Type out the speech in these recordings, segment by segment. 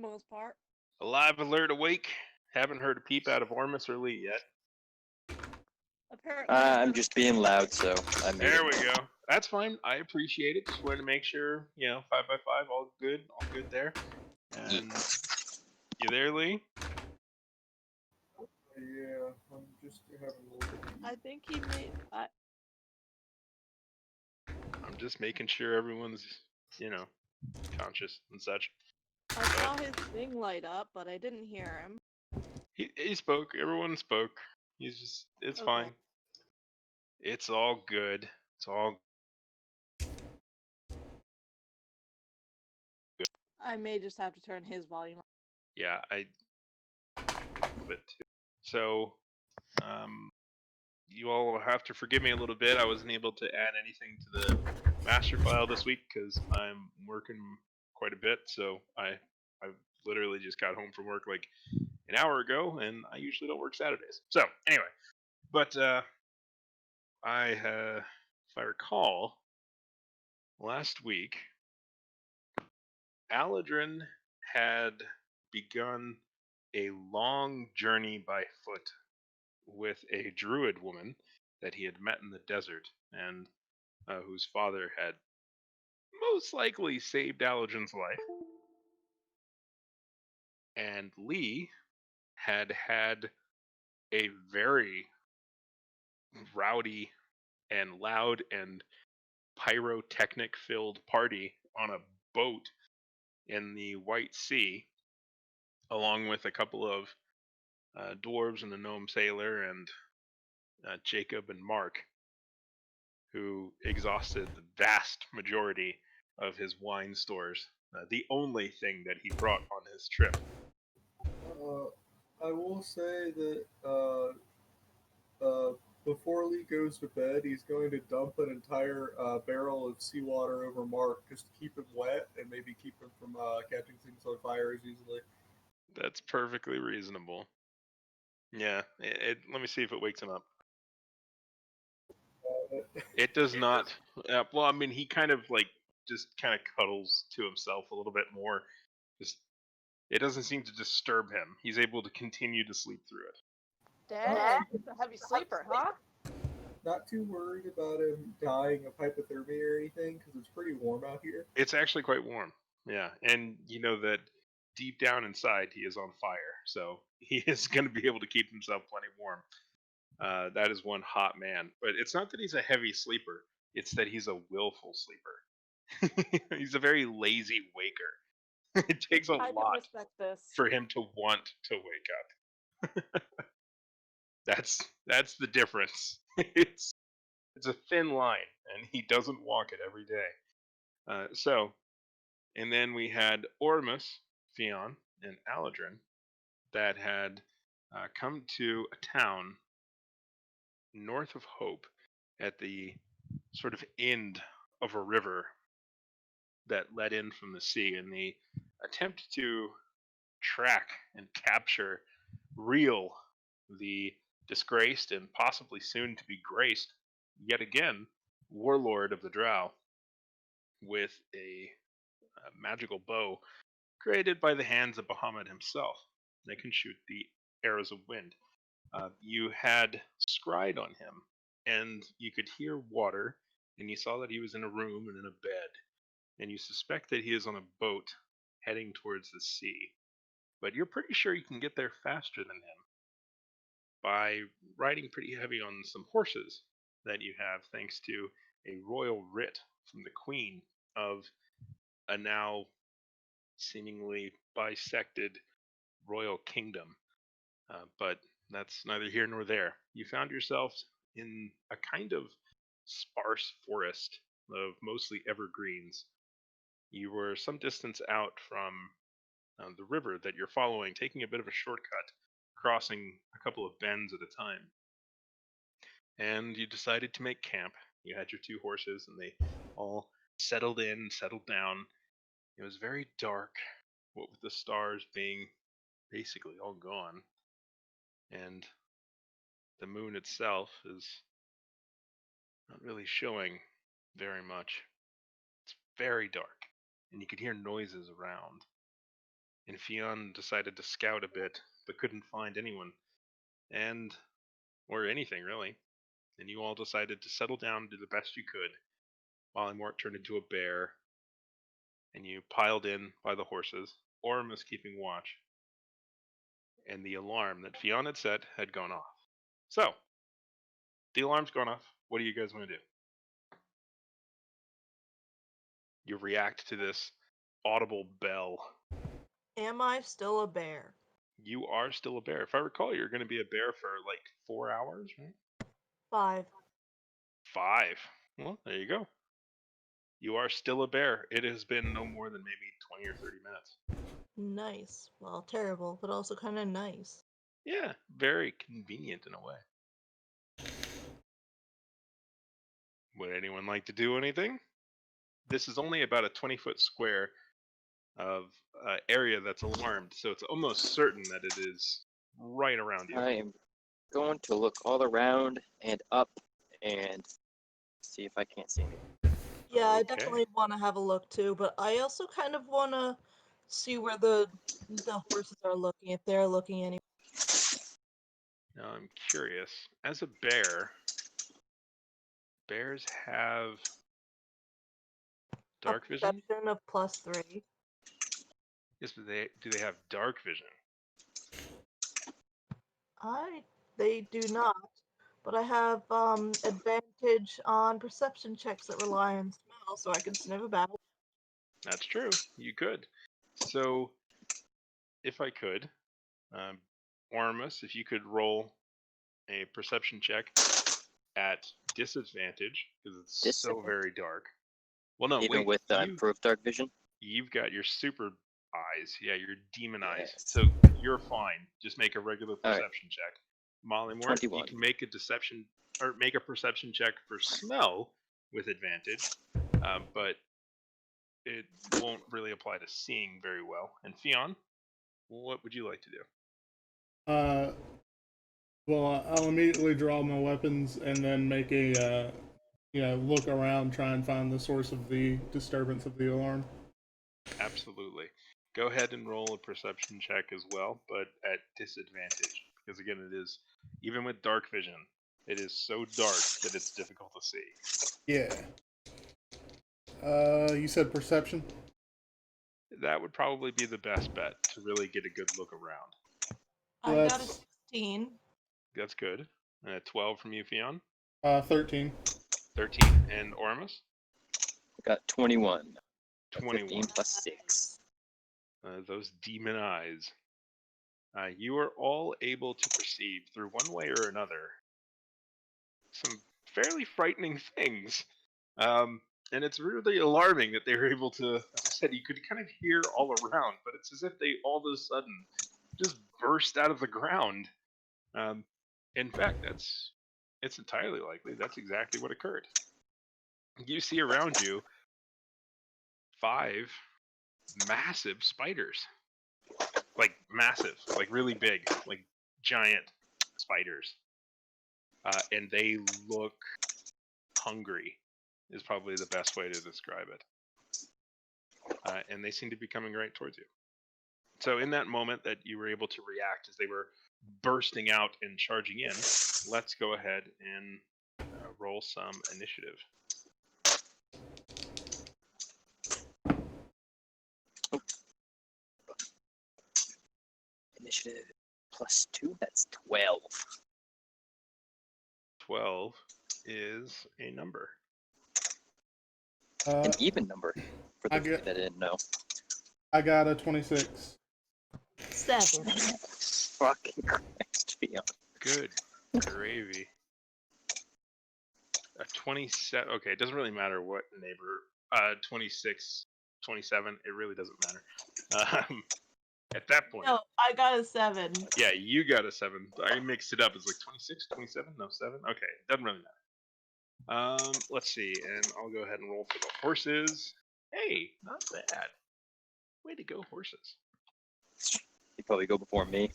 the most part. Alive, alert, awake. Haven't heard a peep out of Ormus or Lee yet. Apparently, I'm just being loud, so I made There it. we go. That's fine. I appreciate it. Just wanted to make sure, 5x5, all good there. And you there, Lee? Yeah, I'm just having a little bit. I think he made. I'm just making sure everyone's, conscious and such. I saw his thing light up, but I didn't hear him. He spoke. Everyone spoke. It's Okay. fine. It's all good. It's all good. I may just have to turn his volume up. Yeah, I bit too. So, you all will have to forgive me a little bit. I wasn't able to add anything to the master file this week because I'm working quite a bit. So I literally just got home from work like an hour ago, and I usually don't work Saturdays. So anyway, but if I recall, last week Aladrin had begun a long journey by foot with a druid woman that he had met in the desert, and whose father had most likely saved Aladrin's life. And Lee had a very rowdy and loud and pyrotechnic filled party on a boat in the White Sea, along with a couple of dwarves and a gnome sailor and Jacob and Mark, who exhausted the vast majority of his wine stores, the only thing that he brought on his trip. I will say that before Lee goes to bed, he's going to dump an entire barrel of seawater over Mark just to keep him wet and maybe keep him from catching things on fire as easily. That's perfectly reasonable. Yeah, let me see if it wakes him up. It does not. Well, I mean, he kind of just cuddles to himself a little bit more. Just it doesn't seem to disturb him. He's able to continue to sleep through it. Dang, he's a heavy sleeper, huh? Not too worried about him dying of hypothermia or anything because it's pretty warm out here. It's actually quite warm. Yeah, and you know that deep down inside he is on fire, so he is going to be able to keep himself plenty warm. That is one hot man. But it's not that he's a heavy sleeper. It's that he's a willful sleeper. He's a very lazy waker. It takes a I can lot respect this. for him to want to wake up. That's the difference. It's a thin line, and he doesn't walk it every day. And then we had Ormus, Theon, and Aladrin that had come to a town north of Hope at the sort of end of a river that led in from the sea in the attempt to track and capture Reel, the disgraced and possibly soon to be graced, yet again, warlord of the Drow, with a magical bow created by the hands of Bahamut himself. They can shoot the arrows of wind. You had scryed on him, and you could hear water, and you saw that he was in a room and in a bed, and you suspect that he is on a boat heading towards the sea. But you're pretty sure you can get there faster than him by riding pretty heavy on some horses that you have, thanks to a royal writ from the Queen of a now seemingly bisected royal kingdom. But that's neither here nor there. You found yourself in a kind of sparse forest of mostly evergreens. You were some distance out from the river that you're following, taking a bit of a shortcut, crossing a couple of bends at a time. And you decided to make camp. You had your two horses, and they all settled in, settled down. It was very dark, what with the stars being basically all gone. And the moon itself is not really showing very much. It's very dark, and you could hear noises around. And Fionn decided to scout a bit, but couldn't find anyone, or anything really. And you all decided to settle down and do the best you could. Mollymort turned into a bear, and you piled in by the horses. Orm was keeping watch, and the alarm that Fionn had set had gone off. So, the alarm's gone off. What do you guys want to do? You react to this audible bell. Am I still a bear? You are still a bear. If I recall, you're going to be a bear for like 4 hours, right? 5. 5. Well, there you go. You are still a bear. It has been no more than maybe 20 or 30 minutes. Nice. Well, terrible, but also kind of nice. Yeah, very convenient in a way. Would anyone like to do anything? This is only about a 20-foot square of area that's alarmed, so it's almost certain that it is right around you. I am going to look all around and up and see if I can't see anything. Yeah, I Okay. definitely want to have a look too, but I also kind of want to see where the horses are looking, if they're looking anywhere. Now I'm curious. As a bear, bears have dark vision? Perception of +3. Yes, but do they have dark vision? They do not, but I have advantage on perception checks that rely on smell, so I can sniff about. That's true. You could. So, if I could, Ormus, if you could roll a perception check at disadvantage, because it's so very dark. Well, no, Even wait. with improved dark vision? You've got your super eyes. Yeah, your demon eyes. Yes. So you're fine. Just make a regular perception check. Mollymort, you 21. can make a perception check for smell with advantage, but it won't really apply to seeing very well. And Fionn, what would you like to do? Well, I'll immediately draw my weapons and then make a, look around, try and find the source of the disturbance of the alarm. Absolutely. Go ahead and roll a perception check as well, but at disadvantage. Because again, it is, even with dark vision, it is so dark that it's difficult to see. Yeah. You said perception? That would probably be the best bet to really get a good look around. I got a 16. That's good. 12 from you, Fionn. 13. 13. And Ormus? I got 21. 21. 15 plus 6. Those demon eyes. You are all able to perceive, through one way or another, some fairly frightening things. And it's really alarming that they were able to, as I said, you could kind of hear all around, but it's as if they all of a sudden just burst out of the ground. In fact, it's entirely likely that's exactly what occurred. You see around you 5 massive spiders. Like massive, like really big, like giant spiders. And they look hungry, is probably the best way to describe it. And they seem to be coming right towards you. So in that moment that you were able to react as they were bursting out and charging in, let's go ahead and roll some initiative. Initiative plus 2, that's 12. 12 is a number. An even number, for I the get- that didn't know. I got a 26. 7. Fucking Christ, Fionn. Good gravy. A 27. Okay, it doesn't really matter what neighbor. 26, 27. It really doesn't matter. At that point. No, I got a 7. Yeah, you got a 7. I mixed it up. It's like 26, 27? No, 7? Okay, doesn't really matter. Let's see, and I'll go ahead and roll for the horses. Hey, not bad. Way to go, horses. You probably go before me.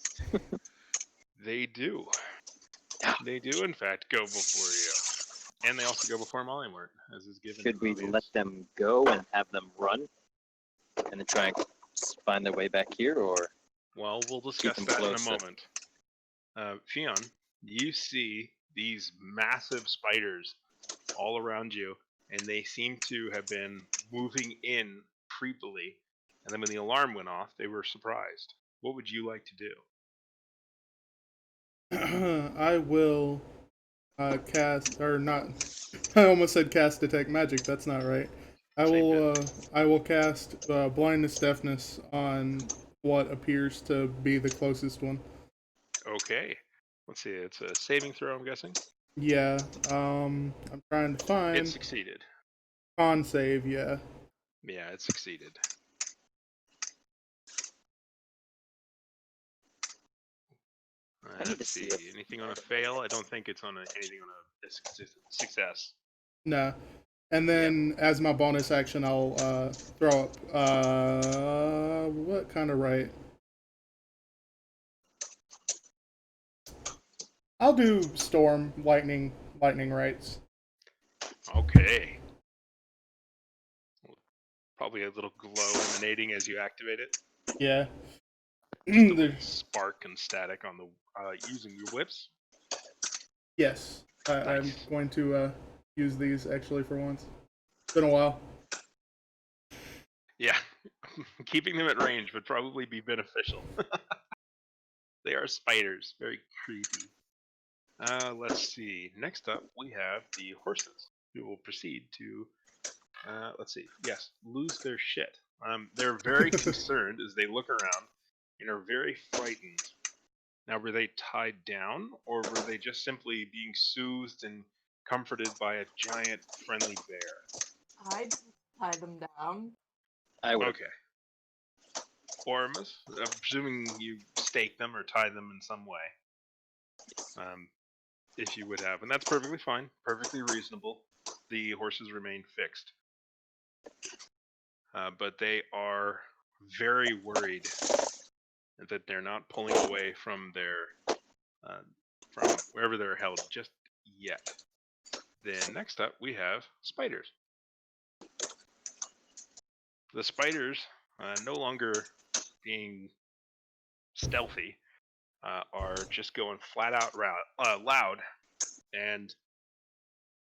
They do. They do, in fact, go before you. And they also go before Mollymort, as is given. Should we obvious. let them go and have them run? And then try and find their way back here, or Well, we'll discuss them that in a closer. moment. Fion, you see these massive spiders all around you, and they seem to have been moving in creepily. And then when the alarm went off, they were surprised. What would you like to do? I will cast, or not. I almost said cast detect magic. That's not right. Same I will cast blindness deafness on what appears to be the closest one. Okay. Let's see. It's a saving throw, I'm guessing. Yeah. I'm trying to It find succeeded. con save. Yeah. Yeah, it succeeded. I need to Let's see see. if- Anything on a fail? I don't think it's on anything on a success. Nah. And then as my bonus action, I'll throw up. What kind of right? I'll do storm, lightning rights. Okay. Probably a little glow emanating as you activate it. Yeah. Just a little There's- spark and static on the using your whips. yes. I'm Nice. going to use these actually for once. It's been a while. Yeah, keeping them at range would probably be beneficial. They are spiders, very creepy. Let's see. Next up, we have the horses, who will proceed to, let's see, yes, lose their shit. They're very concerned as they look around and are very frightened. Now, were they tied down, or were they just simply being soothed and comforted by a giant friendly bear? I'd tie them down. I would. Okay. Ormus, I'm presuming you stake them or tie them in some way. If you would have, and that's perfectly fine, perfectly reasonable. The horses remain fixed, but they are very worried that they're not pulling away from their from wherever they're held just yet. Then next up we have spiders. The spiders, no longer being stealthy, are just going flat out loud. And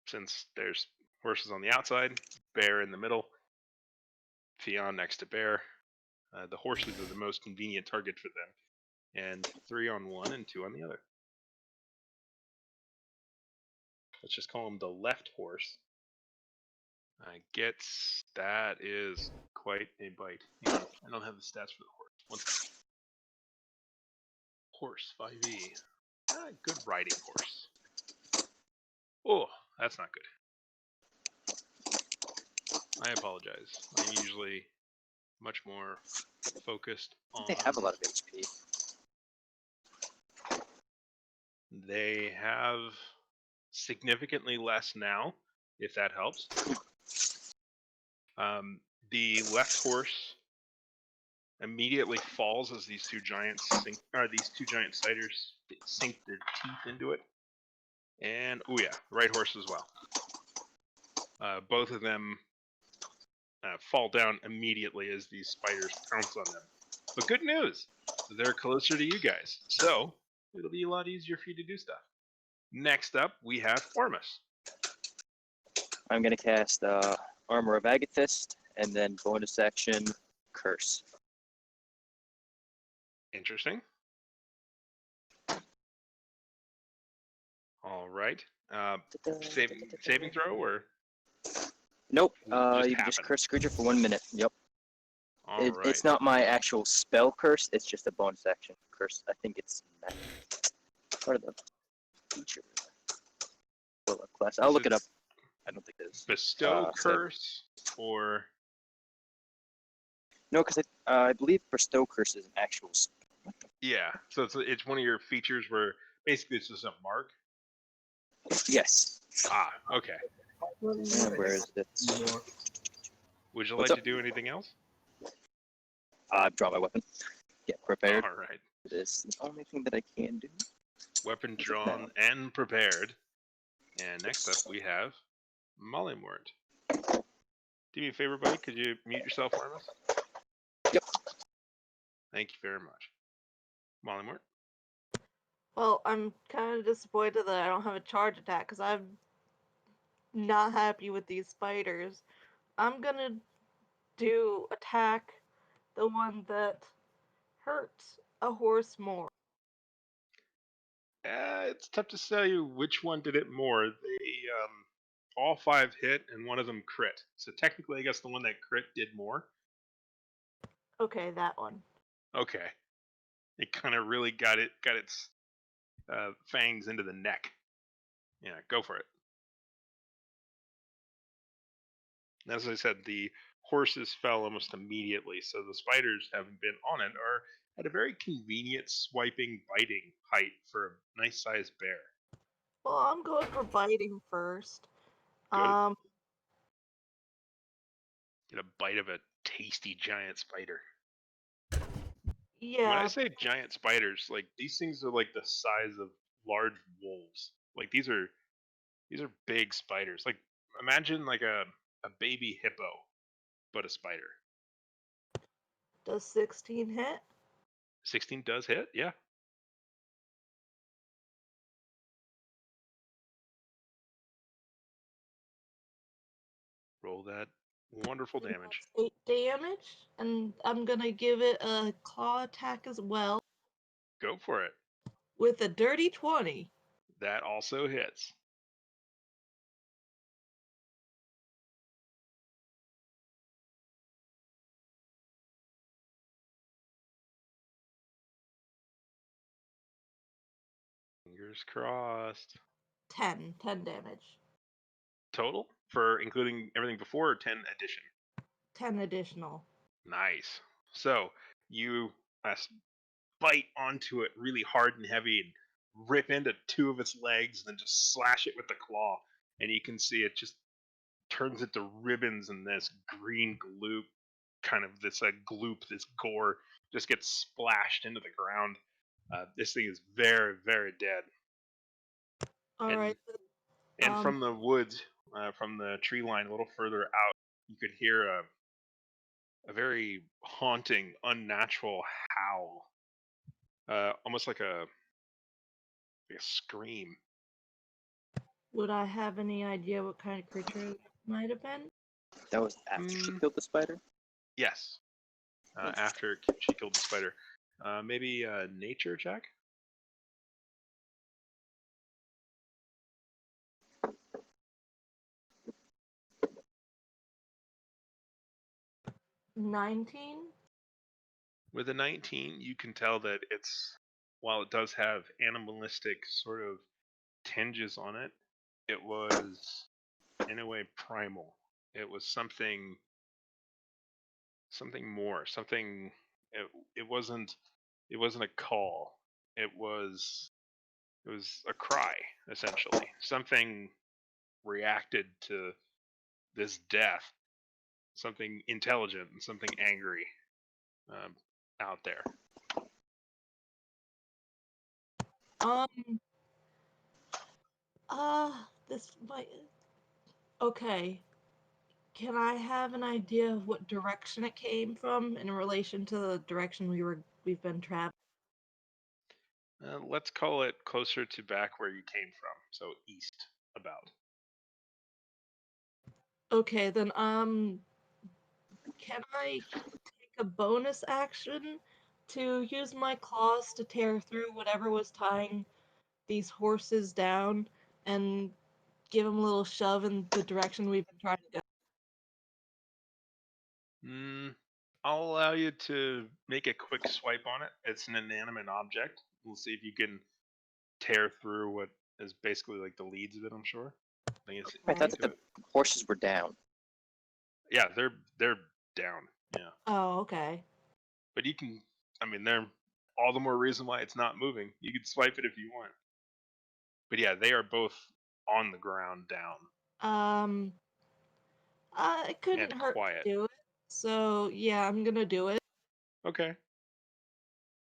since there's horses on the outside, bear in the middle, Fion next to bear, the horses are the most convenient target for them. And 3 on one and 2 on the other. Let's just call him the left horse. That is quite a bite. I don't have the stats for the horse. Horse 5e. Good riding horse. Oh, that's not good. I apologize. I'm usually much more focused on. They have a lot of HP. They have significantly less now, if that helps. The left horse immediately falls as these two giant spiders sink their teeth into it. And oh yeah, the right horse as well. Both of them fall down immediately as these spiders pounce on them. But good news, they're closer to you guys, so it'll be a lot easier for you to do stuff. Next up, we have Ormus. I'm gonna cast Armor of Agathist, and then bonus action Curse. Interesting. All right. Saving throw or? Nope. Just You can just happen. curse a creature for 1 minute. Yep. All right. It's not my actual spell curse. It's just a bonus action curse. I think it's part of the feature class. I'll look it up. I don't think it is. Bestow curse or No, because I believe bestow curse is an actual spell. yeah. So it's one of your features where basically it's just a mark. Yes. Ah, okay. And where is it? Would you What's like up? to do anything else? Draw my weapon. Get prepared. All right. It is the only thing that I can do. Weapon drawn and prepared. And next up we have Mollymort. Do me a favor, buddy. Could you mute yourself, Ormus? Yep. Thank you very much. Molly Mort? Well, I'm kind of disappointed that I don't have a charge attack because I'm not happy with these spiders. I'm gonna do attack the one that hurts a horse more. It's tough to tell you which one did it more. They all 5 hit, and one of them crit. So technically, I guess the one that crit did more. Okay, that one. Okay, it kind of really got its fangs into the neck. Yeah, go for it. As I said, the horses fell almost immediately, so the spiders, having been on it, are at a very convenient swiping, biting height for a nice sized bear. Well, I'm going for biting first. Go to Um, get a bite of a tasty giant spider. When I yeah, say giant spiders, like these things are like the size of large wolves. Like these are big spiders. Like imagine like a baby hippo, but a spider. does 16 hit? 16 does hit, yeah. Roll that wonderful And damage. that's 8 damage, and I'm gonna give it a claw attack as well Go for it. with a dirty 20. That also hits. Fingers crossed. 10 damage. Total for including everything before, or 10 addition. 10 additional. Nice. So you bite onto it really hard and heavy and rip into 2 of its legs and then just slash it with the claw. And you can see it just turns into ribbons, and this green gloop, kind of this gloop, this gore just gets splashed into the ground. This thing is very, very dead. Alright, And from the woods, from the tree line a little further out, you could hear a very haunting, unnatural howl, almost like a scream. would I have any idea what kind of creature it might have been? That was after she killed the spider? Yes, after she killed the spider. Maybe a nature check? $19? With a 19, you can tell that while it does have animalistic sort of tinges on it, it was in a way primal. It was something more, something. It wasn't a call. It was a cry, essentially. Something reacted to this death. Something intelligent and something angry um, out there. Um, this might. Okay. Can I have an idea of what direction it came from in relation to the direction we've been traveling? Let's call it closer to back where you came from, so east about. Okay, then can I take a bonus action to use my claws to tear through whatever was tying these horses down and give them a little shove in the direction we've been trying to go? I'll allow you to make a quick swipe on it. It's an inanimate object. We'll see if you can tear through what is basically like the leads of it. I'm sure. I think it's I thought think that of the it. horses were down. Yeah, they're down. Yeah, Oh, okay. but you can. I mean, they're all the more reason why it's not moving. You can swipe it if you want. But yeah, they are both on the ground, down Um, it couldn't and hurt quiet. to do it. So, yeah, I'm gonna do it. Okay.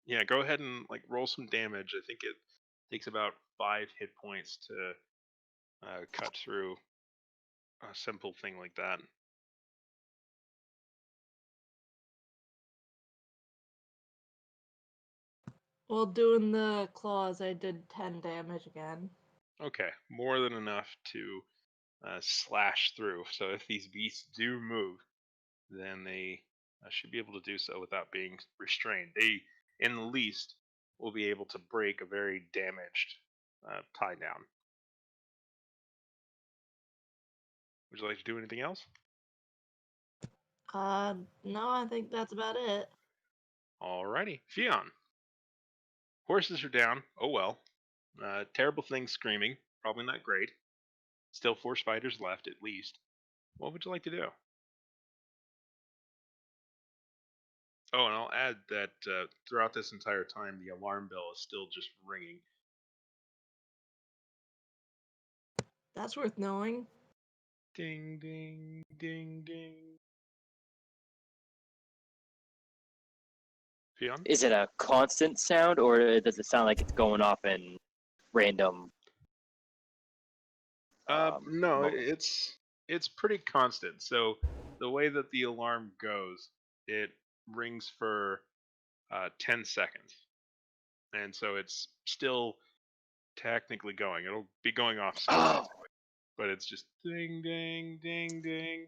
Yeah, go ahead and like roll some damage. I think it takes about 5 hit points to cut through a simple thing like that. Well, doing the claws, I did 10 damage again. Okay, more than enough to slash through. So if these beasts do move, then they should be able to do so without being restrained. They, in the least, will be able to break a very damaged tie down. Would you like to do anything else? No, I think that's about it. Alrighty. Fion. Horses are down. Oh well. Terrible things screaming. Probably not great. Still 4 spiders left at least. What would you like to do? Oh, and I'll add that throughout this entire time, the alarm bell is still just ringing. That's worth knowing. Ding, ding, ding, ding. Fion? Is it a constant sound, or does it sound like it's going off in random? No, moments? it's pretty constant. So the way that the alarm goes, it rings for 10 seconds, and so it's still technically going. It'll be going off soon, Oh, but it's just ding, ding, ding, ding.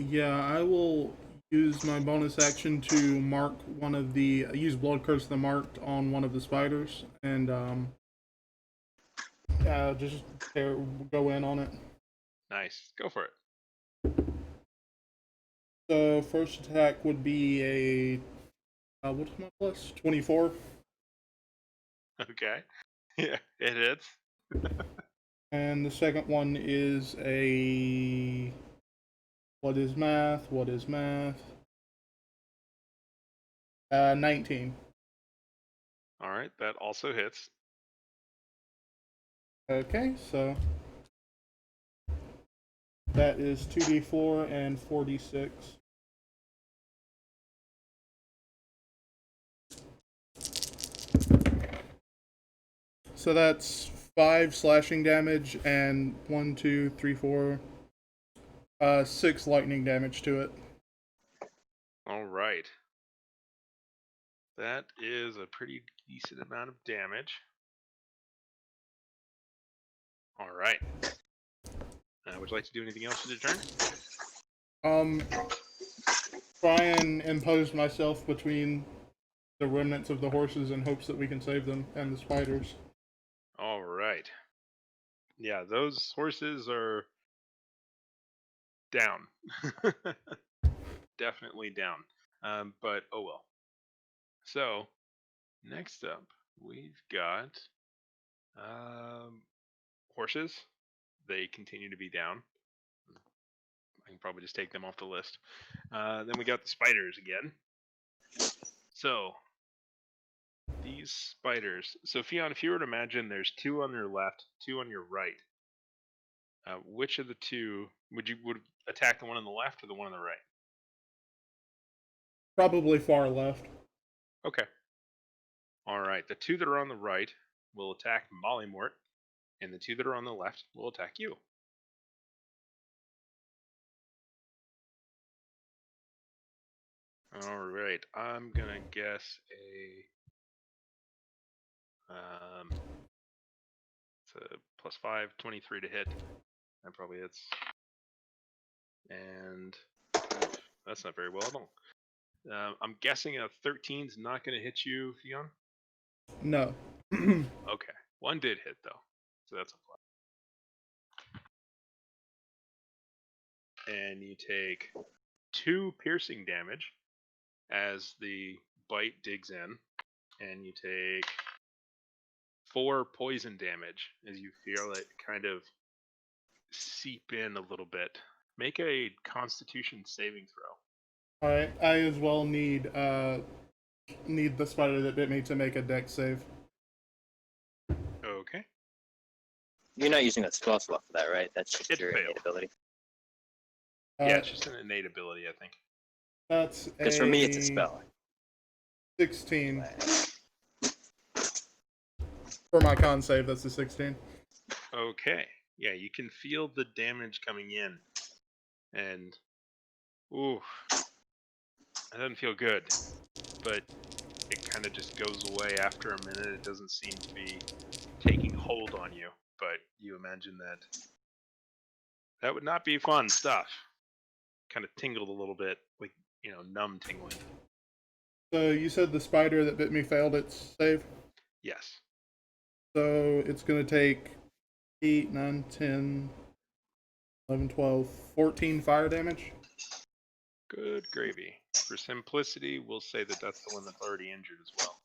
Yeah, I will use my bonus action to mark one of the use blood curse the marked on one of the spiders and just go in on it. Nice, go for it. The first attack would be a what's my plus 24, Okay, yeah, it hits. and the second one is a what is math? What is math? 19. All right, that also hits. Okay, so that is 2d4 and 4d6. So that's 5 slashing damage and 1, 2, 3, 4, 6 lightning damage to it. All right, that is a pretty decent amount of damage. All right. Would you like to do anything else for the turn? Try and impose myself between the remnants of the horses in hopes that we can save them and the spiders. All right. Yeah, those horses are down. Definitely down. But oh well. So next up, we've got horses. They continue to be down. I can probably just take them off the list. Then we got the spiders again. So these spiders. So Fion, if you were to imagine there's 2 on your left, 2 on your right, which of the 2 would attack, the one on the left or the one on the right? Probably far left. Okay. All right. The 2 that are on the right will attack Mollymort, and the 2 that are on the left will attack you. All right. I'm gonna guess it's a +5, 23 to hit. That probably hits. And that's not very well at all. I'm guessing a 13's not going to hit you, Fion? No. Okay. 1 did hit, though. So that's a plus. And you take 2 piercing damage as the bite digs in. And you take 4 poison damage as you feel it kind of seep in a little bit. Make a Constitution saving throw. Alright, I as well need the spider that bit me to make a dex save. Okay. you're not using a spell slot for that, right? That's just It your failed. innate ability. Yeah, it's just an innate ability, I think. That's Because for me, it's a spell. 16. For my con save, that's a 16. Okay. Yeah, you can feel the damage coming in. And, ooh, that doesn't feel good. But it kind of just goes away after a minute. It doesn't seem to be taking hold on you, but you imagine that would not be fun stuff. Kind of tingled a little bit, like, numb tingling. So you said the spider that bit me failed its save? Yes. So it's going to take 8, 9, 10, 11, 12, 14 fire damage. Good gravy. For simplicity, we'll say that that's the one that's already injured as well.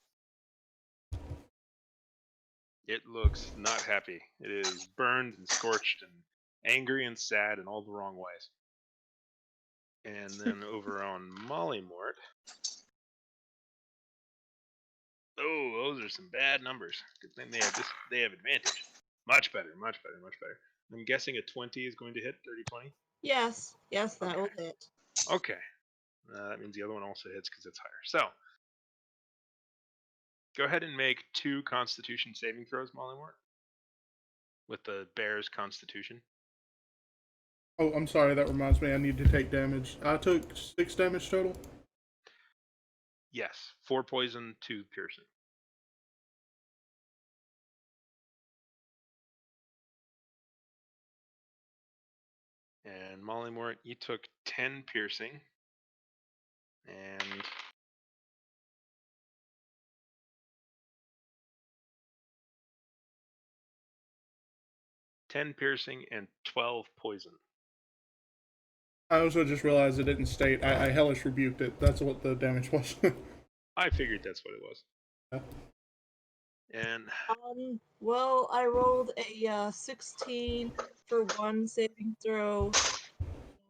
It looks not happy. It is burned and scorched and angry and sad in all the wrong ways. And then over on Mollymort. Oh, those are some bad numbers. Good thing they have advantage. Much better, much better, much better. I'm guessing a 20 is going to hit, 30-20? Yes, that Okay. will hit. Okay. That means the other one also hits because it's higher. So, go ahead and make 2 Constitution saving throws, Mollymort. With the bear's Constitution. Oh, I'm sorry, that reminds me, I need to take damage. I took 6 damage total. Yes, 4 poison, 2 piercing. And Mollymort, you took 10 piercing. And 10 piercing and 12 poison. I also just realized it didn't state. I hellish rebuked it. That's what the damage was. I figured that's what it was. Yeah. And Well, I rolled a 16 for one saving throw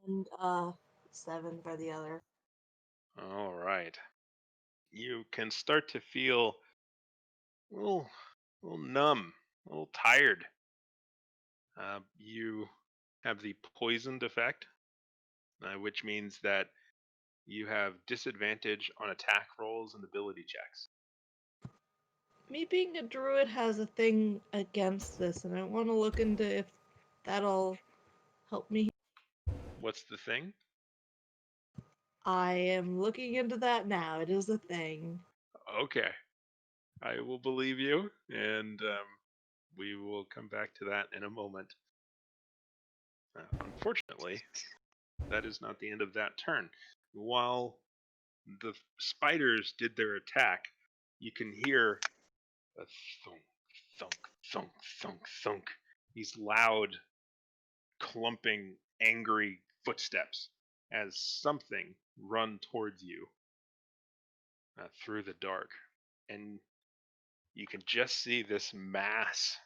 and 7 for the other. all right, you can start to feel a little numb, a little tired. You have the poisoned effect, which means that you have disadvantage on attack rolls and ability checks. Me being a druid has a thing against this, and I want to look into if that'll help me. What's the thing? I am looking into that now. It is a thing. Okay, I will believe you, and we will come back to that in a moment. Unfortunately, that is not the end of that turn. While the spiders did their attack, you can hear a thunk, thunk, thunk, thunk, thunk. These loud, clumping, angry footsteps as something run towards you through the dark. And you can just see this mass,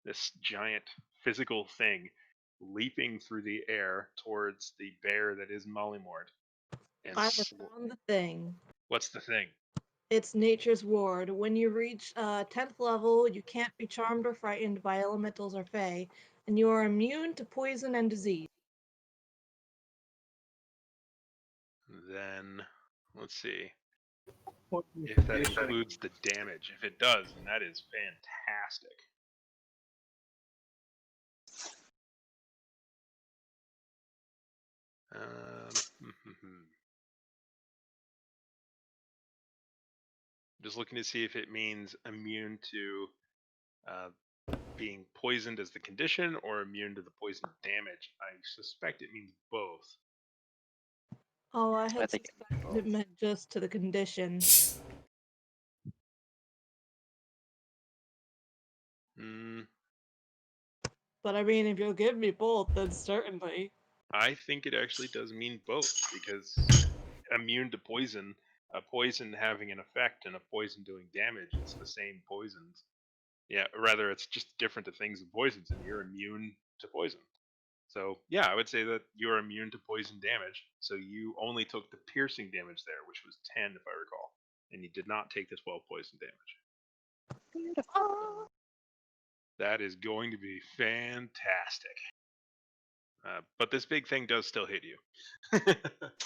this giant physical thing leaping through the air towards the bear that is Mollymort. And I have found the thing. what's the thing? It's Nature's Ward. When you reach 10th level, you can't be charmed or frightened by elementals or fae, and you are immune to poison and disease. Then let's see if that includes the damage. If it does, then that is fantastic. Just looking to see if it means immune to being poisoned as the condition or immune to the poison damage. I suspect it means both. Oh, I I had think suspected it meant just to the condition. But I mean, if you'll give me both, then certainly. I think it actually does mean both because immune to poison, a poison having an effect and a poison doing damage, it's the same poisons. Yeah, rather it's just different to things and poisons, and you're immune to poison. So yeah, I would say that you're immune to poison damage. So you only took the piercing damage there, which was 10 if I recall, and you did not take the 12 poison damage. beautiful. That is going to be fantastic. But this big thing does still hit you,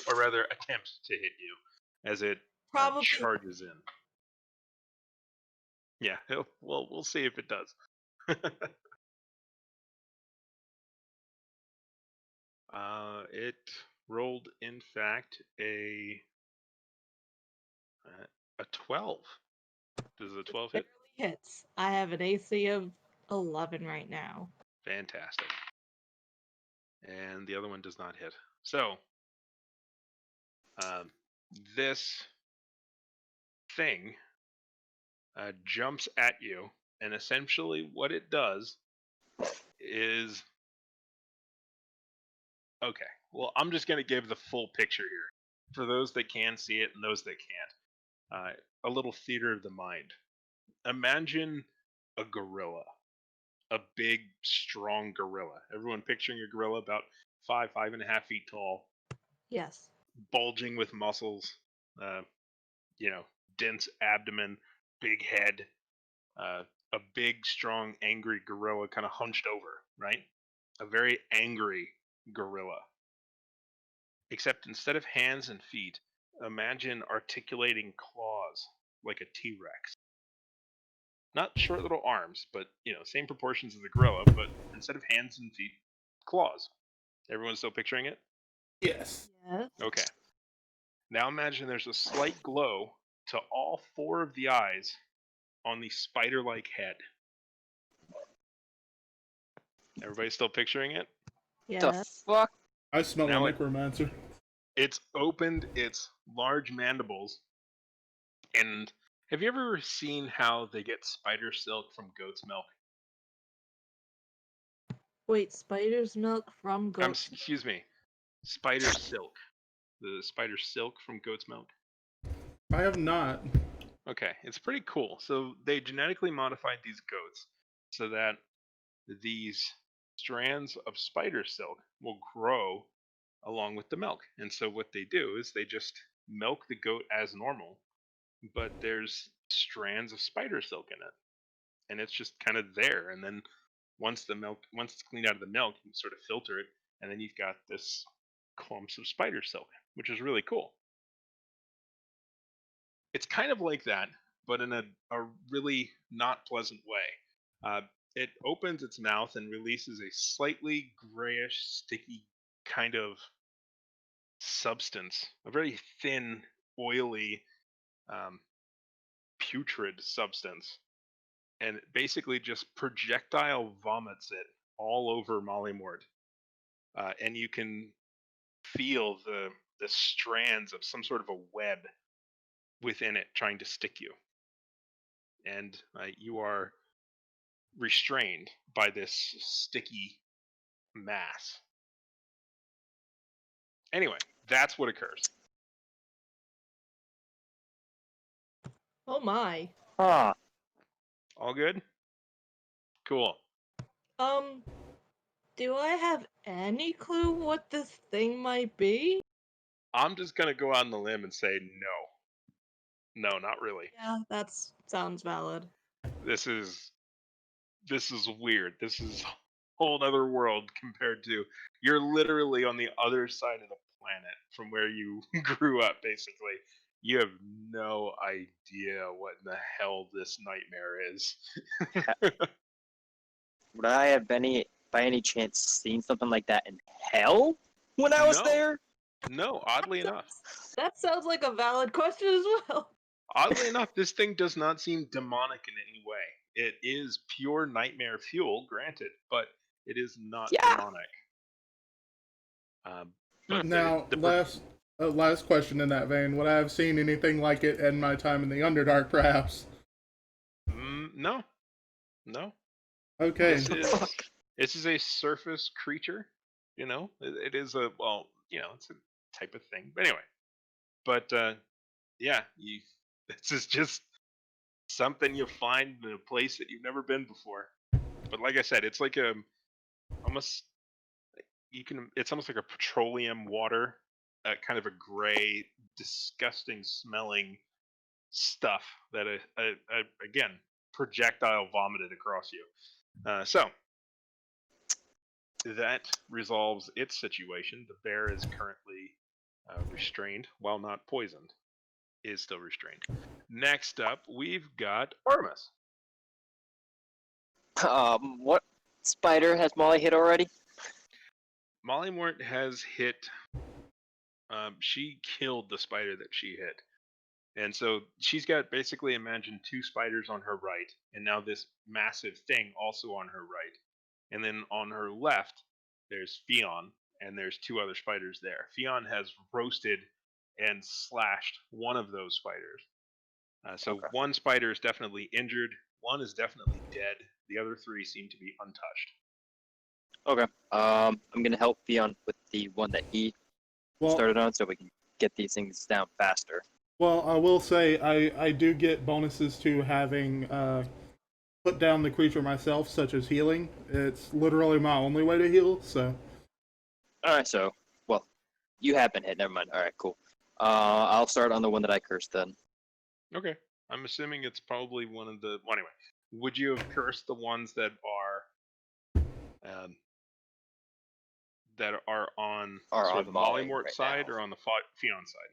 or rather attempt to hit you as it Probably. charges in. Yeah, well, we'll see if it does. It rolled, in fact, a A 12. Does a 12 hit? Barely hits. I have an AC of 11 right now. Fantastic. And the other one does not hit. So, this thing jumps at you, and essentially what it does is... Okay, well, I'm just going to give the full picture here. For those that can see it and those that can't. A little theater of the mind. Imagine a gorilla. A big, strong gorilla. Everyone picturing a gorilla about 5.5 feet tall, Yes. bulging with muscles, uh, dense abdomen, big head, a big, strong, angry gorilla kind of hunched over, right? A very angry gorilla. Except instead of hands and feet, imagine articulating claws like a T-Rex. Not short little arms, but same proportions as a gorilla, but instead of hands and feet, claws. Everyone still picturing it? Yes. Yes. Okay. Now imagine there's a slight glow to all 4 of the eyes on the spider-like head. Everybody still picturing it? The Yes. fuck? I smell Now a necromancer. It's opened its large mandibles, and have you ever seen how they get spider silk from goat's milk? Wait, spider's milk from goat's milk? Excuse me, spider silk. The spider silk from goat's milk. I have not. Okay, it's pretty cool. So they genetically modified these goats so that these strands of spider silk will grow along with the milk. And so what they do is they just milk the goat as normal, but there's strands of spider silk in it. And it's just kind of there. And then once it's cleaned out of the milk, you can sort of filter it, and then you've got this clumps of spider silk, which is really cool. It's kind of like that, but in a really not pleasant way. It opens its mouth and releases a slightly grayish, sticky kind of substance, a very thin, oily, um, putrid substance, and it basically just projectile vomits it all over Molly Mort. And you can feel the strands of some sort of a web within it trying to stick you. And you are restrained by this sticky mass. Anyway, that's what occurs. Oh my. Huh. All good? Cool. Do I have any clue what this thing might be? I'm just going to go out on the limb and say no. No, not really. Yeah, that sounds valid. This is weird. This is a whole other world compared to... You're literally on the other side of the planet from where you grew up, basically. You have no idea what in the hell this nightmare is. Would I have by any chance seen something like that in hell when I was No. there? No, oddly enough. That sounds like a valid question as well. Oddly enough, this thing does not seem demonic in any way. It is pure nightmare fuel, granted, but it is not Yeah. demonic. But Now, last question in that vein. Would I have seen anything like it in my time in the Underdark, perhaps? No. Okay. This is a surface creature. It is it's a type of thing. But anyway, this is just something you find in a place that you've never been before. But like I said, it's like it's almost like a petroleum water, kind of a gray, disgusting smelling stuff that again, projectile vomited across you. So that resolves its situation. The bear is currently restrained, while not poisoned. Is still restrained. Next up, we've got Ormus. What spider has Molly hit already? Molly Mort has hit. She killed the spider that she hit, And so she's got basically imagine two spiders on her right, and now this massive thing also on her right. And then on her left, there's Fion, and there's two other spiders there. Fion has roasted and slashed one of those spiders. So Okay. one spider is definitely injured, one is definitely dead, the other three seem to be untouched. Okay. I'm gonna help Theon with the one that he Well, started on, so we can get these things down faster. well, I will say I do get bonuses to having put down the creature myself, such as healing. It's literally my only way to heal. So All right. So, well, you have been hit. Never mind. All right. Cool. I'll start on the one that I cursed then. Okay. I'm assuming it's probably one of the. Well, anyway, would you have cursed the ones um, that are on Or sort on of the Molly Mollymort right side now. or on the Fion side?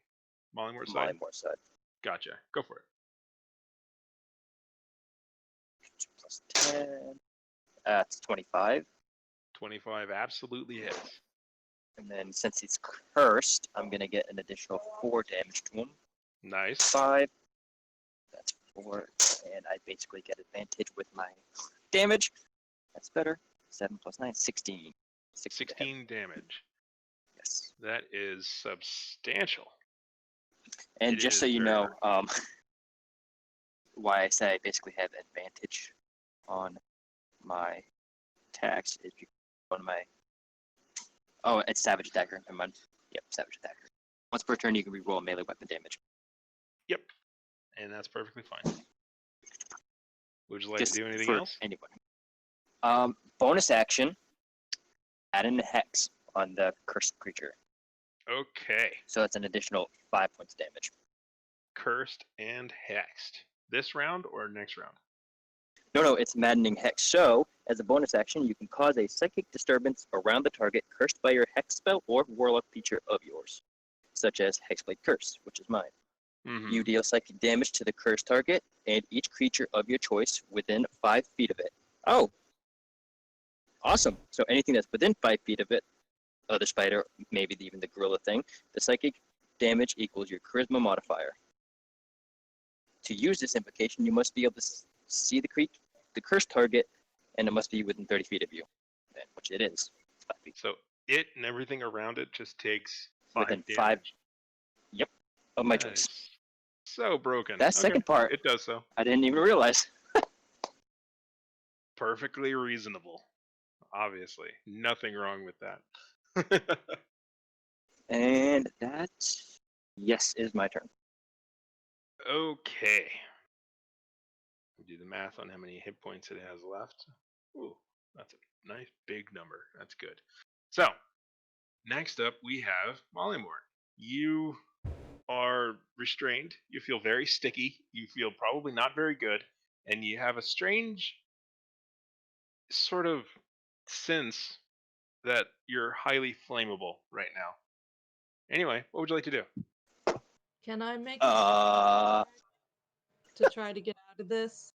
Mollymort side? Molly more side. Gotcha. Go for it. 2 plus 10. That's 25. 25 absolutely hits. And then since he's cursed, I'm gonna get an additional 4 damage to him. Nice. 5. That's 4. And I basically get advantage with my damage. That's better. 7 plus 9, 16. 16 damage. Yes. That is substantial. And It just so is you very know, why I say I basically have advantage on my attacks is because on my it's Savage Attacker. Never mind. Yep, Savage Attacker. Once per turn, you can reroll melee weapon damage. Yep. And that's perfectly fine. Would you like Just to do anything for else? anyone. Bonus action. Add in a hex on the cursed creature. Okay. So that's an additional 5 points of damage. Cursed and hexed. This round or next round? No, it's Maddening Hex. So, as a bonus action, you can cause a psychic disturbance around the target cursed by your hex spell or warlock feature of yours, such as Hexblade Curse, which is mine. Mm-hmm. You deal psychic damage to the cursed target and each creature of your choice within 5 feet of it. Oh, awesome. So anything that's within 5 feet of it, other spider, maybe even the gorilla thing, the psychic damage equals your charisma modifier. To use this invocation, you must be able to see the cursed target, and it must be within 30 feet of you, which it is. 5 feet. So it and everything around it just takes 5 Within damage. 5. Yep, of my That choice. is so broken. That Okay, second part, it does so. I didn't even realize. Perfectly reasonable. Obviously. Nothing wrong with that. And that, yes, is my turn. Okay. Do the math on how many hit points it has left. Ooh, that's a nice big number. That's good. So, next up we have Mollymort. You are restrained. You feel very sticky. You feel probably not very good. And you have a strange sort of sense that you're highly flammable right now. Anyway, what would you like to do? Can I make Uh, to try to get out of this?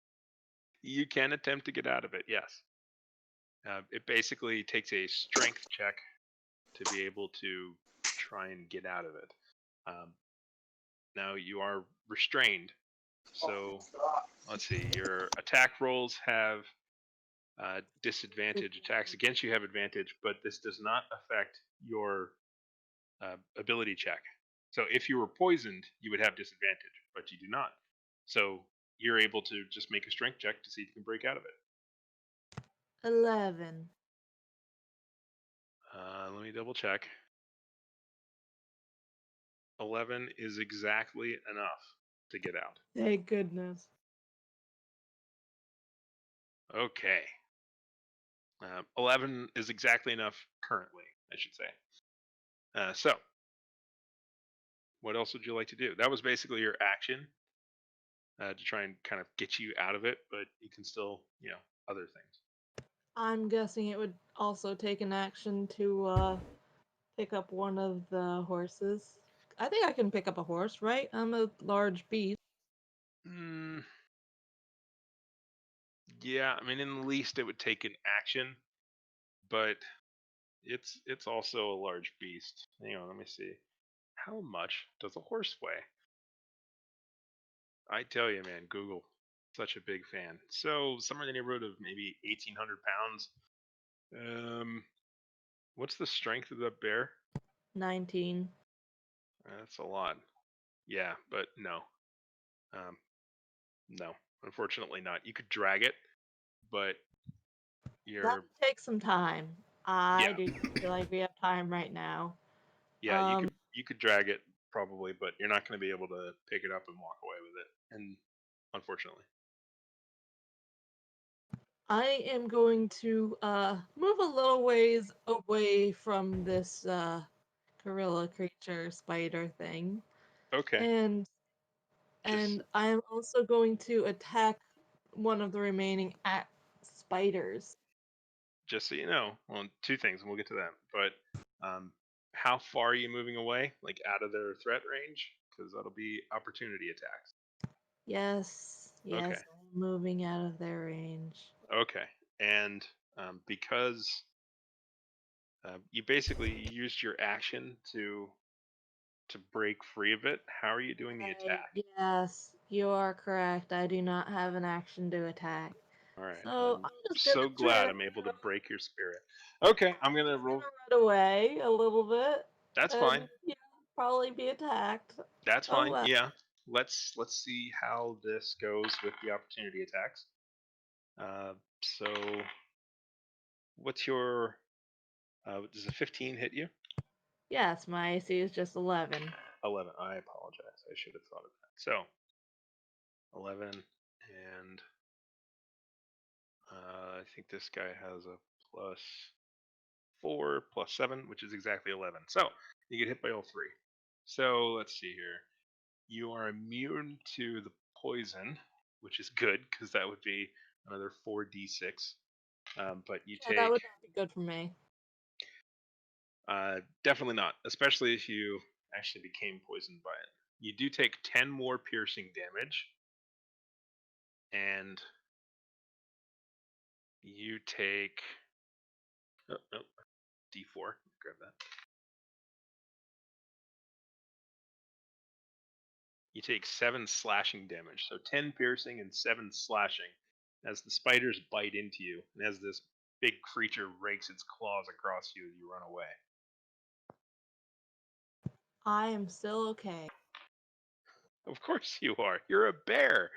You can attempt to get out of it, yes. It basically takes a strength check to be able to try and get out of it. Now you are restrained, so let's see. Your attack rolls have disadvantage. Attacks against you have advantage, but this does not affect your ability check. So if you were poisoned, you would have disadvantage, but you do not. So you're able to just make a strength check to see if you can break out of it. 11. Let me double check. 11 is exactly enough to get out. Thank goodness. Okay. 11 is exactly enough currently, I should say. So, what else would you like to do? That was basically your action to try and kind of get you out of it, but you can still, other things. I'm guessing it would also take an action to pick up one of the horses. I think I can pick up a horse, right? I'm a large beast. Mm, yeah, I mean, in the least, it would take an action, but it's also a large beast. Hang on, let me see. How much does a horse weigh? I tell you, man, Google, such a big fan. So somewhere in the neighborhood of maybe 1,800 pounds. What's the strength of the bear? 19. That's a lot. Yeah, but no. Um, no, unfortunately not. You could drag it, but That you're would take some time. I yeah, do not feel like we have time right now. yeah. You could drag it probably, but you're not going to be able to pick it up and walk away with it. And unfortunately, I am going to move a little ways away from this gorilla creature spider thing. okay. And Just I am also going to attack one of the remaining spiders. just so you know, well, two things, and we'll get to that. But how far are you moving away? Like out of their threat range? Because that'll be opportunity attacks. Yes, Okay. yes, I'm moving out of their range. Okay. And because you basically used your action to break free of it, how are you doing the attack? Yes, you are correct. I do not have an action to attack. All right. So I'm I'm just gonna so try glad I'm able to break your spirit. Okay, I'm gonna roll. run away a little bit That's and fine. probably be attacked. That's Oh fine. well. Yeah. Let's see how this goes with the opportunity attacks. Uh, so what's your does a 15 hit you? Yes, my AC is just 11. 11. I apologize. I should have thought of that. So 11, and I think this guy has a plus 4 plus 7, which is exactly 11. So you get hit by all three. So let's see here. You are immune to the poison, which is good because that would be another 4d6. But you Yeah, that take would not be good for me. definitely not, especially if you actually became poisoned by it. You do take 10 more piercing damage, and you take d4. Grab that. You take 7 slashing damage, so 10 piercing and 7 slashing as the spiders bite into you, and as this big creature rakes its claws across you as you run away. I am still okay. Of course you are. You're a bear.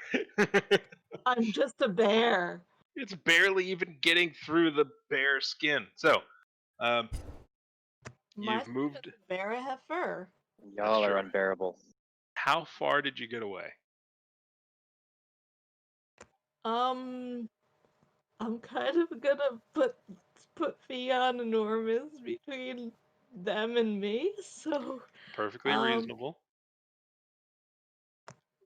I'm just a bear. It's barely even getting through the bear skin. So, um, My you've skin is moved. a bear. I have fur. That's Y'all are true. unbearable. How far did you get away? Um, I'm kind of gonna put Fion and Ormus between them and me, so Perfectly um, reasonable.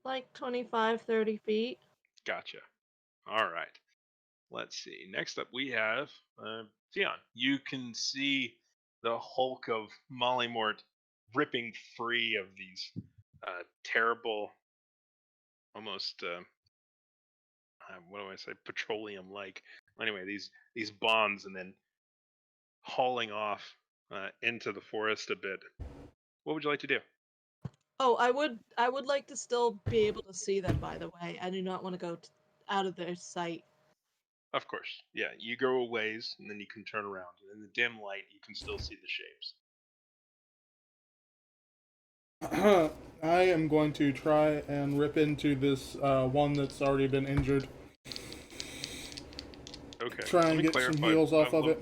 like 25, 30 feet. Gotcha. All right. Let's see. Next up, we have Theon. You can see the hulk of Mollymort ripping free of these terrible, almost what do I say, petroleum-like. Anyway, these bonds, and then hauling off into the forest a bit. What would you like to do? Oh, I would like to still be able to see them, by the way. I do not want to go out of their sight. Of course, yeah. You go a ways, and then you can turn around, and in the dim light, you can still see the shapes. I am going to try and rip into this one that's already been injured. Okay, Try let and me get some clarify. heals off of it.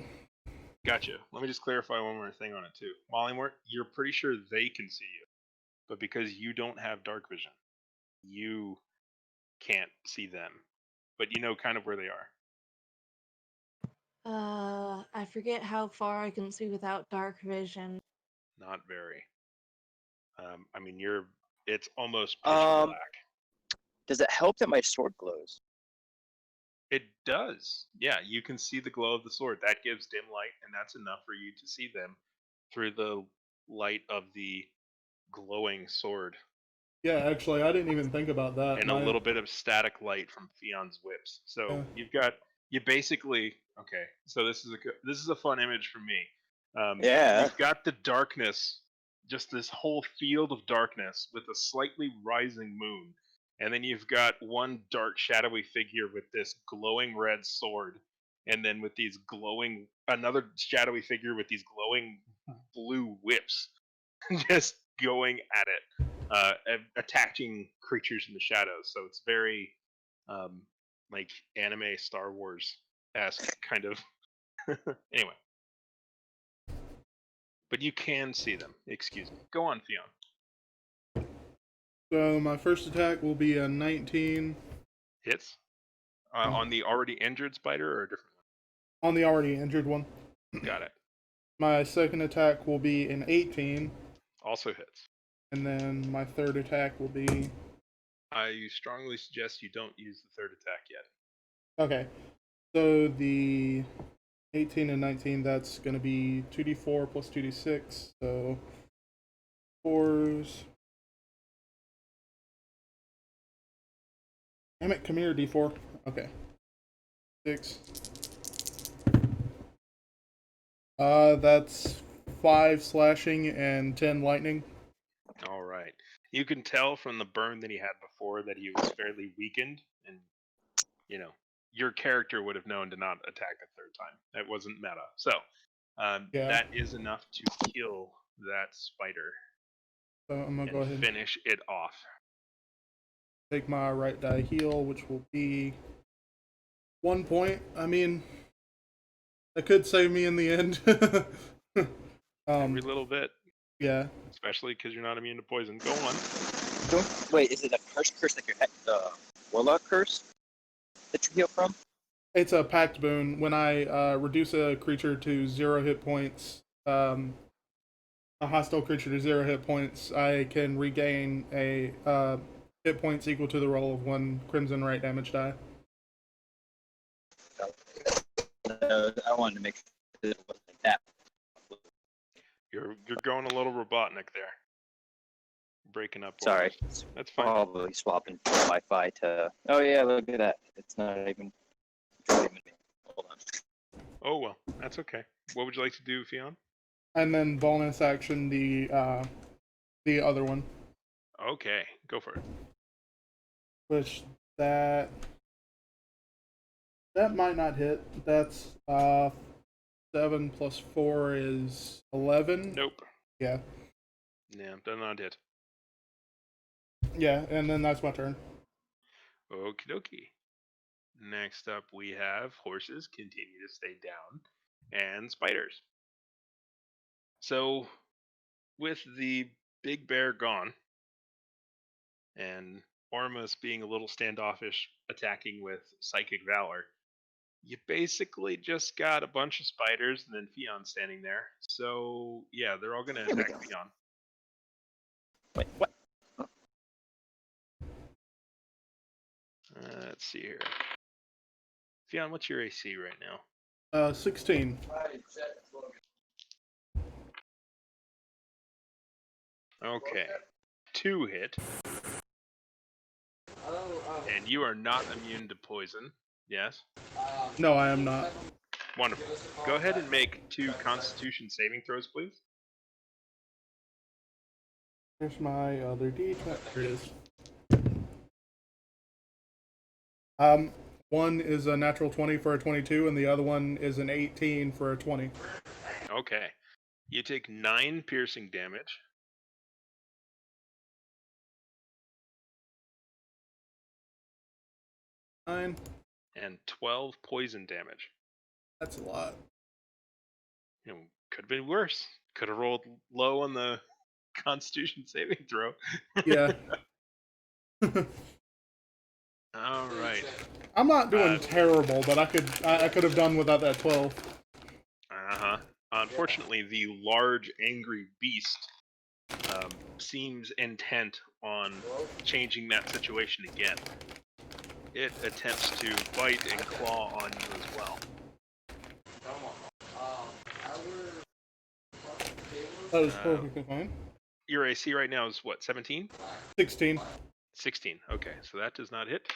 Gotcha. Let me just clarify one more thing on it too. Mollymort, you're pretty sure they can see you, but because you don't have dark vision, you can't see them. But you know kind of where they are. I forget how far I can see without dark vision. Not very. I mean, it's almost pitch Um, black. does it help that my sword glows? It does. Yeah, you can see the glow of the sword. That gives dim light, and that's enough for you to see them through the light of the glowing sword Yeah, actually, I didn't even think about that. and a little bit of static light from Fion's whips. So you basically okay. So this is a fun image for me. Yeah. You've got the darkness, just this whole field of darkness with a slightly rising moon, And then you've got one dark, shadowy figure with this glowing red sword, and then with these another shadowy figure with these glowing blue whips, just going at it, attacking creatures in the shadows. So it's very like anime Star Wars esque kind of. Anyway, but you can see them. Excuse me. Go on, Theon. So my first attack will be a 19 Hits on the already injured spider or a different on the already injured one. one? Got it. My second attack will be an 18, Also hits. and then my third attack will be. I strongly suggest you don't use the third attack yet. Okay, so the 18 and 19, that's going to be 2d4 plus 2d6, so 4s. Damn it, come here, d4. Okay. 6. That's 5 slashing and 10 lightning. All right. You can tell from the burn that he had before that he was fairly weakened, and your character would have known to not attack a third time. That wasn't meta. So Yeah. that is enough to kill that spider So I'm going to go and ahead and finish it off. take my right die heal, which will be 1 point. I mean, that could save me in the end. Every little bit, Yeah. especially because you're not immune to poison. Go on. Wait, is it a curse like the warlock curse that you heal from? It's a packed boon. When I reduce a creature to 0 hit points, a hostile creature to 0 hit points, I can regain a hit points equal to the roll of 1 crimson right damage die. I wanted to make sure that it wasn't like that. You're going a little Robotnik there. Breaking up. Sorry. Orders. That's fine. Probably swapping Wi-Fi to. Oh yeah, look at that. It's not even. Hold on. Oh well, that's okay. What would you like to do, Fionn? And then bonus action the other one, Okay, go for it. which that might not hit. That's 7 plus 4 is 11. Nope. Yeah. Yeah, does not hit. Yeah, and then that's my turn. Okie dokie. Next up, we have horses continue to stay down, and spiders. So, with the big bear gone, and Ormus being a little standoffish, attacking with psychic valor, you basically just got a bunch of spiders and then Fionn standing there. So, yeah, they're all going to There we attack go. Fionn. Wait, what? Let's see here. Fionn, what's your AC right now? 16. Okay. 2 hit. And you are not immune to poison. Yes? No, I am not. Wonderful. Go ahead and make 2 Constitution saving throws, please. Here's my other D20. Here it is. One is a natural 20 for a 22, and the other one is an 18 for a 20. Okay. You take 9 piercing damage. Nine. And 12 poison damage. That's a lot. Could have been worse. Could have rolled low on the Constitution saving throw. Yeah. All right. I'm not doing terrible, but I could have done without that 12. Uh-huh. Unfortunately, the large, angry beast seems intent on changing that situation again. It attempts to bite and claw on you as well. That was perfectly fine. Your AC right now is what, 17? 16. 16. Okay, so that does not hit.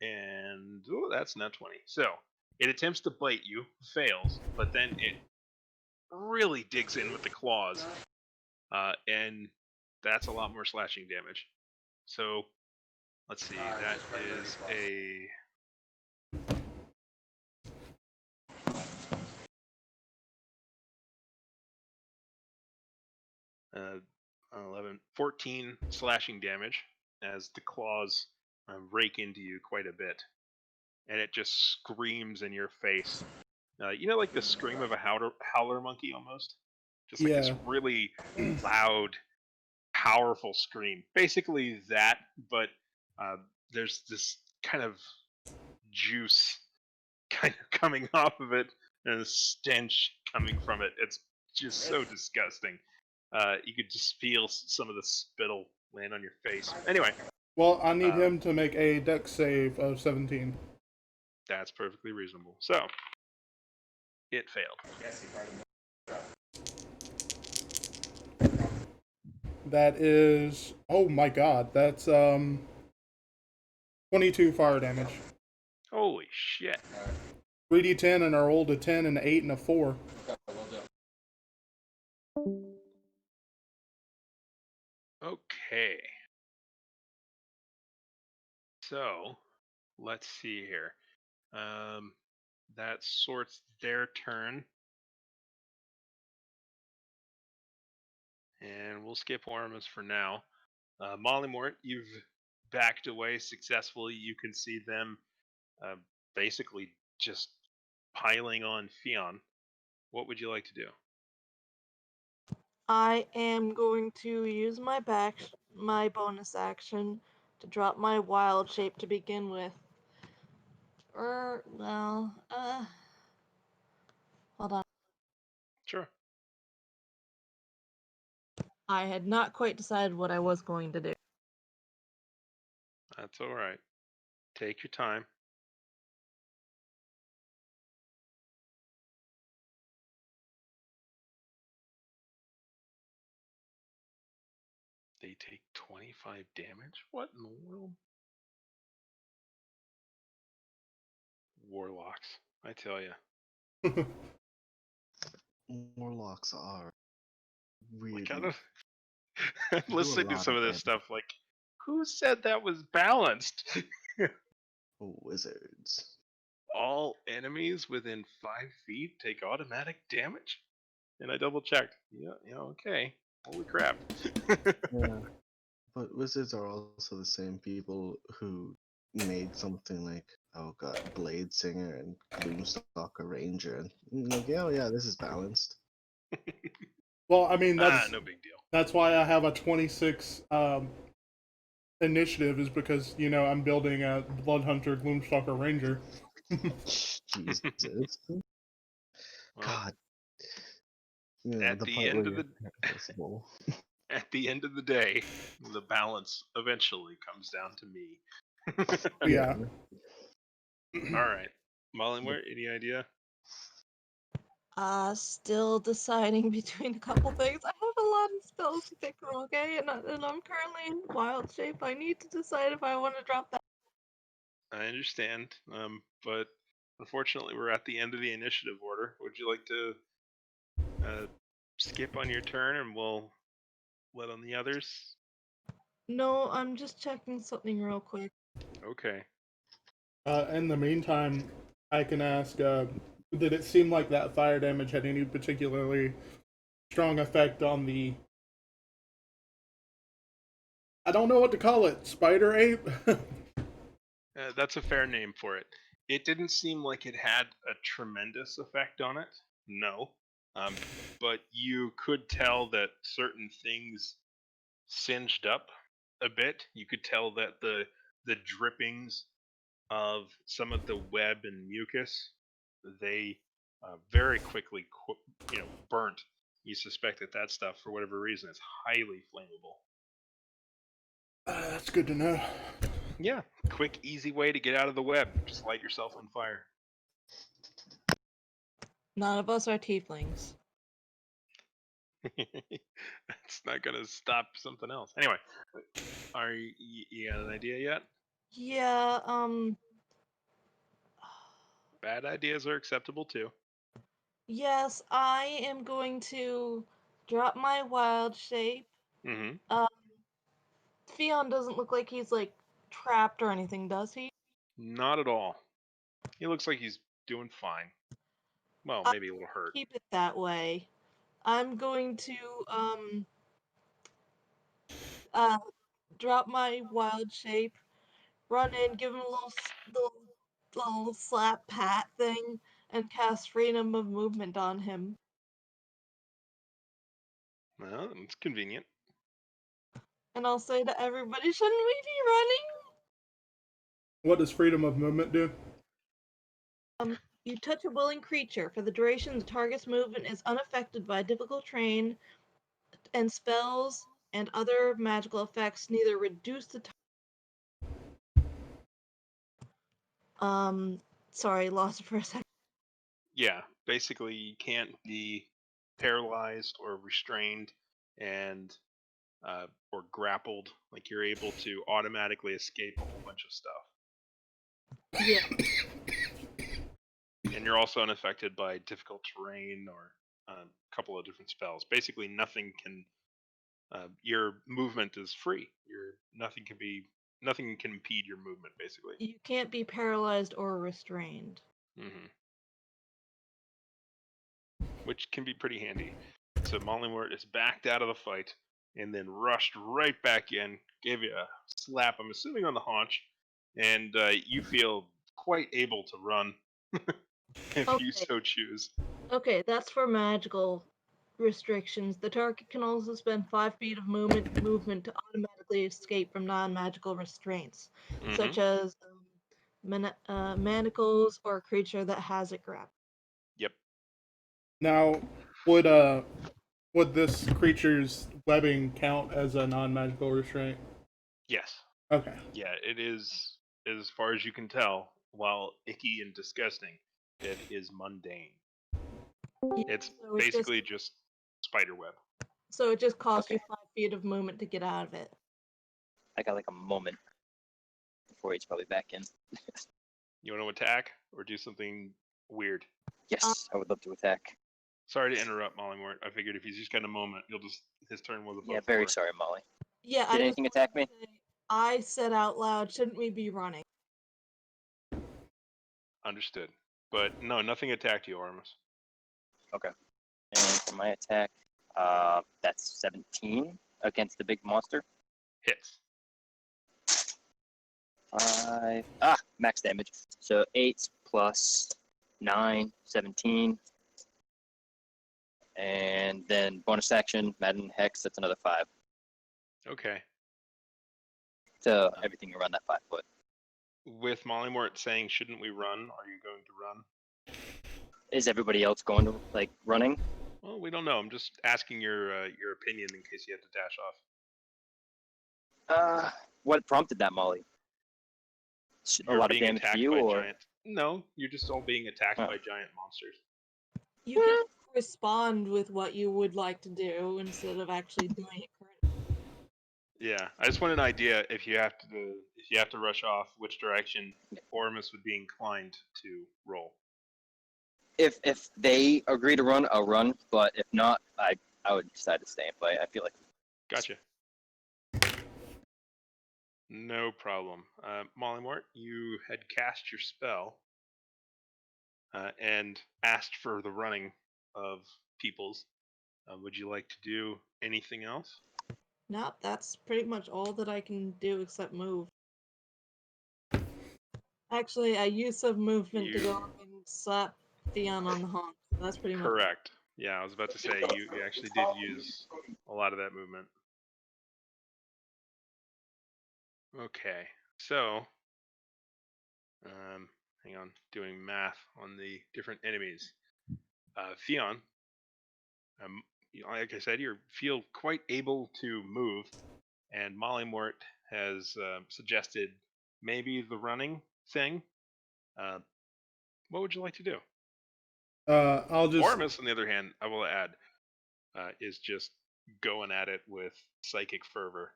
And that's not 20. So it attempts to bite you, fails, but then it really digs in with the claws, and that's a lot more slashing damage. So Let's see. That is a 14 slashing damage as the claws rake into you quite a bit, and it just screams in your face. Like the scream of a howler monkey almost, just like this Yeah. really loud, powerful scream. Basically that, but uh, there's this kind of juice kind of coming off of it and a stench coming from it. It's just so disgusting. You could just feel some of the spittle land on your face. Anyway, Well, I need uh, him to make a dex save of 17. that's perfectly reasonable. So it failed. That is, oh my god, that's 22 fire damage. Holy shit. 3d10 and I rolled a 10 and an 8 and a 4. Okay. So let's see here. That sorts their turn. And we'll skip Ormus for now. Mollymort, you've backed away successfully. You can see them uh, basically just piling on Fion. What would you like to do? I am going to use my bonus action to drop my wild shape to begin with. Hold on. Sure, I had not quite decided what I was going to do. that's all right. Take your time. They take 25 damage? What in the world? Warlocks, I tell you. Warlocks are Like, really I don't. I'm do a listening to lot some of of this damage. stuff. Like, who said that was balanced? Wizards. All enemies within 5 feet take automatic damage? And I double checked. Yeah, okay. Holy crap. Yeah, but wizards are also the same people who made something like, oh god, Blade Singer and Gloomstalker Ranger, and like, yeah, oh yeah, this is balanced. Well, I mean, No big deal. that's why I have a 26 initiative, is because, I'm building a Bloodhunter Gloomstalker Ranger. Jesus. Well, God. You know, at the the part end where of you're the invisible. at the end of the day, the balance eventually comes down to me. Yeah. All right, Mollymore, any idea? Still deciding between a couple things. I have a lot of spells to pick from, okay? And I'm currently in wild shape. I need to decide if I want to drop that. I understand, but unfortunately, we're at the end of the initiative order. Would you like to skip on your turn, and we'll let on the others? No, I'm just checking something real quick. Okay. In the meantime, I can ask, did it seem like that fire damage had any particularly strong effect on the, I don't know what to call it, spider ape? That's a fair name for it. It didn't seem like it had a tremendous effect on it, no. But you could tell that certain things singed up a bit. You could tell that the drippings of some of the web and mucus, they very quickly burnt. You suspect that stuff, for whatever reason, is highly flammable. That's good to know. Yeah, quick, easy way to get out of the web. Just light yourself on fire. None of us are tieflings. That's not gonna stop something else. Anyway, are you got an idea yet? Yeah, Bad ideas are acceptable too. yes, I am going to drop my wild shape. Mm-hmm. Um, Fion doesn't look like he's like trapped or anything, does he? Not at all. He looks like he's doing fine. Well, maybe a little hurt. Keep it that way. I'm going to uh drop my wild shape, run in, give him a little slap pat thing, and cast freedom of movement on him. Well, it's convenient. And I'll say to everybody, shouldn't we be running? What does freedom of movement do? You touch a willing creature. For the duration, the target's movement is unaffected by difficult terrain, and spells and other magical effects neither reduce the sorry, lost it for a second. Yeah, basically you can't be paralyzed or restrained and or grappled. Like you're able to automatically escape a whole bunch of stuff. Yeah. And you're also unaffected by difficult terrain or a couple of different spells. Basically, nothing can. Your movement is free. Nothing can impede your movement. Basically, You can't be paralyzed or restrained. hmm which can be pretty handy. So Mollymort is backed out of the fight and then rushed right back in, gave you a slap. I'm assuming on the haunch, and you feel quite able to run if you Okay. so choose. Okay, that's for magical restrictions. The target can also spend 5 feet of movement to automatically escape from non-magical restraints, such as manacles or a creature that has it grabbed. Yep. Now, would this creature's webbing count as a non-magical restraint? Yes. Okay. Yeah, it is. As far as you can tell, while icky and disgusting, it is mundane. Yeah, It's so basically just spider web. So it just costs Okay. you 5 feet of movement to get out of it. I got like a moment before he's probably back in. You want to attack or do something weird? Yes, I would love to attack. Sorry to interrupt, Mollymort. I figured if he's just got a moment, his turn was above Yeah, very 4. sorry, Molly. Yeah, Did anything attack me? I said out loud, shouldn't we be running? Understood. But no, nothing attacked you, Armus. Okay. And for my attack, that's 17 against the big monster. Hits. 5. Max damage. So 8 plus 9, 17. And then bonus action, Madden Hex, that's another 5. Okay. So everything around that 5 foot. With Mollymort saying, shouldn't we run, are you going to run? Is everybody else going to, running? Well, we don't know. I'm just asking your opinion in case you have to dash off. What prompted that, Molly? A You're lot of being damage to attacked you, by or? giant. No, you're just all being attacked by giant monsters. You can respond with what you would like to do instead of actually doing it correctly. Yeah, I just want an idea if you have to rush off, which direction Ormus would be inclined to roll. If they agree to run, I'll run. But if not, I would decide to stay and play. I feel like. Gotcha. No problem. Mollymort, you had cast your spell and asked for the running of peoples. Would you like to do anything else? Nope, that's pretty much all that I can do except move. Actually, I use some movement to go up and slap Theon on the haunch. So that's pretty much. Correct. Yeah, I was about to say you actually did use a lot of that movement. Okay, so hang on, doing math on the different enemies. Theon, like I said, you feel quite able to move, and Mollymort has suggested maybe the running thing. What would you like to do? I'll just. Ormus, on the other hand, I will add, is just going at it with psychic fervor.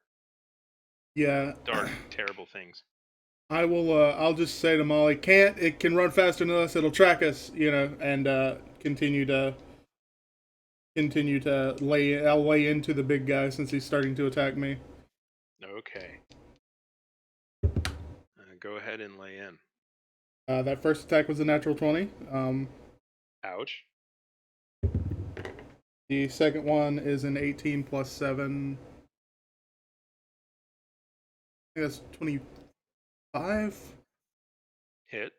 Yeah. Dark, terrible things. I will. I'll just say to Molly, it can run faster than us. It'll track us, and continue to lay. I'll lay into the big guy since he's starting to attack me. Okay. go ahead and lay in. That first attack was a natural 20. Ouch. The second one is an 18 plus 7. I think that's 25. Hit.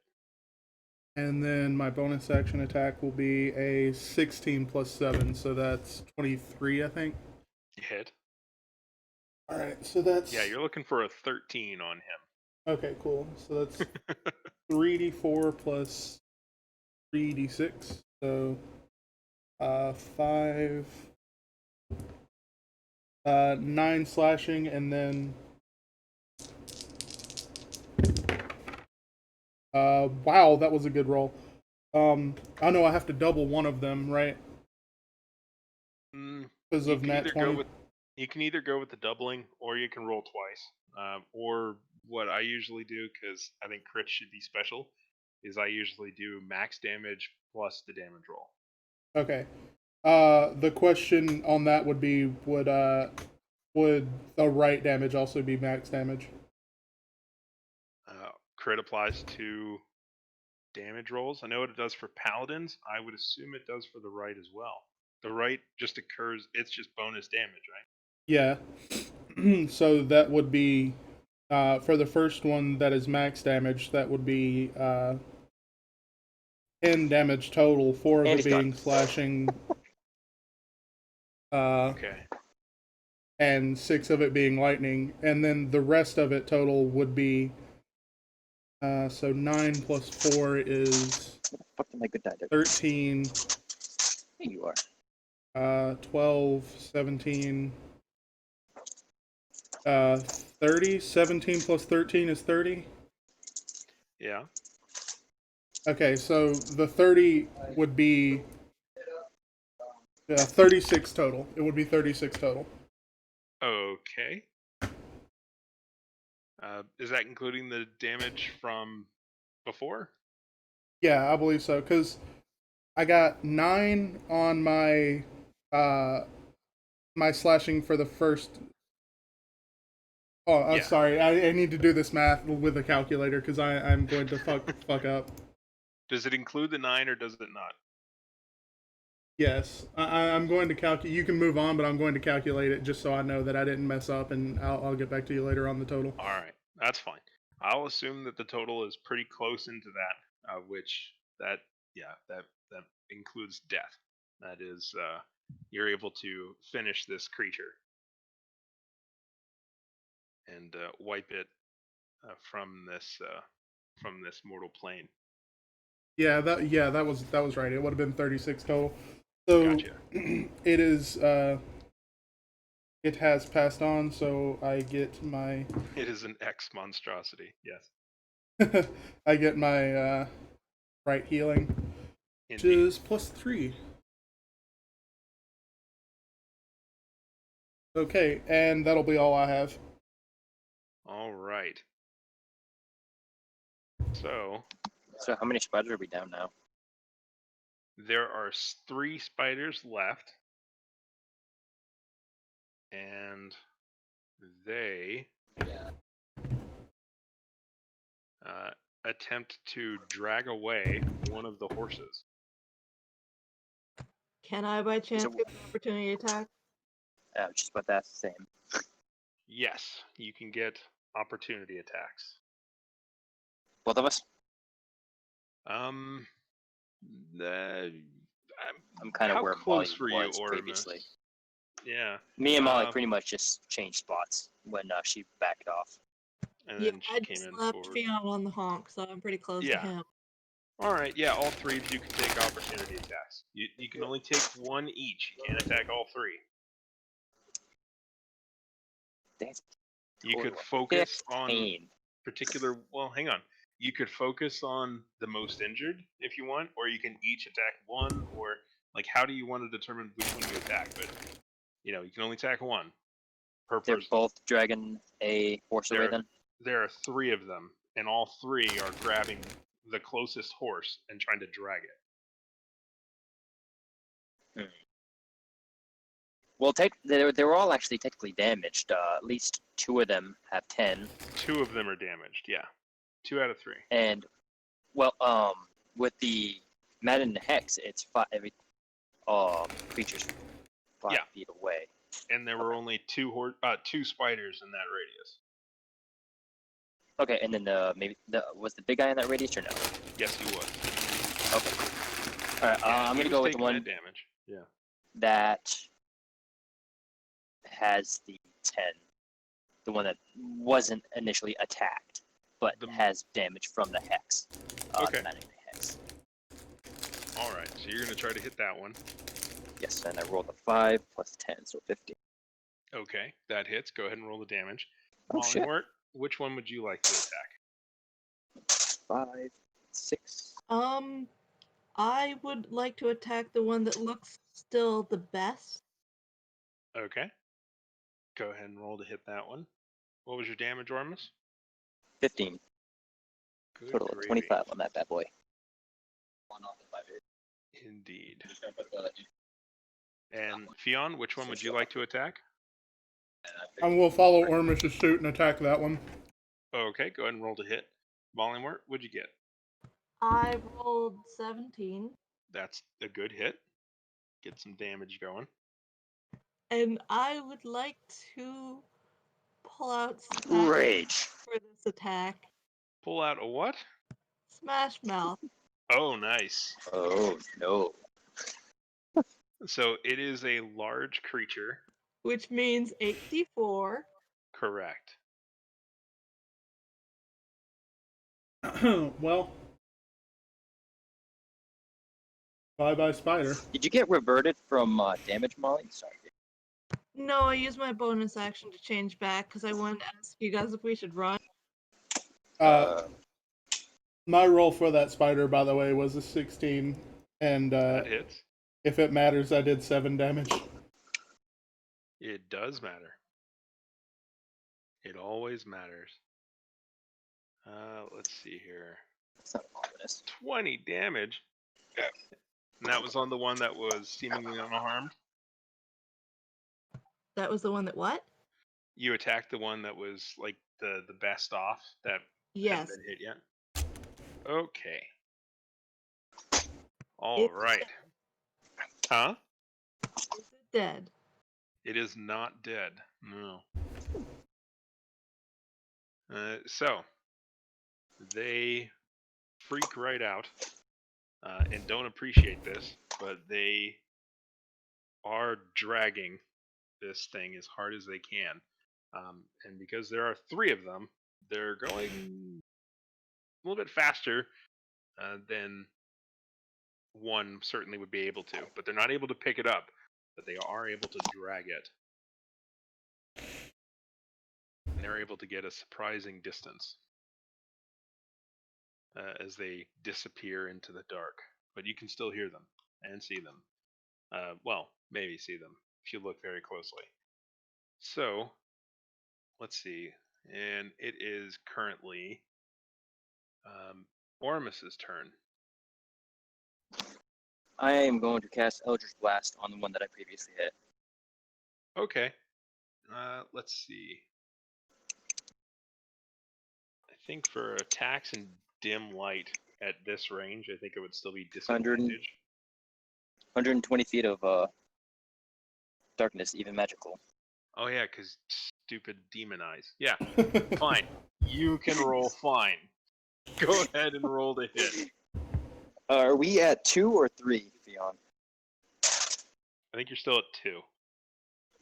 And then my bonus action attack will be a 16 plus 7, so that's 23, I think. Hit. Alright, so that's. Yeah, you're looking for a 13 on him. Okay, cool. So that's 3d4 plus 3d6. So 5. 9 slashing, and then. Wow, that was a good roll. I know I have to double one of them, right? Because of nat 20. You can either go with the doubling, or you can roll twice. Or what I usually do, because I think crits should be special, is I usually do max damage plus the damage roll. Okay. The question on that would be, would the right damage also be max damage? Crit applies to damage rolls. I know what it does for paladins. I would assume it does for the right as well. The right just occurs, it's just bonus damage, right? Yeah. So that would be, for the first one that is max damage, that would be 10 damage total, 4 of And it he's being done. slashing, Okay. and 6 of it being lightning, and then the rest of it total would be, so 9 plus 4 is Fuck my good dad. 13, Here you are. 12, 17, 30. 17 plus 13 is 30. Yeah. Okay, so the 30 would be 36 total. It would be 36 total. Okay. Is that including the damage from before? Yeah, I believe so, because I got 9 on my my slashing for the first. Oh, I'm Yeah. sorry. I need to do this math with a calculator because I'm going to fuck up. Does it include the 9 or does it not? Yes, I'm going to calculate. You can move on, but I'm going to calculate it just so I know that I didn't mess up, and I'll get back to you later on the total. All right, that's fine. I'll assume that the total is pretty close into that, which that includes death. That is, you're able to finish this creature and wipe it from this mortal plane. Yeah, that was right. It would have been 36 total. So Gotcha. it is. It has passed on, so I get my. It is an X monstrosity. Yes. I get my right healing, which Indeed. is +3. Okay, and that'll be all I have. All right. So how many spiders are we down now? there are 3 spiders left, and they attempt to drag away one of the horses. Can I by chance So- get an opportunity attack? I was just about to ask the same. Yes, you can get opportunity attacks. Both of us? I'm kind of how where close Molly were you, was Ormus? previously. Yeah. Me and Molly pretty much just changed spots when she backed off. And Yeah, then I she came just in left forward. Fion on the honk, so I'm pretty close to Yeah. him. All right, yeah, all 3 of you can take opportunity attacks. You can only take 1 each. You can't attack all 3. That's You could focus on particular. Well, hang on. You could focus on the most injured if you want, or you can each attack 1, or like how do you want to determine which one you attack? But you can only attack 1 per They're person. both dragging a horse away then? There are 3 of them, and all 3 are grabbing the closest horse and trying to drag it. Well, they were all actually technically damaged. At least 2 of them have 10. 2 of them are damaged. Yeah, 2 out of 3. And well, with the Madden Hex, it's every creatures 5 feet away. And there were only two spiders in that radius. Okay, and then was the big guy in that radius or no? Yes, he was. Okay. All right, Yeah, I'm he gonna was go with the taking one that damage. Yeah. that has the 10, the one that wasn't initially attacked, but has damage from the hex. Okay. The Madden Hex. All right, so you're gonna try to hit that one. Yes, and I rolled a 5 plus 10, so 15. Okay, that hits. Go ahead and roll the damage. Oh shit. Mollywort, which one would you like to attack? 5, 6. I would like to attack the one that looks still the best. Okay. Go ahead and roll to hit that one. What was your damage, Ormus? 15. Good Total of gravy. 25 on that bad boy. Indeed. And Fionn, which one would you like to attack? I will follow Ormish's suit and attack that one. Okay, go ahead and roll to hit. Mollywort, what'd you get? I rolled 17. That's a good hit. Get some damage going. And I would like to pull out Smash Rage. for this attack. Pull out a what? Smash Mouth. Oh, nice. Oh no. So it is a large creature. Which means 8d4. Correct. Well, bye-bye, spider. Did you get reverted from damage, Molly? Sorry. No, I used my bonus action to change back because I wanted to ask you guys if we should run. My roll for that spider, by the way, was a 16, and That hits. if it matters, I did 7 damage. It does matter. It always matters. Let's see here. That's not ominous. 20 damage. Yeah. And that was on the one that was seemingly unharmed. That was the one that what? You attacked the one that was like the best off that Yes. hadn't been hit yet. Okay. All It's right. Huh? Is it dead? It is not dead. No. So they freak right out and don't appreciate this, but they are dragging this thing as hard as they can. And because there are 3 of them, they're going a little bit faster than one certainly would be able to. But they're not able to pick it up, but they are able to drag it. And they're able to get a surprising distance as they disappear into the dark. But you can still hear them and see them. Well, maybe see them if you look very closely. So, let's see. And it is currently Ormus's turn. I am going to cast Eldritch Blast on the one that I previously hit. Okay. Let's see. I think for attacks in dim light at this range, I think it would still be disadvantage. 120 feet of darkness, even magical. Oh yeah, because stupid demon eyes. Yeah, fine. You can roll fine. Go ahead and roll to hit. Are we at 2 or 3, Fionn? I think you're still at 2.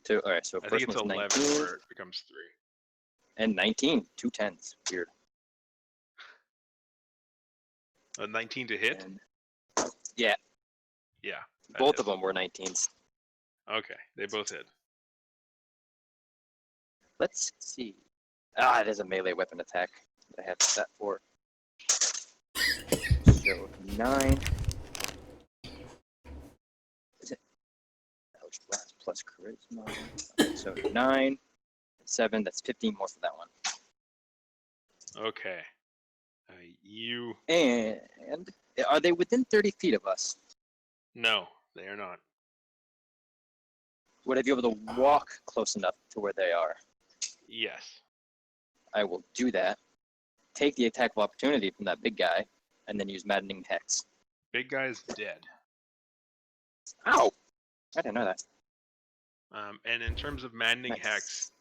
2. All right, so I first think it's one's 11 19 where it becomes 3. and 19. 2 10s. Weird. 19 to hit? And, yeah, Yeah. both of them were 19s. Okay, they both hit. Let's see. Ah, it is a melee weapon attack that I have set for. So 9. Is it? Eldritch Blast plus charisma. So 9, 7. That's 15 more for that one. Okay. You... And are they within 30 feet of us? No, they are not. Would I be able to walk close enough to where they are? Yes. I will do that. take the attack of opportunity from that big guy, and then use Maddening Hex. Big guy's dead. Ow! I didn't know that. And in terms of Maddening Nice. Hex,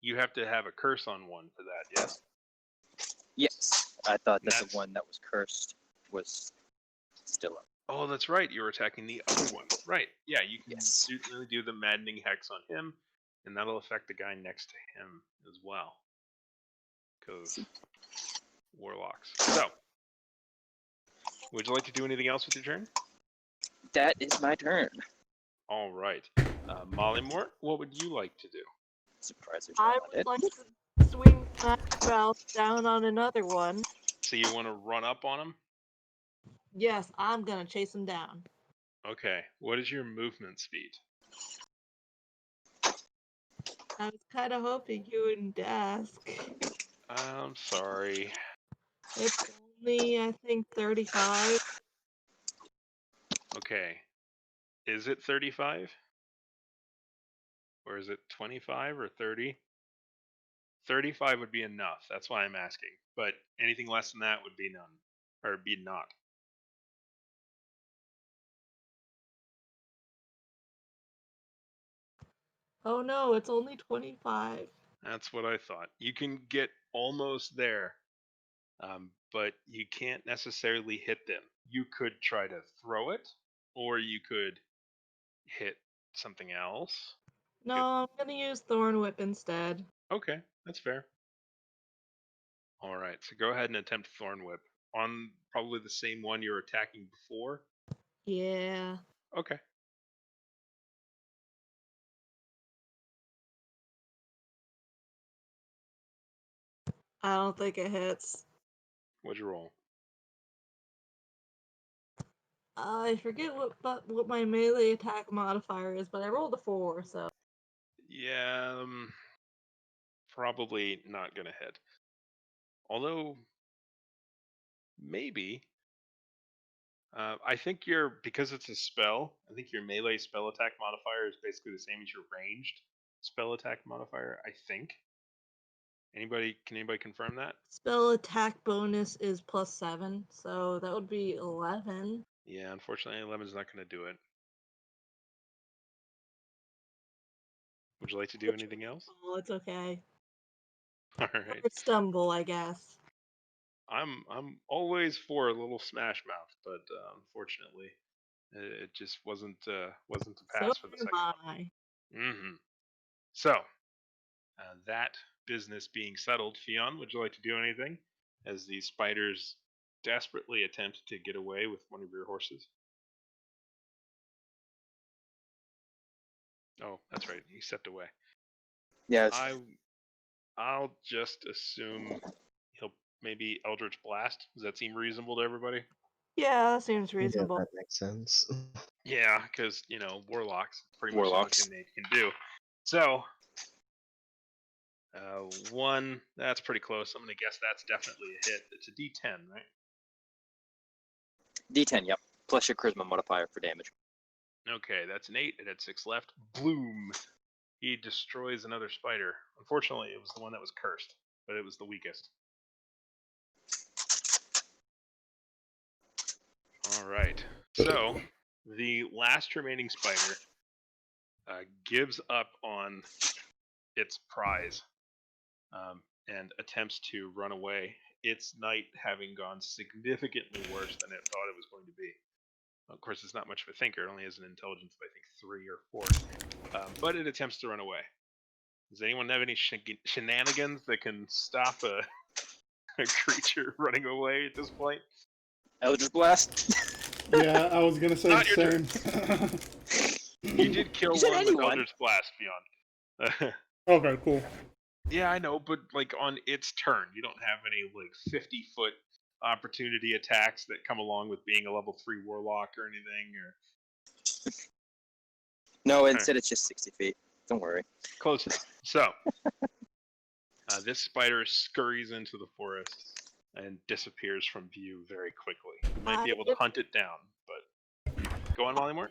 you have to have a curse on one for that, yes? Yes, I thought that That's- the one that was cursed was still up. Oh, that's right. You were attacking the other one. Right. Yeah, you can Yes. certainly do the Maddening Hex on him, and that'll affect the guy next to him as well. Because warlocks. So, would you like to do anything else with your turn? That is my turn. All right. Molly Moore, what would you like to do? Surprise! There's I no one would dead. like to swing my mouth down on another one. So you want to run up on him? Yes, I'm gonna chase him down. Okay. What is your movement speed? I was kind of hoping you wouldn't ask. I'm sorry. It's only, I think, 35. Okay. Is it 35? Or is it 25 or 30? 35 would be enough. That's why I'm asking. But anything less than that would be none. Or be not. Oh no, it's only 25. That's what I thought. You can get almost there, but you can't necessarily hit them. You could try to throw it, or you could hit something else. No, I'm gonna use Thorn Whip instead. Okay, that's fair. All right, so go ahead and attempt Thorn Whip on probably the same one you were attacking before. Yeah. Okay. I don't think it hits. What'd you roll? I forget what my melee attack modifier is, but I rolled a 4, so. Yeah, probably not gonna hit. Although, maybe. I think because it's a spell, I think your melee spell attack modifier is basically the same as your ranged spell attack modifier, I think. Can anybody confirm that? Spell attack bonus is +7, so that would be 11. Yeah, unfortunately 11 is not going to do it. Would you like to do anything else? Oh, it's okay. All right. Or stumble, I guess. I'm always for a little smash mouth, but unfortunately it just wasn't to pass for the So second am one. I. Mm-hmm. So, that business being settled, Fionn, would you like to do anything as the spiders desperately attempt to get away with one of your horses? Oh, that's right. He stepped away. Yeah, I'll just assume he'll maybe Eldritch Blast. Does that seem reasonable to everybody? Yeah, that seems Yeah, reasonable. that makes sense. Yeah, because warlocks pretty much Warlocks. the only thing they can do. So, one that's pretty close. I'm gonna guess that's definitely a hit. It's a D10, right? D10, yep. Plus your charisma modifier for damage. Okay, that's an 8. It had 6 left. Bloom. He destroys another spider. Unfortunately, it was the one that was cursed, but it was the weakest. All right. So, the last remaining spider gives up on its prize and attempts to run away. Its night having gone significantly worse than it thought it was going to be. Of course, it's not much of a thinker. It only has an intelligence of, I think, 3 or 4. But it attempts to run away. Does anyone have any shenanigans that can stop a creature running away at this point? Eldritch Blast. Yeah, I was gonna say Not the your same. You did kill You said one with anyone. Eldritch Blast, Beyond. Okay, cool. Yeah, I know, but on its turn, you don't have any 50-foot opportunity attacks that come along with being a level 3 warlock or anything. Or No, instead it's just 60 feet. Don't worry. close enough. So, this spider scurries into the forest and disappears from view very quickly. You might be able to hunt it down, but go on, Molly Moore.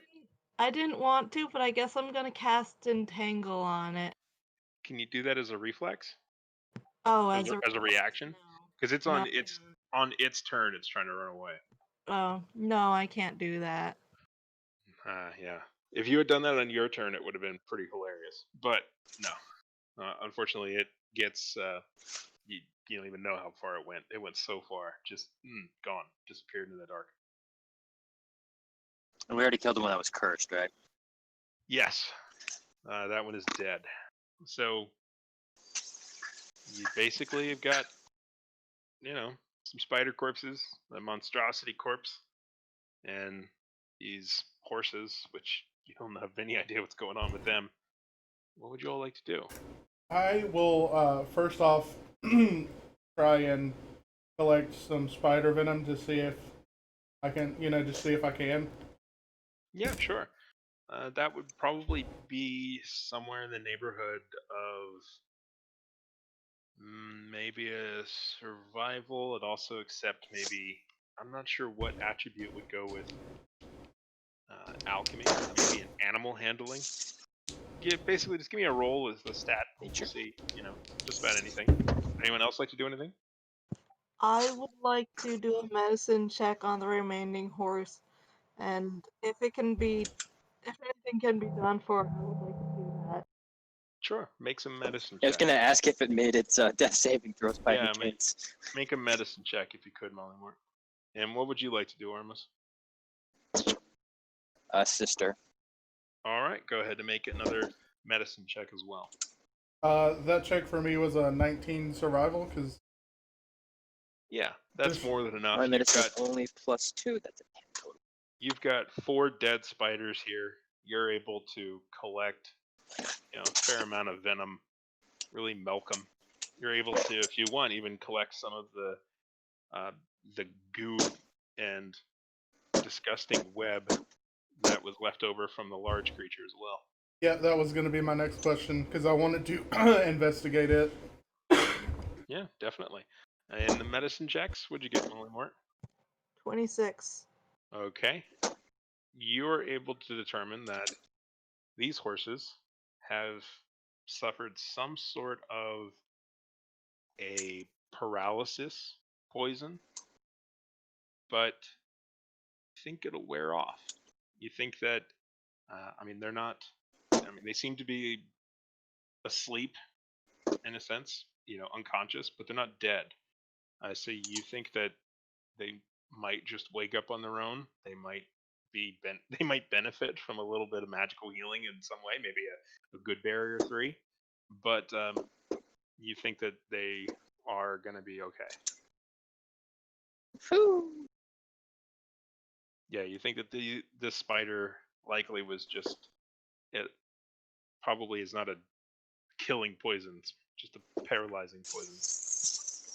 I didn't want to, but I guess I'm gonna cast Entangle on it. Can you do that as a reflex? Oh, As a reaction? No. Because it's No. on its turn. It's trying to run away. Oh, no, I can't do that. Yeah. If you had done that on your turn, it would have been pretty hilarious. But no, unfortunately, it gets. You don't even know how far it went. It went so far, just gone, disappeared into the dark. And we already killed the one that was cursed, right? Yes, that one is dead. So you basically have got, some spider corpses, a monstrosity corpse, and these horses, which you don't have any idea what's going on with them. What would you all like to do? I will first off try and collect some spider venom to see if I can, just see if I can. Yeah, sure. That would probably be somewhere in the neighborhood of maybe a survival. It also accept maybe, I'm not sure what attribute would go with alchemy. Maybe an animal handling. Basically just give me a roll as the stat. Nature. We'll see, just about anything. Anyone else like to do anything? I would like to do a medicine check on the remaining horse, and if anything can be done for it, I would like to do that. Sure. Make some medicine I was check. gonna ask if it made its death saving throws by Yeah, any chance. Make a medicine check if you could, Mollymore. And what would you like to do, Armus? Sister. All right, go ahead and make another medicine check as well. That check for me was a 19 survival because Yeah, that's There's- more than enough. My medicine only +2. That's a 10 total. You've got 4 dead spiders here. You're able to collect, a fair amount of venom. Really milk them. You're able to, if you want, even collect some of the goo and disgusting web that was left over from the large creature as well. yeah, that was going to be my next question because I wanted to investigate it. Yeah, definitely. And the medicine checks, what'd you get, Mollymort? 26. Okay. You're able to determine that these horses have suffered some sort of a paralysis poison, but think it'll wear off. You think that, they're not, they seem to be asleep in a sense, unconscious, but they're not dead. So you think that they might just wake up on their own. They might they might benefit from a little bit of magical healing in some way, maybe a good barrier 3. But you think that they are going to be okay. Whew. Yeah, you think that the spider likely was just, it probably is not a killing poison, it's just a paralyzing poison.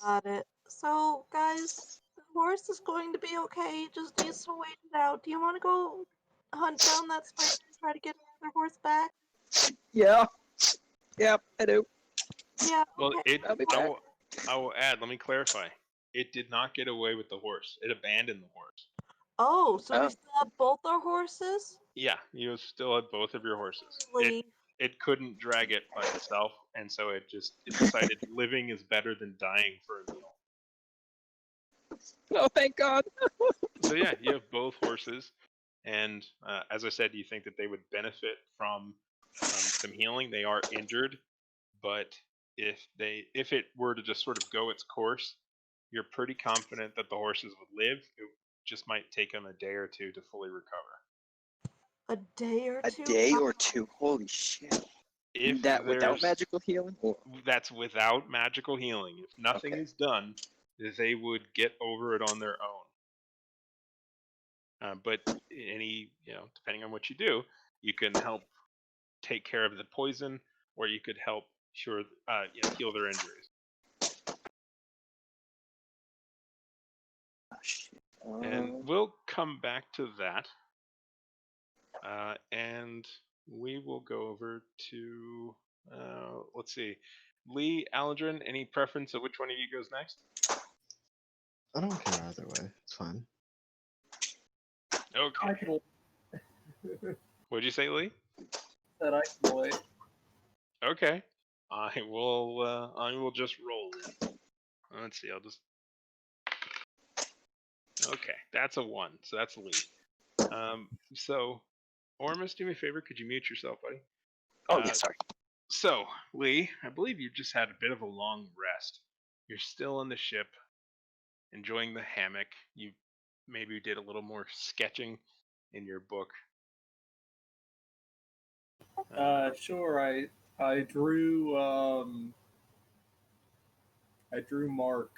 Got it. So, guys, the horse is going to be okay. Just needs to wait it out. Do you want to go hunt down that spider and try to get another horse back? Yeah. Yep, I do. Yeah. Well, Okay. I'll be back. I will add, let me clarify. It did not get away with the horse. It abandoned the horse. Oh, so we Oh. still have both our horses? Yeah, you still had both of your horses. Really? It couldn't drag it by itself, and so it decided living is better than dying for a meal. Oh, thank God. So yeah, you have both horses, and as I said, you think that they would benefit from some healing. They are injured, but if it were to just sort of go its course, you're pretty confident that the horses would live. It just might take them a day or 2 to fully recover. A day or A two? day or 2. Holy shit. If That without there's- magical healing? Or... That's without magical healing. If nothing Okay. is done, they would get over it on their own. But depending on what you do, you can help take care of the poison, or you could help heal their injuries. Oh, shit. And we'll come back to that. And we will go over to, let's see, Lee, Aldrin, any preference of which one of you goes next? I don't care either way. It's fine. Okay. I can What'd you say, Lee? that I can wait. Okay. I will just roll it. Let's see, I'll just Okay, that's a 1. So that's Lee. So Ormus, do me a favor. Could you mute yourself, buddy? Oh, yeah, sorry. So, Lee, I believe you just had a bit of a long rest. You're still on the ship, enjoying the hammock. You maybe did a little more sketching in your book. Sure. I drew I drew Mark.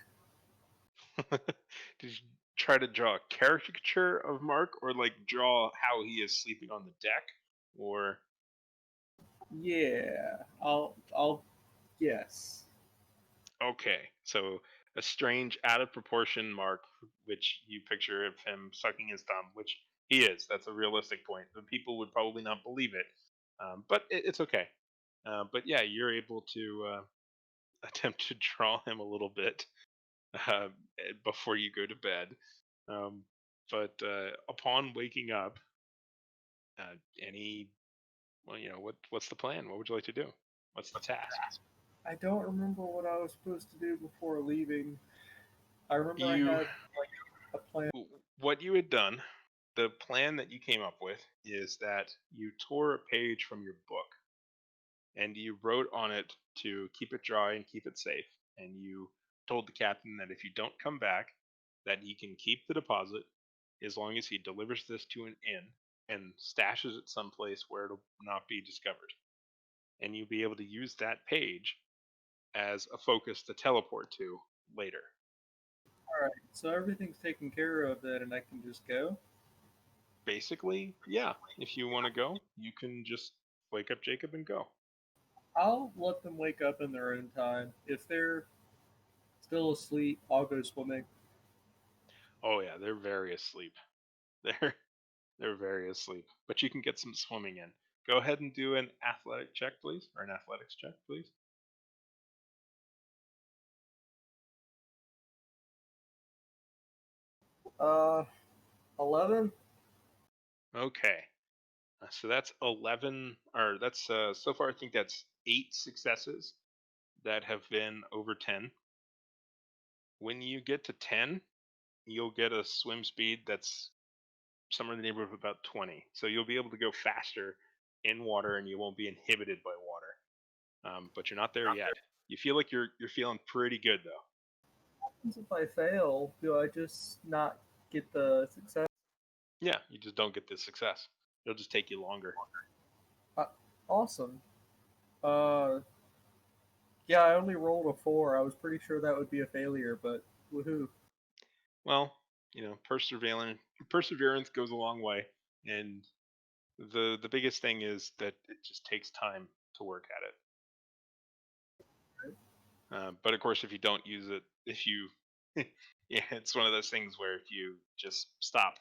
Did you try to draw a caricature of Mark, or like draw how he is sleeping on the deck, or Yeah. Yes. okay, so a strange, out of proportion Mark, which you picture of him sucking his thumb, which he is. That's a realistic point. The people would probably not believe it, but it's okay. But yeah, you're able to attempt to draw him a little bit uh, before you go to bed. Um, but upon waking up, any well, what's the plan? What would you like to do? What's the task? I don't remember what I was supposed to do before leaving. I remember I You had a plan. what you had done, the plan that you came up with is that you tore a page from your book and you wrote on it to keep it dry and keep it safe. And you told the captain that if you don't come back, that he can keep the deposit as long as he delivers this to an inn and stashes it someplace where it'll not be discovered. And you'll be able to use that page as a focus to teleport to later. All right, so everything's taken care of then, and I can just go. Basically, yeah, if you want to go, you can just wake up Jacob and go. I'll let them wake up in their own time. If they're still asleep, I'll go swimming. Oh yeah, they're very asleep. They're they're very asleep. But you can get some swimming in. Go ahead and do an athletic check, please, or an athletics check, please. Uh, 11. Okay, so that's 11, or that's so far. I think that's 8 successes that have been over 10. When you get to 10, you'll get a swim speed that's somewhere in the neighborhood of about 20. So you'll be able to go faster in water, and you won't be inhibited by water. But you're not there yet. You feel like you're feeling pretty good though. What happens if I fail? Do I just not get the success? Yeah, you just don't get the success. It'll just take you longer. Uh, awesome. Uh, yeah, I only rolled a 4. I was pretty sure that would be a failure, but woohoo. Well, perseverance goes a long way, and the biggest thing is that it just takes time to work at it. But of course, if you don't use it, if you yeah, it's one of those things where if you just stop,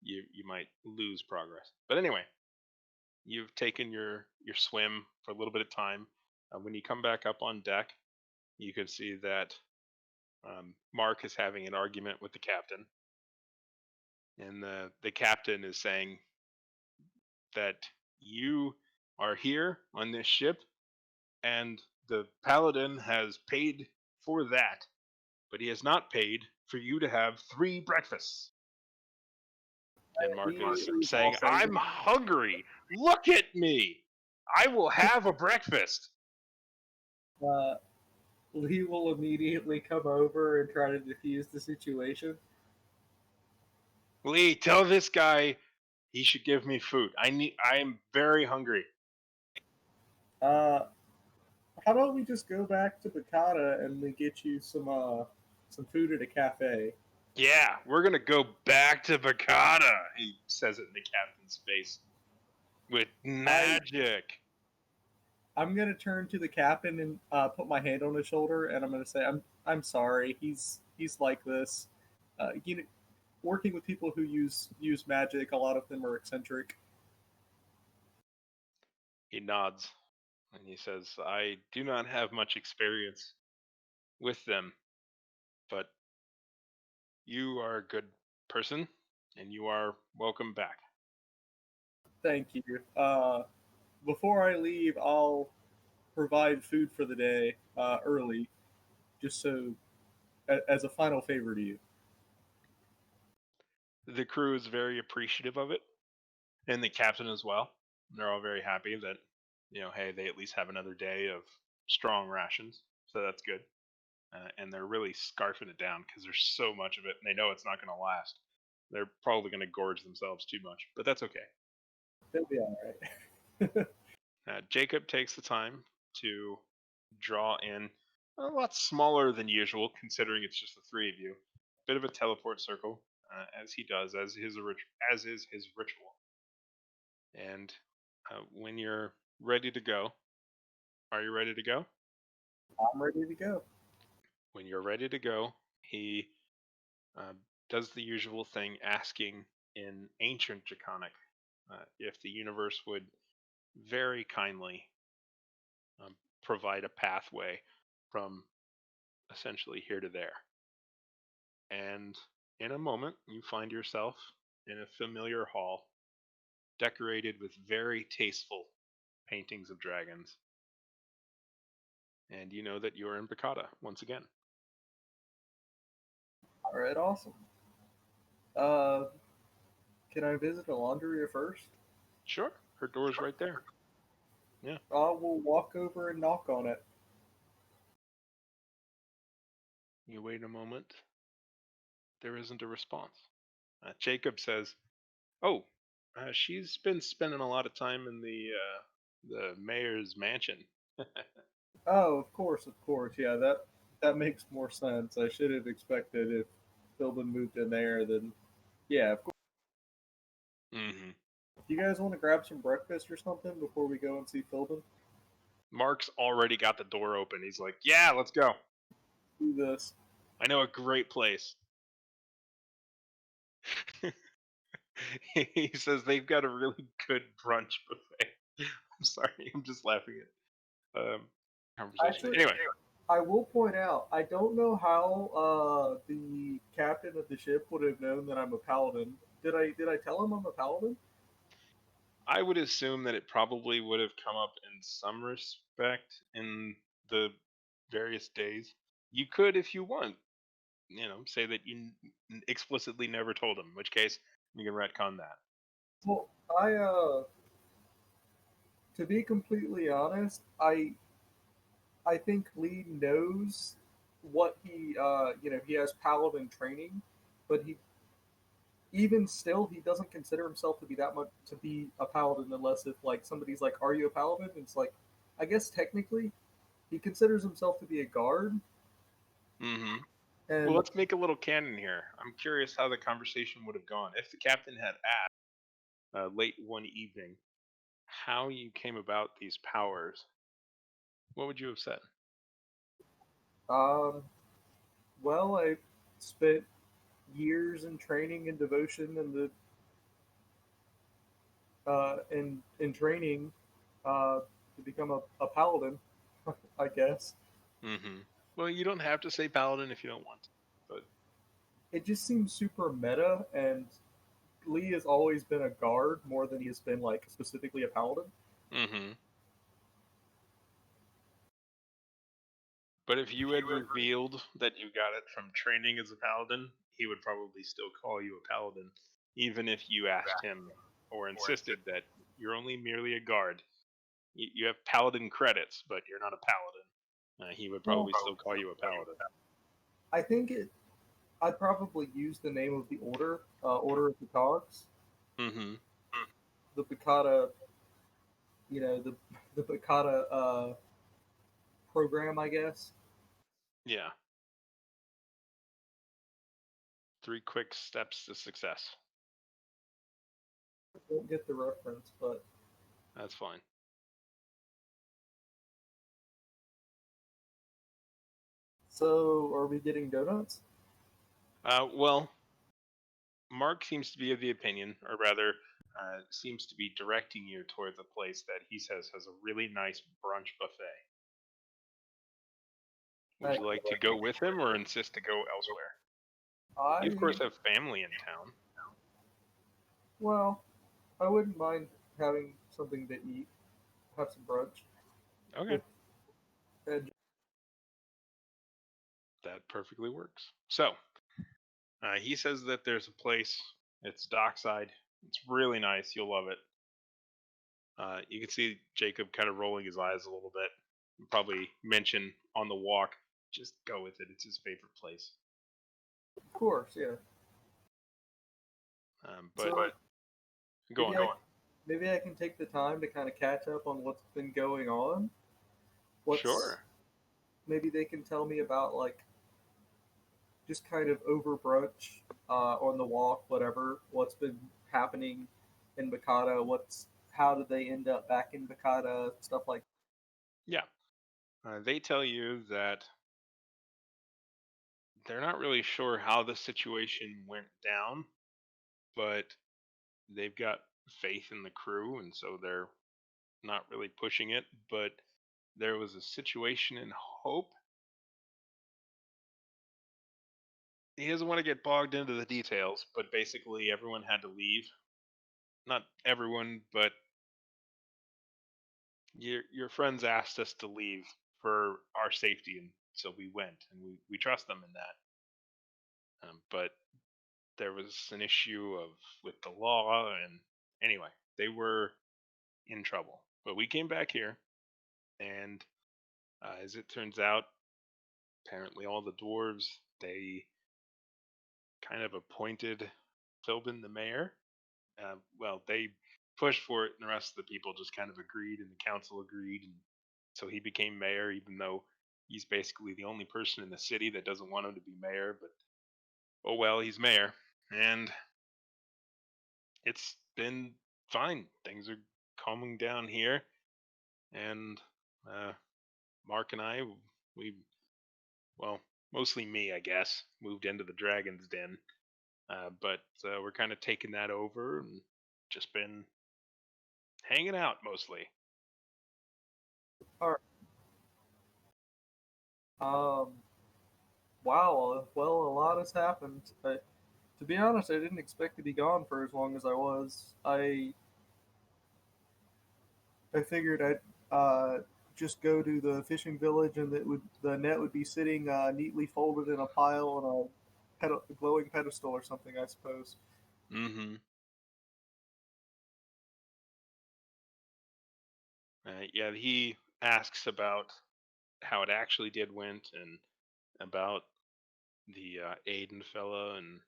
you might lose progress. But anyway, you've taken your swim for a little bit of time. When you come back up on deck, you can see that Mark is having an argument with the captain, and the captain is saying that you are here on this ship, and the paladin has paid for that, but he has not paid for you to have 3 breakfasts. And Mark is saying, "I'm hungry. Look at me. I will have a breakfast." Uh, Lee will immediately come over and try to defuse the situation. Lee, tell this guy he should give me food. I am very hungry. Uh, how about we just go back to Bacata and we get you some food at a cafe? Yeah, we're gonna go back to Bacata. He says it in the captain's face with magic. I'm gonna turn to the captain and put my hand on his shoulder, and I'm gonna say, I'm sorry. He's like this. You know, working with people who use magic, a lot of them are eccentric. He nods and he says, "I do not have much experience with them, but you are a good person and you are welcome back." Thank you. Before I leave, I'll provide food for the day early, just so as a final favor to you. The crew is very appreciative of it, and the captain as well. They're all very happy that, hey, they at least have another day of strong rations, so that's good. And they're really scarfing it down because there's so much of it, and they know it's not going to last. They're probably going to gorge themselves too much, but that's okay. They'll be all right. Jacob takes the time to draw in a lot smaller than usual, considering it's just the three of you. Bit of a teleport circle, as he does, as is his ritual. And when you're ready to go, are you ready to go? I'm ready to go. When you're ready to go, he uh, does the usual thing, asking in ancient Draconic if the universe would very kindly um, provide a pathway from essentially here to there. And in a moment, you find yourself in a familiar hall, decorated with very tasteful paintings of dragons. And you know that you're in Bacata once again. All right, awesome. Uh, can I visit Alondria first? Sure, her door's right there. Yeah. I will walk over and knock on it. You wait a moment. There isn't a response. Jacob says, "Oh, she's been spending a lot of time in the mayor's mansion." Oh, of course. Yeah, that makes more sense. I should have expected if Philbin moved in there, then yeah, of course. hmm Do you guys want to grab some breakfast or something before we go and see Philbin? Mark's already got the door open. He's like, "Yeah, let's go. Do this. I know a great place." He says they've got a really good brunch buffet. I'm sorry, I'm just laughing at conversation. Actually, Anyway, I will point out, I don't know how the captain of the ship would have known that I'm a paladin. Did I tell him I'm a paladin? I would assume that it probably would have come up in some respect in the various days. You could, if you want, say that you explicitly never told him, in which case you can retcon that. Well, I to be completely honest, I think Lee knows what he has paladin training, but he even still he doesn't consider himself to be that much to be a paladin unless if like somebody's like, "Are you a paladin?" It's like, I guess technically he considers himself to be a guard, hmm Well, and let's make a little canon here. I'm curious how the conversation would have gone if the captain had asked late one evening how you came about these powers. What would you have said? um, well, I spent years in training and devotion and the in training to become a paladin, I guess. hmm Well, you don't have to say paladin if you don't want to, but It just seems super meta, and Lee has always been a guard more than he has been like specifically a paladin. hmm But if you had revealed that you got it from training as a paladin, he would probably still call you a paladin, even if you asked him or insisted that you're only merely a guard. You have paladin credits, but you're not a paladin. He would Well, probably still call you a paladin. I think I'd probably use the name of the order, Order of the Cogs, hmm the Bacata, the Bacata program, I guess. Yeah. 3 quick steps to success. I don't get the reference, but That's fine. so are we getting donuts? Well, Mark seems to be of the opinion, or rather, seems to be directing you towards a place that he says has a really nice brunch buffet. Would you like to go with him or insist to go elsewhere? You, of I course, have family in town. well, I wouldn't mind having something to eat, have some brunch. Okay, If and that perfectly works. So, he says that there's a place It's dockside. It's really nice. You'll love it. You can see Jacob kind of rolling his eyes a little bit. Probably mention on the walk, just go with it. It's his favorite place. Of course, yeah. But So go maybe on. maybe I can take the time to kind of catch up on what's been going on. What's Sure. maybe they can tell me about like just kind of over brunch on the walk, whatever. What's been happening in Bakata? What's how did they end up back in Bakata? Stuff like Yeah. They tell you that they're not really sure how the situation went down, but they've got faith in the crew, and so they're not really pushing it. But there was a situation in Hope. He doesn't want to get bogged into the details, but basically everyone had to leave. Not everyone, but your friends asked us to leave for our safety, and so we went, and we trust them in that. But there was an issue of with the law, and anyway, they were in trouble. But we came back here, and as it turns out, apparently all the dwarves they kind of appointed Philbin the mayor. Well, they pushed for it, and the rest of the people just kind of agreed, and the council agreed, and so he became mayor, even though he's basically the only person in the city that doesn't want him to be mayor. But oh well, he's mayor, and it's been fine. Things are calming down here, and uh, Mark and I, we well, mostly me, I guess, moved into the Dragon's Den, but we're kind of taking that over and just been hanging out mostly. all right. Wow. Well, a lot has happened. To be honest, I didn't expect to be gone for as long as I was. I figured I'd just go to the fishing village and the net would be sitting neatly folded in a pile on a glowing pedestal or something. I suppose. Mm-hmm. Yeah, he asks about how it actually did went and about the Aiden fella and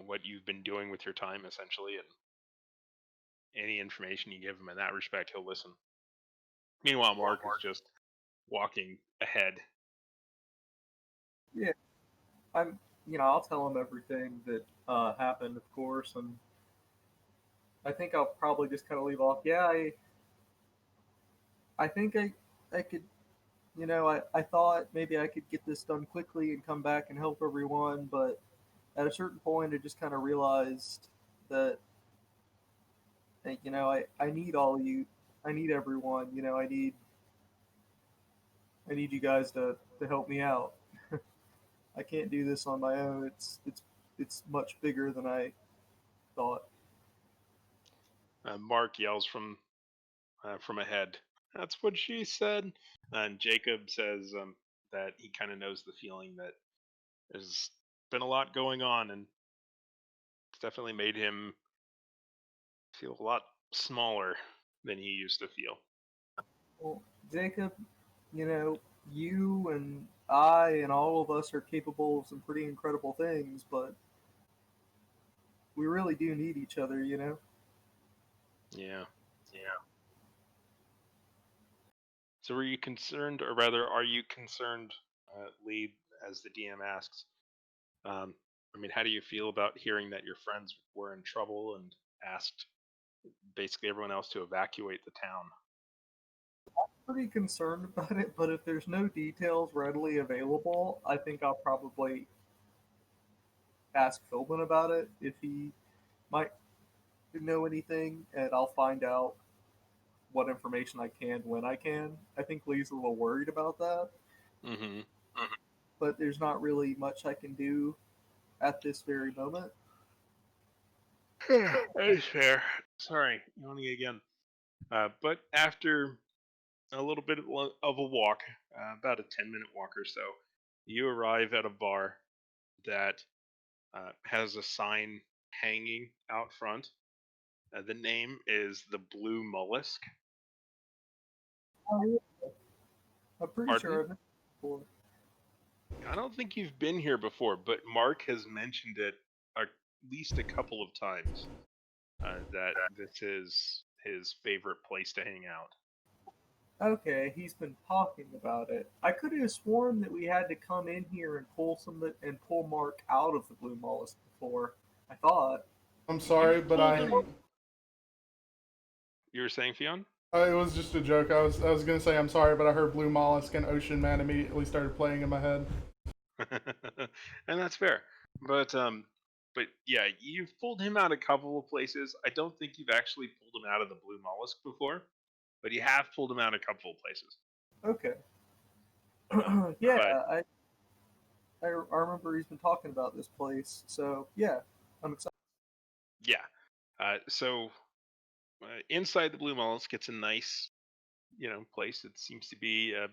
what you've been doing with your time essentially, and any information you give him in that respect, he'll listen. Meanwhile, Mark is just walking ahead. Yeah, I'm. I'll tell him everything that happened, of course, and I think I'll probably just kind of leave off. Yeah, I think I could. I thought maybe I could get this done quickly and come back and help everyone, but at a certain point, I just kind of realized that I need all of you. I need everyone. I need you guys to help me out. I can't do this on my own. It's much bigger than I thought. Mark yells from ahead. That's what she said. And Jacob says that he kind of knows the feeling that there's been a lot going on, and it's definitely made him feel a lot smaller than he used to feel. Well, Jacob, you know, you and I and all of us are capable of some pretty incredible things, but we really do need each other. Yeah. So were you concerned, or rather, are you concerned, Lee, as the DM asks? Um, I mean, how do you feel about hearing that your friends were in trouble and asked basically everyone else to evacuate the town? Pretty concerned about it, but if there's no details readily available, I think I'll probably ask Philbin about it if he might know anything, and I'll find out what information I can when I can. I think Lee's a little worried about that, Mm-hmm. but there's not really much I can do at this very moment. That is fair. Sorry, yawning again. But after a little bit of a walk, about a 10-minute walk or so, you arrive at a bar that has a sign hanging out front. The name is the Blue Mollusk. Oh, yeah. I'm pretty Pardon? sure I've been before. I don't think you've been here before, but Mark has mentioned it at least a couple of times. That this is his favorite place to hang out. Okay, he's been talking about it. I could have sworn that we had to come in here and pull Mark out of the blue mollusk before. I thought. I'm sorry, You've but pulled him. You were saying, Fionn? it was just a joke. I was gonna say I'm sorry, but I heard Blue Mollusk and Ocean Man immediately started playing in my head. And that's fair. But yeah, you've pulled him out a couple of places. I don't think you've actually pulled him out of the Blue Mollusk before, but you have pulled him out a couple of places. Okay. Yeah, But I remember he's been talking about this place. So yeah, I'm excited. yeah, so inside the Blue Mollusk, it's a nice, place. It seems to be a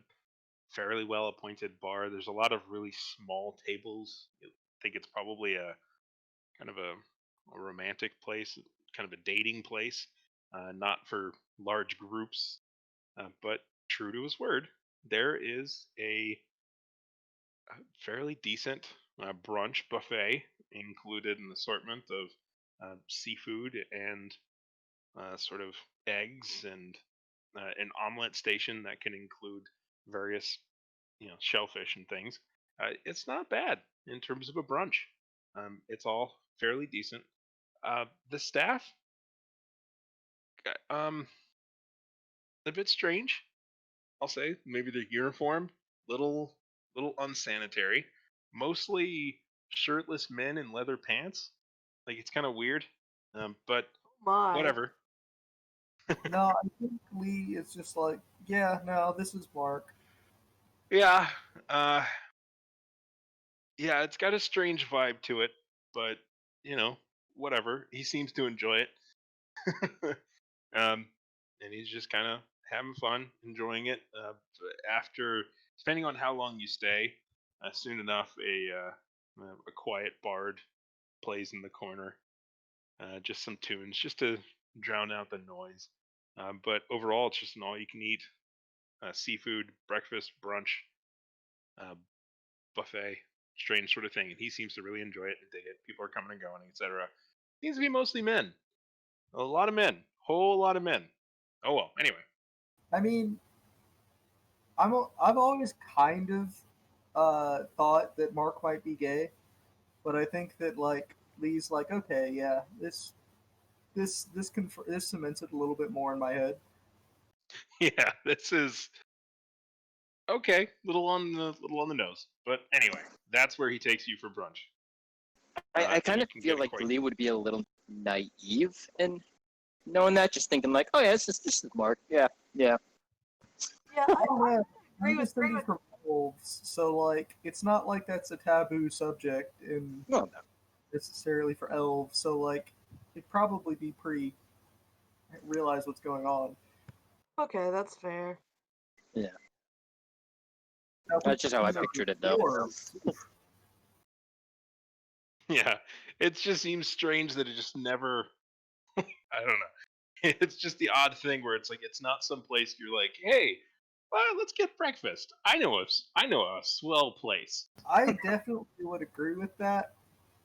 fairly well appointed bar. There's a lot of really small tables. I think it's probably a kind of a romantic place, kind of a dating place, not for large groups. But true to his word, there is a fairly decent brunch buffet included an assortment of seafood and sort of eggs and an omelet station that can include various, shellfish and things. It's not bad in terms of a brunch. It's all fairly decent. The staff, um, a bit strange. I'll say maybe the uniform, little little unsanitary. Mostly shirtless men in leather pants. Like it's kind of weird, but My. whatever. No, I think Lee is just like, yeah, no, this is Mark. Yeah, uh, yeah, it's got a strange vibe to it, but you know, whatever. He seems to enjoy it. um, and he's just kind of having fun, enjoying it. After, depending on how long you stay, soon enough a quiet bard plays in the corner, just some tunes, just to drown out the noise. But overall, it's just an all-you-can-eat seafood breakfast brunch uh, buffet, strange sort of thing, and he seems to really enjoy it and dig it. People are coming and going, etc. Seems to be mostly men. A lot of men. Whole lot of men. Oh well. Anyway. I mean, I've always kind of thought that Mark might be gay, but I think that like Lee's like, okay, yeah, this cements it a little bit more in my head. Yeah, this is okay. Little on the nose, but anyway, that's where he takes you for brunch. I And kind you of can feel get like quite. Lee would be a little naive in knowing that, just thinking like, oh yeah, this is Mark. Yeah, yeah. Yeah, I don't know. agree I with just think agree he's with. from wolves, so like it's not like that's a taboo subject in No, necessarily for elves. So like it'd probably be pretty realize what's going on. Okay, that's fair. yeah. Now, That's just how I these are pictured it, though. dwarves. Yeah, it just seems strange that it just never. I don't know. It's just the odd thing where it's like it's not some place you're like, hey, well, let's get breakfast. I know a swell place. I definitely would agree with that,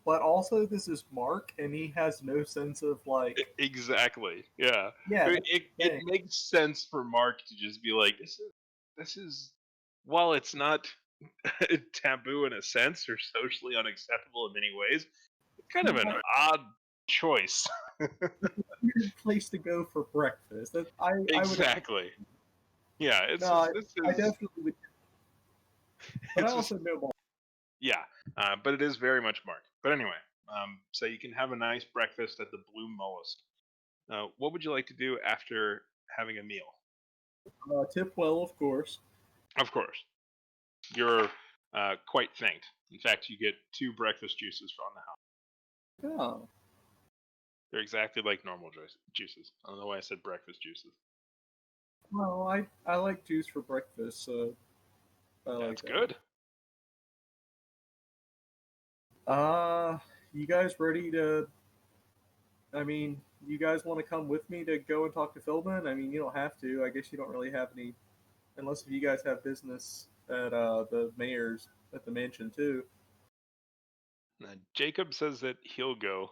but also this is Mark, and he has no sense of like, Exactly. Yeah. yeah, It, that's it the it thing. makes sense for Mark to just be like, this is while it's not taboo in a sense or socially unacceptable in many ways, it's kind of an Like, odd choice. it's a weird place to go for breakfast. I would Exactly. Yeah. It's no, just this I is definitely would, but I it's just also know Mark. yeah. But it is very much Mark. But anyway, so you can have a nice breakfast at the Blue Mollusk. What would you like to do after having a meal? Tip well, of course. Of course. You're quite thanked. In fact, you get 2 breakfast juices from the house. Oh, They're exactly like normal juices. I don't know why I said breakfast juices. well, I like juice for breakfast, so I like That's that. good. Uh, you guys ready to? I mean, you guys want to come with me to go and talk to Philbin? I mean, you don't have to. I guess you don't really have any, unless if you guys have business at the mayor's at the mansion too. Jacob says that he'll go.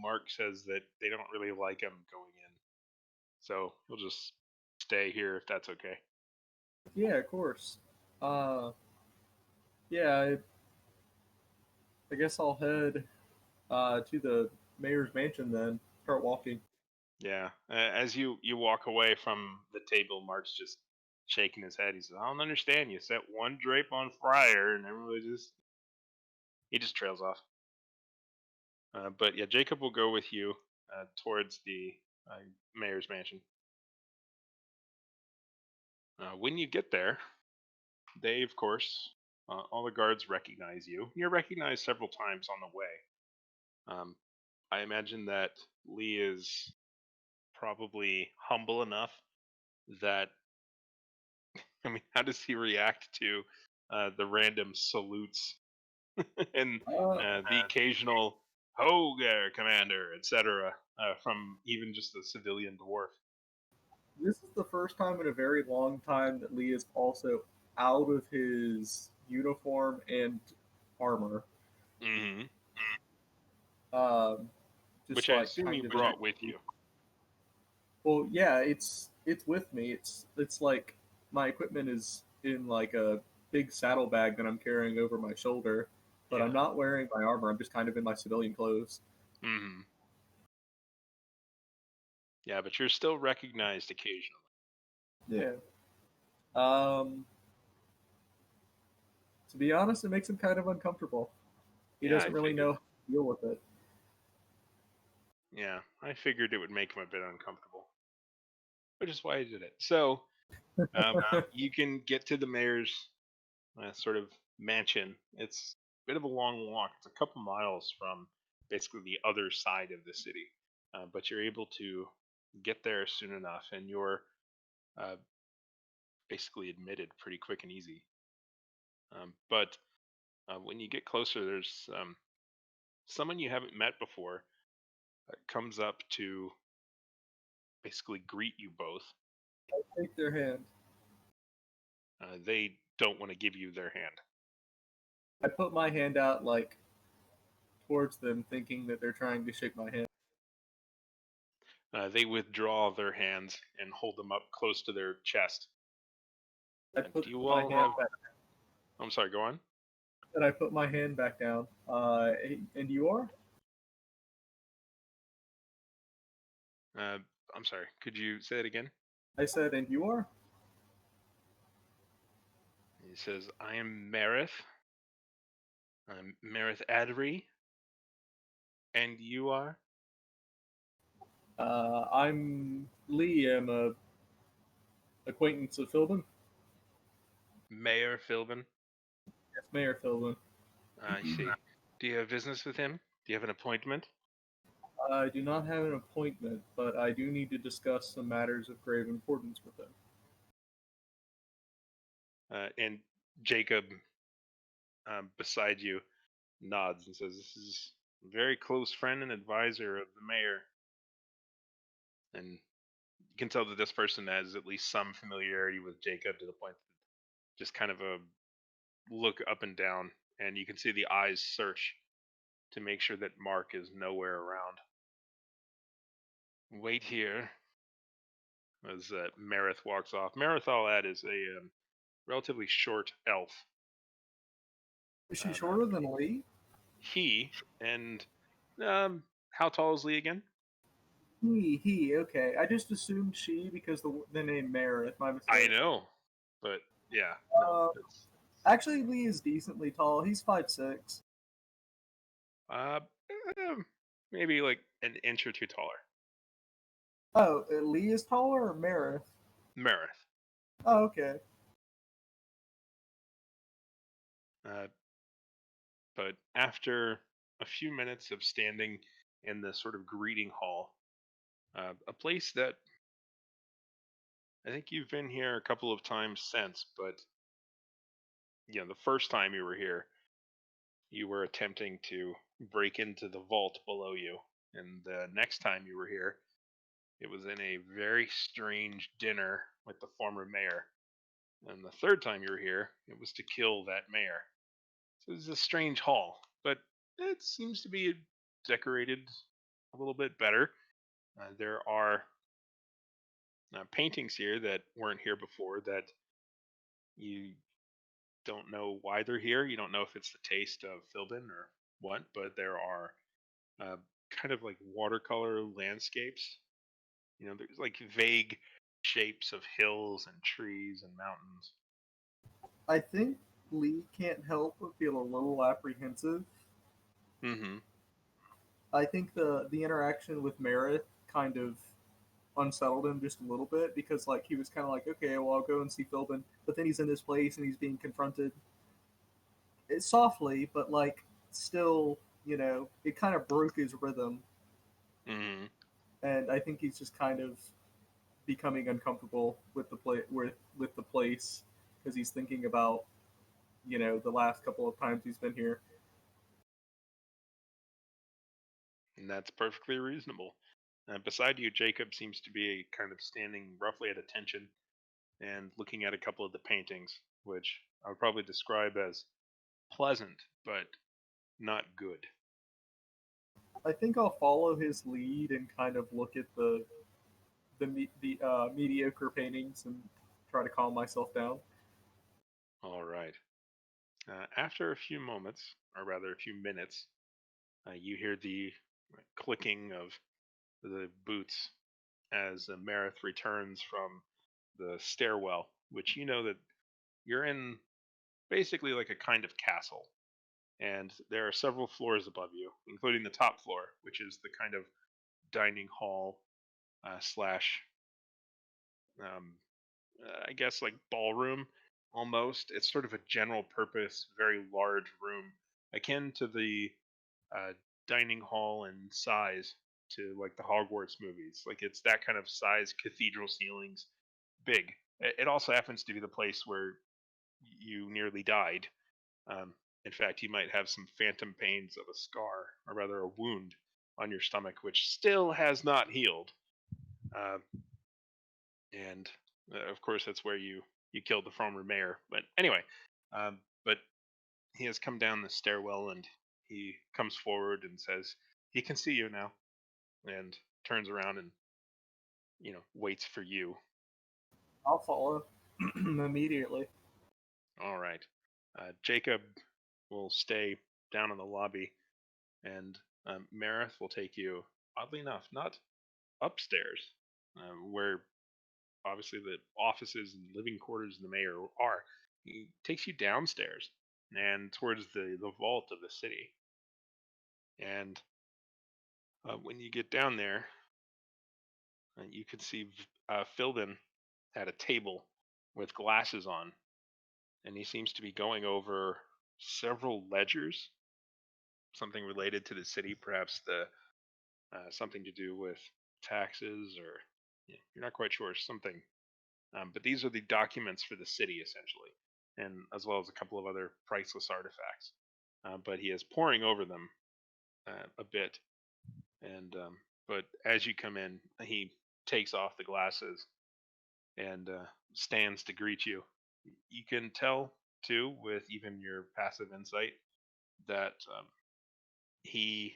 Mark says that they don't really like him going in, so he'll just stay here if that's okay. Yeah, of course. Uh, yeah, I guess I'll head to the mayor's mansion then. Start walking. Yeah. As you walk away from the table, Mark's just shaking his head. He says, "I don't understand. You set one drape on fire, and everybody just he just trails off." But yeah, Jacob will go with you towards the uh, mayor's mansion. When you get there, they, of course, all the guards recognize you. You're recognized several times on the way. I imagine that Lee is probably humble enough that, I mean, how does he react to the random salutes and Uh, the occasional "Ho there, Commander," etc., from even just a civilian dwarf? this is the first time in a very long time that Lee is also out of his uniform and armor. Hmm. Um, just Which I like assume you kind of in. brought with you. Well, yeah, it's with me. It's like my equipment is in like a big saddlebag that I'm carrying over my shoulder, but Yeah. I'm not wearing my armor. I'm just kind of in my civilian clothes. Hmm. Yeah, but you're still recognized occasionally. Yeah. Um, to be honest, it makes him kind of uncomfortable. He Yeah, I doesn't really figured. know how to deal with it. Yeah, I figured it would make him a bit uncomfortable, which is why I did it. So you can get to the mayor's sort of mansion. It's a bit of a long walk. It's a couple miles from basically the other side of the city, but you're able to get there soon enough, and you're uh, basically admitted pretty quick and easy. But when you get closer, there's someone you haven't met before comes up to basically greet you both. Take their hand. They don't want to give you their hand. I put my hand out like towards them, thinking that they're trying to shake my hand. They withdraw their hands and hold them up close to their chest. I put Do you my all hand have? back. I'm sorry. Go on. And I put my hand back down. And you are? Uh, I'm sorry. Could you say it again? I said, and you are? He says, "I am Marith. I'm Marith Adri, and you are I'm Lee. I'm a acquaintance of Philbin. Mayor Philbin. Yes, Mayor Philbin. I see. Do you have business with him? Do you have an appointment?" I do not have an appointment, but I do need to discuss some matters of grave importance with him. And Jacob, beside you, nods and says, "This is a very close friend and advisor of the mayor." And you can tell that this person has at least some familiarity with Jacob to the point that just kind of a look up and down, and you can see the eyes search to make sure that Mark is nowhere around. "Wait here," as Marith walks off. Marith, I'll add, is a relatively short elf. Is she Um, shorter than Lee? he and how tall is Lee again? He. Okay. I just assumed she because the name Meredith. My I mistake. know, but yeah, no, Uh, it's actually, Lee is decently tall. He's 5'6". uh, maybe like an inch or two taller. Oh, Lee is taller or Meredith? Marith. Oh, okay. Uh, but after a few minutes of standing in the sort of greeting hall, a place that I think you've been here a couple of times since, but the first time you were here, you were attempting to break into the vault below you. And the next time you were here, it was in a very strange dinner with the former mayor. And the third time you were here, it was to kill that mayor. So it's a strange hall, but it seems to be decorated a little bit better. There are paintings here that weren't here before that you don't know why they're here. You don't know if it's the taste of Philbin or what, but there are uh, kind of like watercolor landscapes. There's like vague shapes of hills and trees and mountains. I think Lee can't help but feel a little apprehensive. Mm-hmm. I think the interaction with Meredith kind of unsettled him just a little bit because like he was kind of like, okay, well I'll go and see Philbin, but then he's in this place and he's being confronted softly, but like still, it kind of broke his rhythm, Mm-hmm. and I think he's just kind of becoming uncomfortable with the place because he's thinking about the last couple of times he's been here. And that's perfectly reasonable. Beside you, Jacob seems to be kind of standing roughly at attention and looking at a couple of the paintings, which I would probably describe as pleasant, but not good. I think I'll follow his lead and kind of look at the mediocre paintings and try to calm myself down. All right. After a few moments, or rather a few minutes, you hear the clicking of the boots as Marith returns from the stairwell, which you know that you're in basically like a kind of castle. And there are several floors above you, including the top floor, which is the kind of dining hall slash, um, I guess, like ballroom almost. It's sort of a general purpose, very large room, akin to the uh, dining hall and size to like the Hogwarts movies. Like it's that kind of size, cathedral ceilings, big. It also happens to be the place where you nearly died. Um, in fact, you might have some phantom pains of a scar, or rather a wound on your stomach, which still has not healed. Uh, and of course, that's where you killed the former mayor. But anyway, but he has come down the stairwell and he comes forward and says he can see you now, and turns around and waits for you. I'll follow immediately. All right, Jacob will stay down in the lobby, and Marith will take you. Oddly enough, not upstairs, where obviously the offices and living quarters of the mayor are. He takes you downstairs and towards the vault of the city. And when you get down there, you can see Philbin at a table with glasses on, and he seems to be going over several ledgers, something related to the city, perhaps the something to do with taxes, or you're not quite sure, something. But these are the documents for the city, essentially, and as well as a couple of other priceless artifacts. But he is poring over them a bit, and but as you come in, he takes off the glasses and stands to greet you. You can tell too, with even your passive insight, that he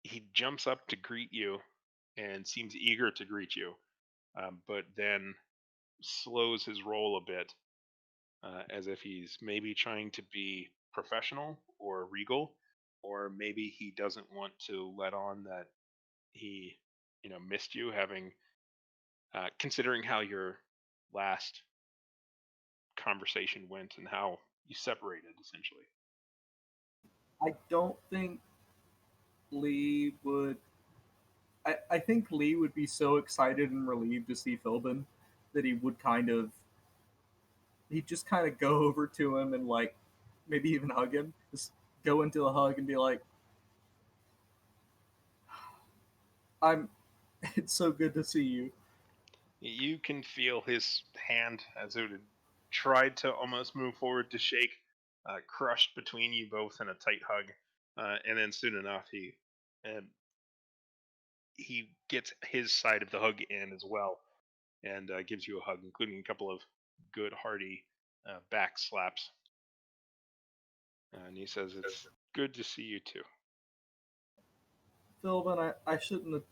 he jumps up to greet you and seems eager to greet you, but then slows his roll a bit, as if he's maybe trying to be professional or regal, or maybe he doesn't want to let on that he, missed you, having considering how your last conversation went and how you separated essentially. I don't think Lee would. I think Lee would be so excited and relieved to see Philbin that he would he'd just kind of go over to him and like maybe even hug him. Just go into a hug and be like, "I'm. It's so good to see you." You can feel his hand as it had tried to almost move forward to shake, crushed between you both in a tight hug, and then soon enough he gets his side of the hug in as well, and gives you a hug, including a couple of good hearty back slaps. And he says, "It's good to see you too." Philbin, I shouldn't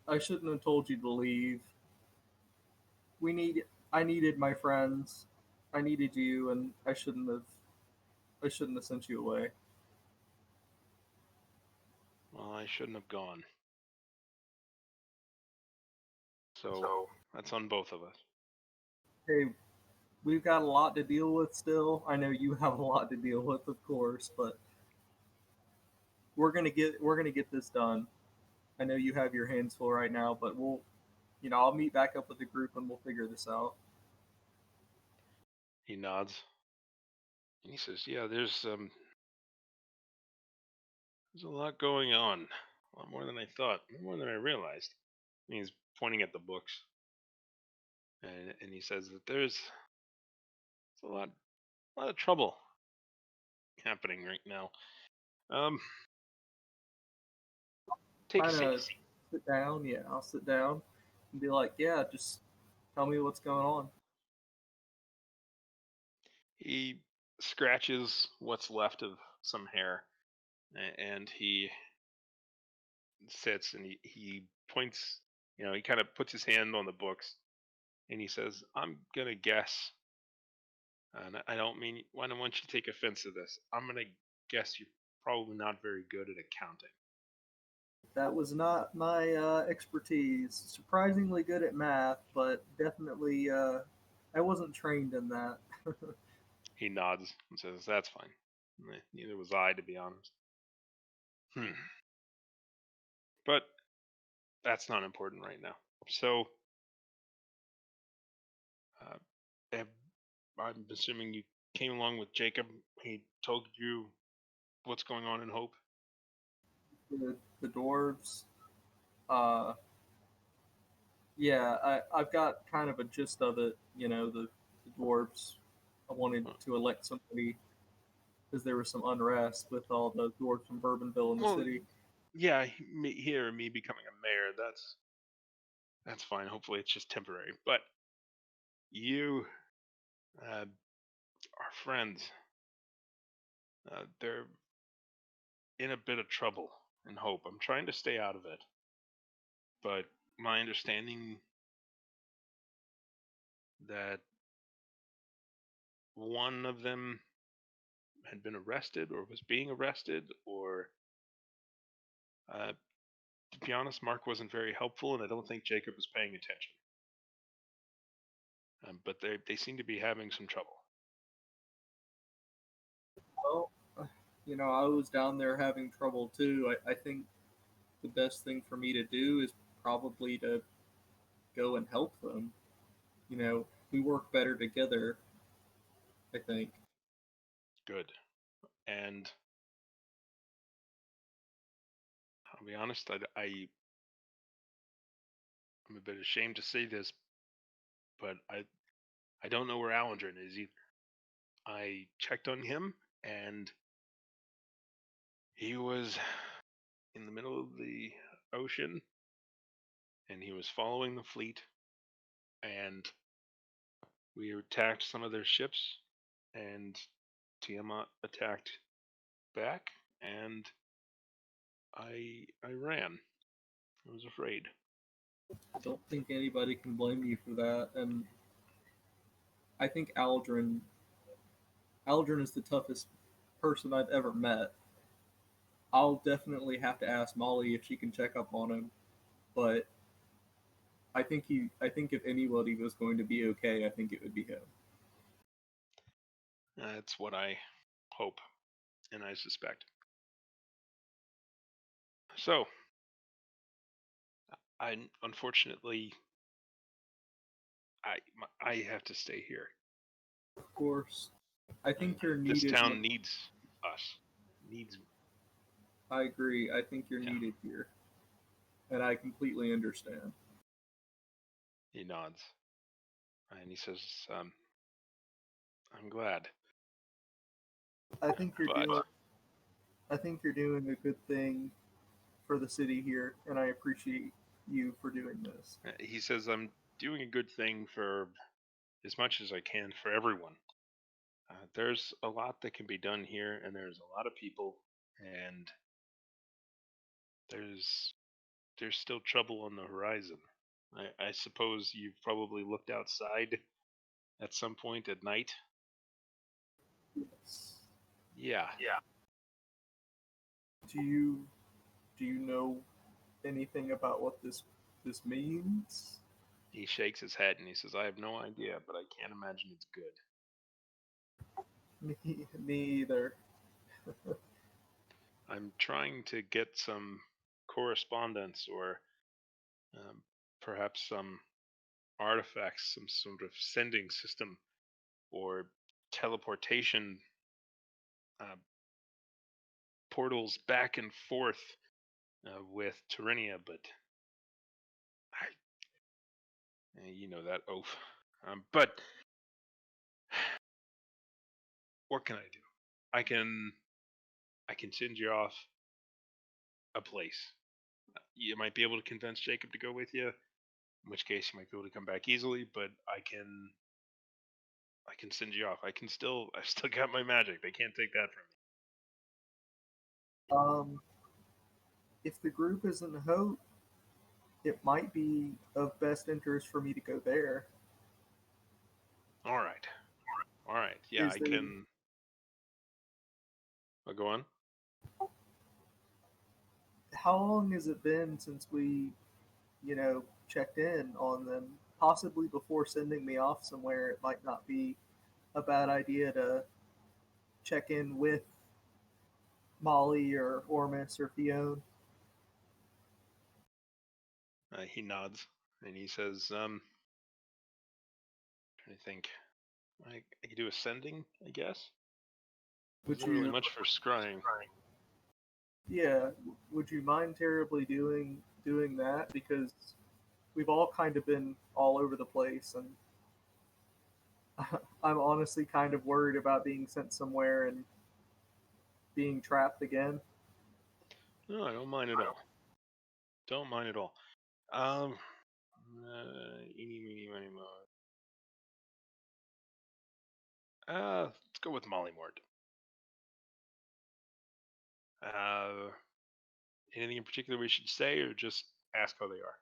have told you to leave. I needed my friends. I needed you, and I shouldn't have sent you away. Well, I shouldn't have gone. So that's on both of us. Hey, we've got a lot to deal with still. I know you have a lot to deal with, of course, but we're gonna get this done. I know you have your hands full right now, but I'll meet back up with the group and we'll figure this out. He nods and he says, "Yeah, there's a lot going on, a lot more than I thought, more than I realized." And he's pointing at the books, and he says that there's a lot of trouble happening right now. Um, take a Kind seat. of sit down. Yeah, I'll sit down and be like, yeah, just tell me what's going on. He scratches what's left of some hair, and he sits and he points. He kind of puts his hand on the books, and he says, "I'm gonna guess, and I don't mean I don't want you to take offense to this. I'm gonna guess you're probably not very good at accounting." That was not my expertise. Surprisingly good at math, but definitely I wasn't trained in that. He nods and says, "That's fine. Neither was I, to be honest." Hmm. But that's not important right now. So, uh, have- I'm assuming you came along with Jacob. He told you what's going on in Hope. The dwarves. Uh, yeah, I've got kind of a gist of it. The dwarves. I wanted Uh, to elect somebody because there was some unrest with all the dwarves from Bourbonville in the Well, city. yeah, me becoming a mayor. That's fine. Hopefully, it's just temporary. But you are friends. They're in a bit of trouble in Hope. I'm trying to stay out of it, but my understanding that one of them had been arrested or was being arrested, or uh, to be honest, Mark wasn't very helpful, and I don't think Jacob was paying attention. But they seem to be having some trouble. Well, I was down there having trouble too. I think the best thing for me to do is probably to go and help them. We work better together, I think. Good. And I'll be honest, I'm a bit ashamed to say this, but I don't know where Alendrin is either. I checked on him, and he was in the middle of the ocean, and he was following the fleet, and we attacked some of their ships, and Tiamat attacked back, and I ran. I was afraid. I don't think anybody can blame you for that. And I think Aldrin is the toughest person I've ever met. I'll definitely have to ask Molly if she can check up on him, but I think if anybody was going to be okay, I think it would be him. That's what I hope and I suspect. So, unfortunately I have to stay here. Of course, I think you're This needed. town needs us. Needs me. I agree. I think you're Yeah. needed here, and I completely understand. He nods and he says, "I'm glad." I think you're But doing. I think you're doing a good thing for the city here, and I appreciate you for doing this. he says I'm doing a good thing for as much as I can for everyone. There's a lot that can be done here, and there's a lot of people, and there's there's still trouble on the horizon. I suppose you've probably looked outside at some point at night. Yes. Yeah, Do you know anything about what this means? he shakes his head and he says, "I have no idea, but I can't imagine it's good. Me either. I'm trying to get some correspondence or um, perhaps some artifacts, some sort of sending system or teleportation uh, portals back and forth with Tyrannia, but I, you know that oaf. But what can I do? I can I can send you off a place. You might be able to convince Jacob to go with you, in which case you might be able to come back easily. But I can send you off. I've still got my magic. They can't take that from Um, if the group is in hope, it might be of best interest for me to go there. me. All right. Yeah, Is I there can. I'll go on. how long has it been since we, checked in on them? Possibly before sending me off somewhere, it might not be a bad idea to check in with Molly or Ormus or Fiona. He nods and he says, trying to think. I could do ascending, I guess. Would Isn't really you, much for scrying. yeah, would you mind terribly doing that? Because we've all kind of been all over the place, and I'm honestly kind of worried about being sent somewhere and being trapped again. No, I don't mind at all. Don't mind at all. Um, eeny, meeny, miny, moe. Let's go with Molly Mort. Uh, anything in particular we should say, or just ask how they are?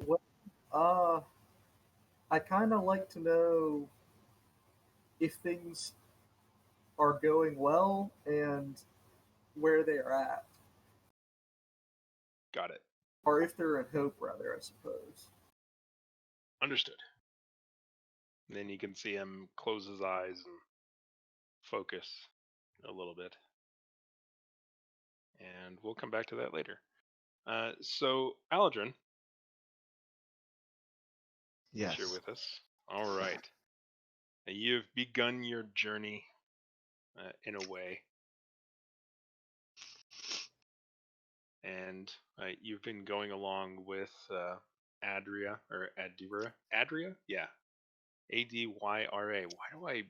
Well, uh, I kind of like to know if things are going well and where they're at, Got it. or if they're in hope, rather, I suppose. Understood. Then you can see him close his eyes and focus a little bit, and we'll come back to that later. So, Aladrin, since you're Yes. with us, all right. You've begun your journey in a way, and you've been going along with Adria or Adira. Adria? Yeah. Adyra. Why do I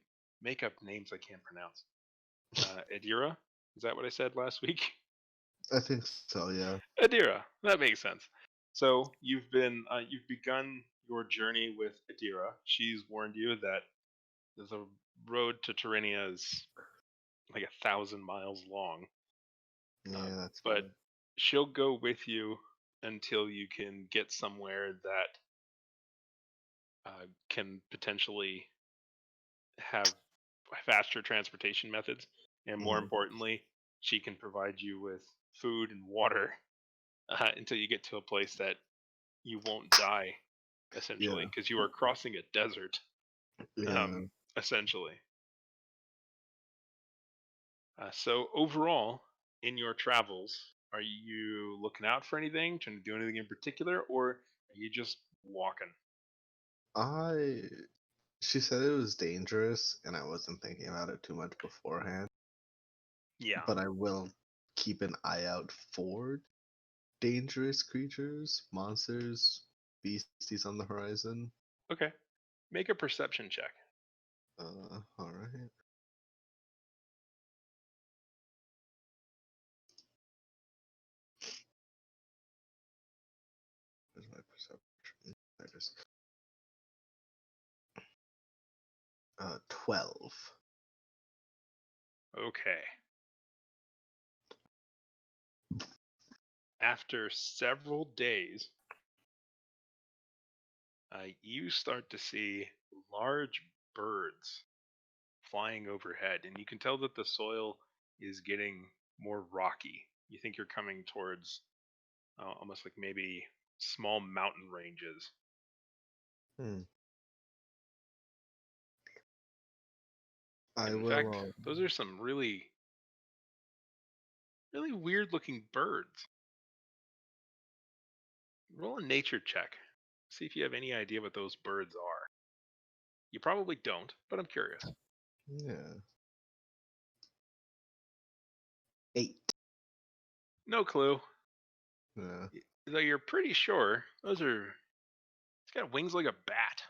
make up names I can't pronounce? Adira? Is that what I said last week? I think so, yeah. Adira. That makes sense. So you've begun your journey with Adira. She's warned you that the road to Tyrannia is like 1,000 miles long, uh, Yeah, that's but good. she'll go with you until you can get somewhere that can potentially have faster transportation methods, and more Hmm. importantly, she can provide you with food and water until you get to a place that you won't die, essentially, Yeah, because you are crossing a desert, yeah. um, essentially. So overall, in your travels, are you looking out for anything, trying to do anything in particular, or are you just walking? I She said it was dangerous, and I wasn't thinking about it too much beforehand. Yeah. But I will keep an eye out for dangerous creatures, monsters, beasties on the horizon. Okay. Make a perception check. All right. Where's my perception? There it is. 12. Okay. After several days, you start to see large birds flying overhead, and you can tell that the soil is getting more rocky. You think you're coming towards almost like maybe small mountain ranges. Hmm. And I in will. fact, those are some really, really weird looking birds. Roll a nature check. See if you have any idea what those birds are. You probably don't, but I'm curious. Yeah. 8. No clue. Yeah. Though you're pretty sure those are. It's got wings like a bat,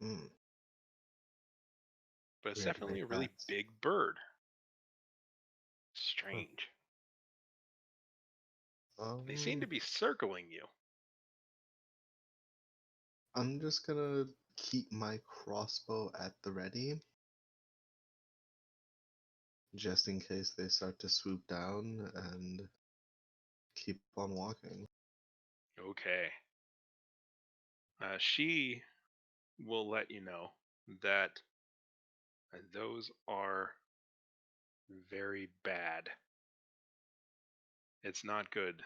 Hmm. but it's Really big definitely a really bats. big bird. Huh. Strange. They seem to be circling you. I'm just gonna keep my crossbow at the ready, just in case they start to swoop down, and keep on walking. Okay. She will let you know that those are very bad. It's not good.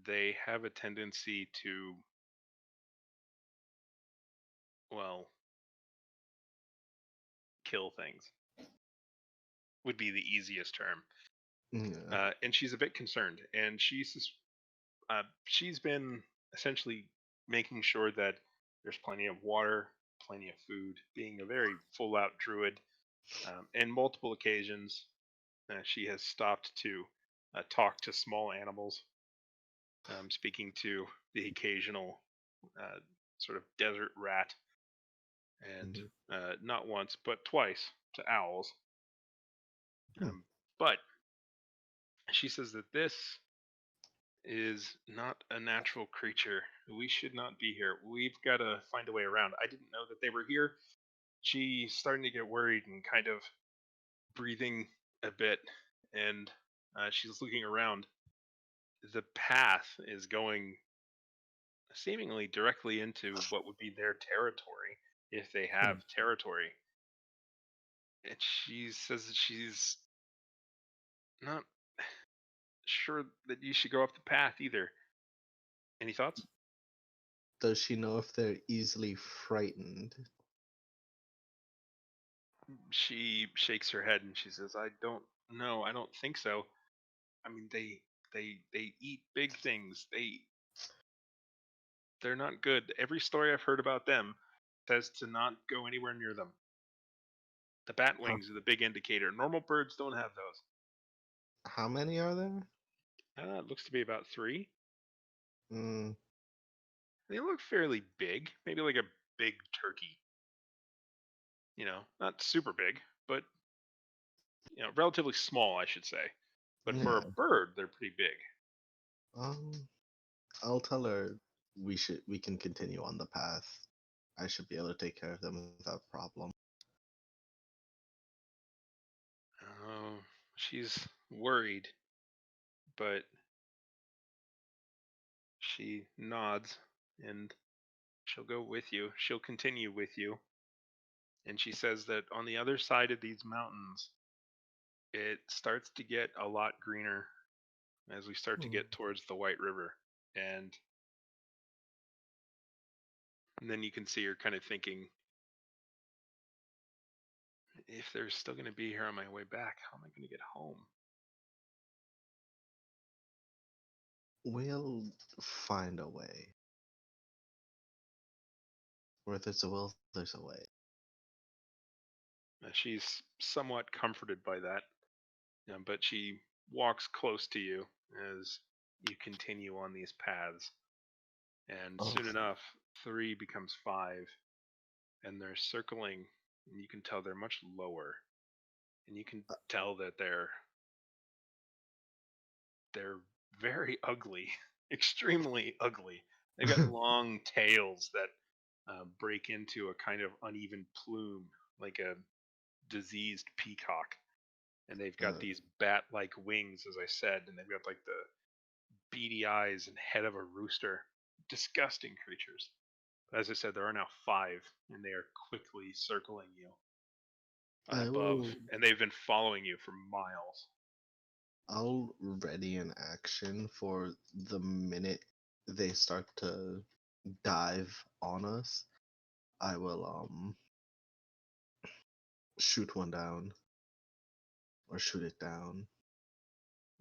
They have a tendency to, well, kill things, would be the easiest term. Yeah. And she's a bit concerned, and she's been essentially making sure that there's plenty of water, plenty of food, being a very full out druid. In multiple occasions, she has stopped to talk to small animals, speaking to the occasional uh, sort of desert rat, and Mhm. not once, but twice to owls. Hmm. But she says that this is not a natural creature. We should not be here. We've got to find a way around. I didn't know that they were here. She's starting to get worried and kind of breathing a bit, and she's looking around. The path is going seemingly directly into what would be their territory if they Hmm. have territory. And she says that she's not sure that you should go up the path either. Any thoughts? Does she know if they're easily frightened? She shakes her head and she says, "I don't know. I don't think so. I mean, they eat big things. They're not good. Every story I've heard about them says to not go anywhere near them. The bat How, wings are the big indicator. Normal birds don't have those. how many are there? It looks to be about three. Hmm. They look fairly big, maybe like a big turkey. Not super big, but relatively small, I should say. But for a Yeah. bird, they're pretty big. Um. I'll tell her we can continue on the path. I should be able to take care of them without problem. She's worried, but she nods and she'll go with you. She'll continue with you. And she says that on the other side of these mountains, it starts to get a lot greener as we start to Hmm. get towards the White River. And, and then you can see her kind of thinking, if they're still going to be here on my way back, how am I going to get home? We'll find a way. Where there's a will, there's a way. She's somewhat comforted by that, but she walks close to you as you continue on these paths. And Oh, soon enough, three becomes five, and they're circling and you can tell they're much lower, and you can tell that they're very ugly, extremely ugly. They've got long tails that break into a kind of uneven plume, like a diseased peacock, and they've got Uh, these bat-like wings, as I said, and they've got like the beady eyes and head of a rooster. Disgusting creatures. But as I said, there are now 5, and they are quickly circling you I above, will. and they've been following you for miles. I'll ready an action for the minute they start to dive on us. I will shoot one down or shoot it down.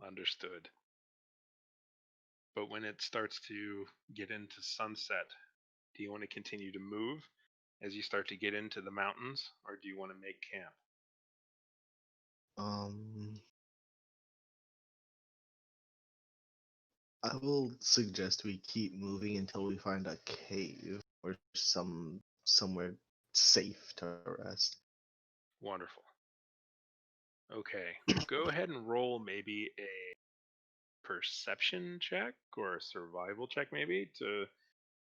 Understood. But when it starts to get into sunset, do you want to continue to move as you start to get into the mountains, or do you want to make camp? Um, I will suggest we keep moving until we find a cave or somewhere safe to rest. Wonderful. Okay, go ahead and roll maybe a perception check or a survival check, maybe to.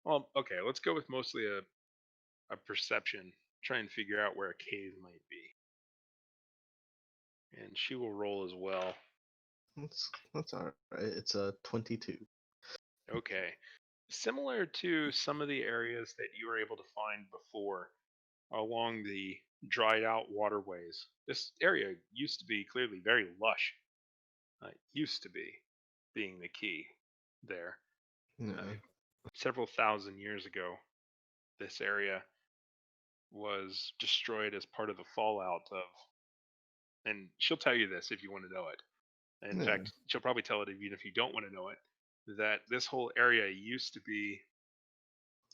Well, okay, let's go with mostly a perception. Try and figure out where a cave might be. And she will roll as well. That's all right. It's a 22. Okay. Similar to some of the areas that you were able to find before along the dried out waterways, this area used to be clearly very lush. Used to be being the key there. Uh, Yeah. several thousand years ago, this area was destroyed as part of the fallout of, and she'll tell you this if you want to know it. In Yeah. fact, she'll probably tell it even if you don't want to know it, that this whole area used to be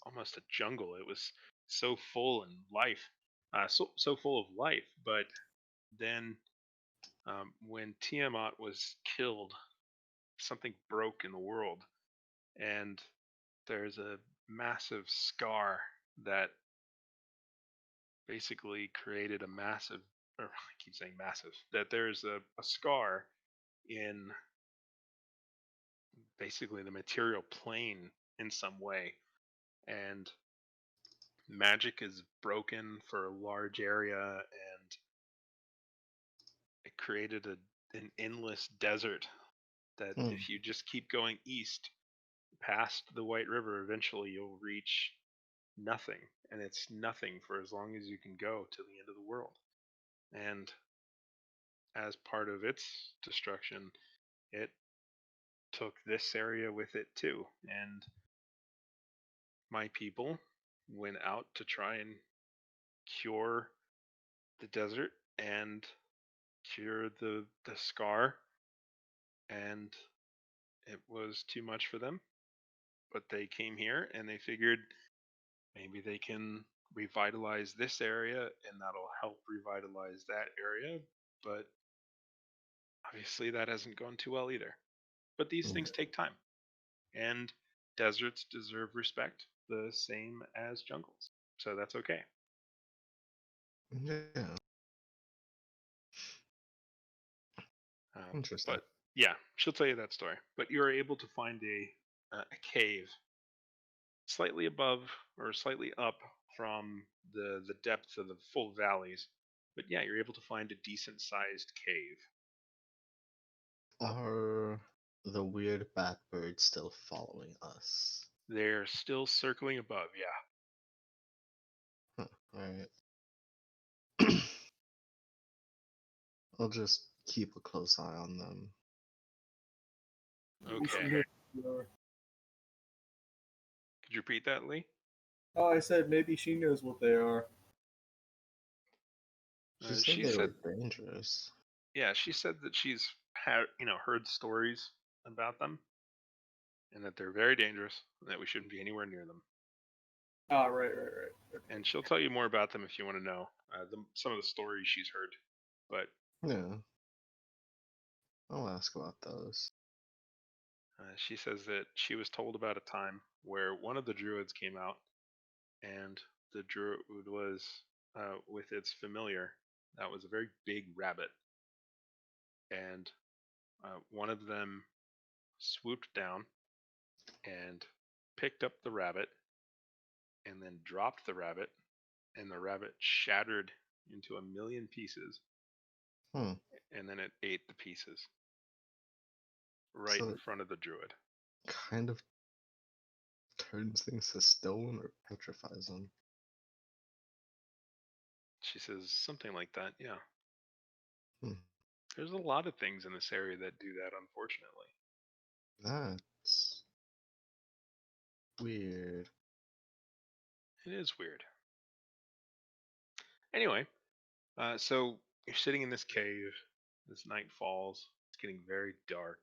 almost a jungle. It was so full and life, so full of life. But then, when Tiamat was killed, something broke in the world, and there's a massive scar that basically created a massive. Or I keep saying massive. That there's a scar in basically the material plane in some way, and magic is broken for a large area, and it created an endless desert that Hmm. if you just keep going east past the White River, eventually you'll reach nothing, and it's nothing for as long as you can go to the end of the world. And as part of its destruction, it took this area with it too, and my people went out to try and cure the desert and cure the scar, and it was too much for them. But they came here and they figured maybe they can revitalize this area and that'll help revitalize that area. But obviously, that hasn't gone too well either. But these Hmm. things take time, and deserts deserve respect the same as jungles. So that's okay. Yeah. Interesting. But yeah, she'll tell you that story. But you're able to find a cave slightly above or slightly up from the depth of the full valleys. But yeah, you're able to find a decent sized cave. Are the weird bat birds still following us? They're still circling above, yeah. Huh. All right. I'll just keep a close eye on them. We should Okay. know who they are. Could you repeat that, Lee? Oh, I said maybe she knows what they are. She said She they said, were dangerous. yeah, she said that she's heard stories about them, and that they're very dangerous, and that we shouldn't be anywhere near them. Ah, right. Okay. And she'll tell you more about them if you want to know some of the stories she's heard. But Yeah. I'll ask about those. she says that she was told about a time where one of the druids came out, and the druid was with its familiar. That was a very big rabbit, and one of them swooped down and picked up the rabbit, and then dropped the rabbit, and the rabbit shattered into a million pieces, Hmm. and then it ate the pieces right So in it front of the druid. kind of turns things to stone or petrifies them. She says something like that. Yeah. Hmm. There's a lot of things in this area that do that, unfortunately. That's weird. It is weird. Anyway, so you're sitting in this cave. This night falls. It's getting very dark.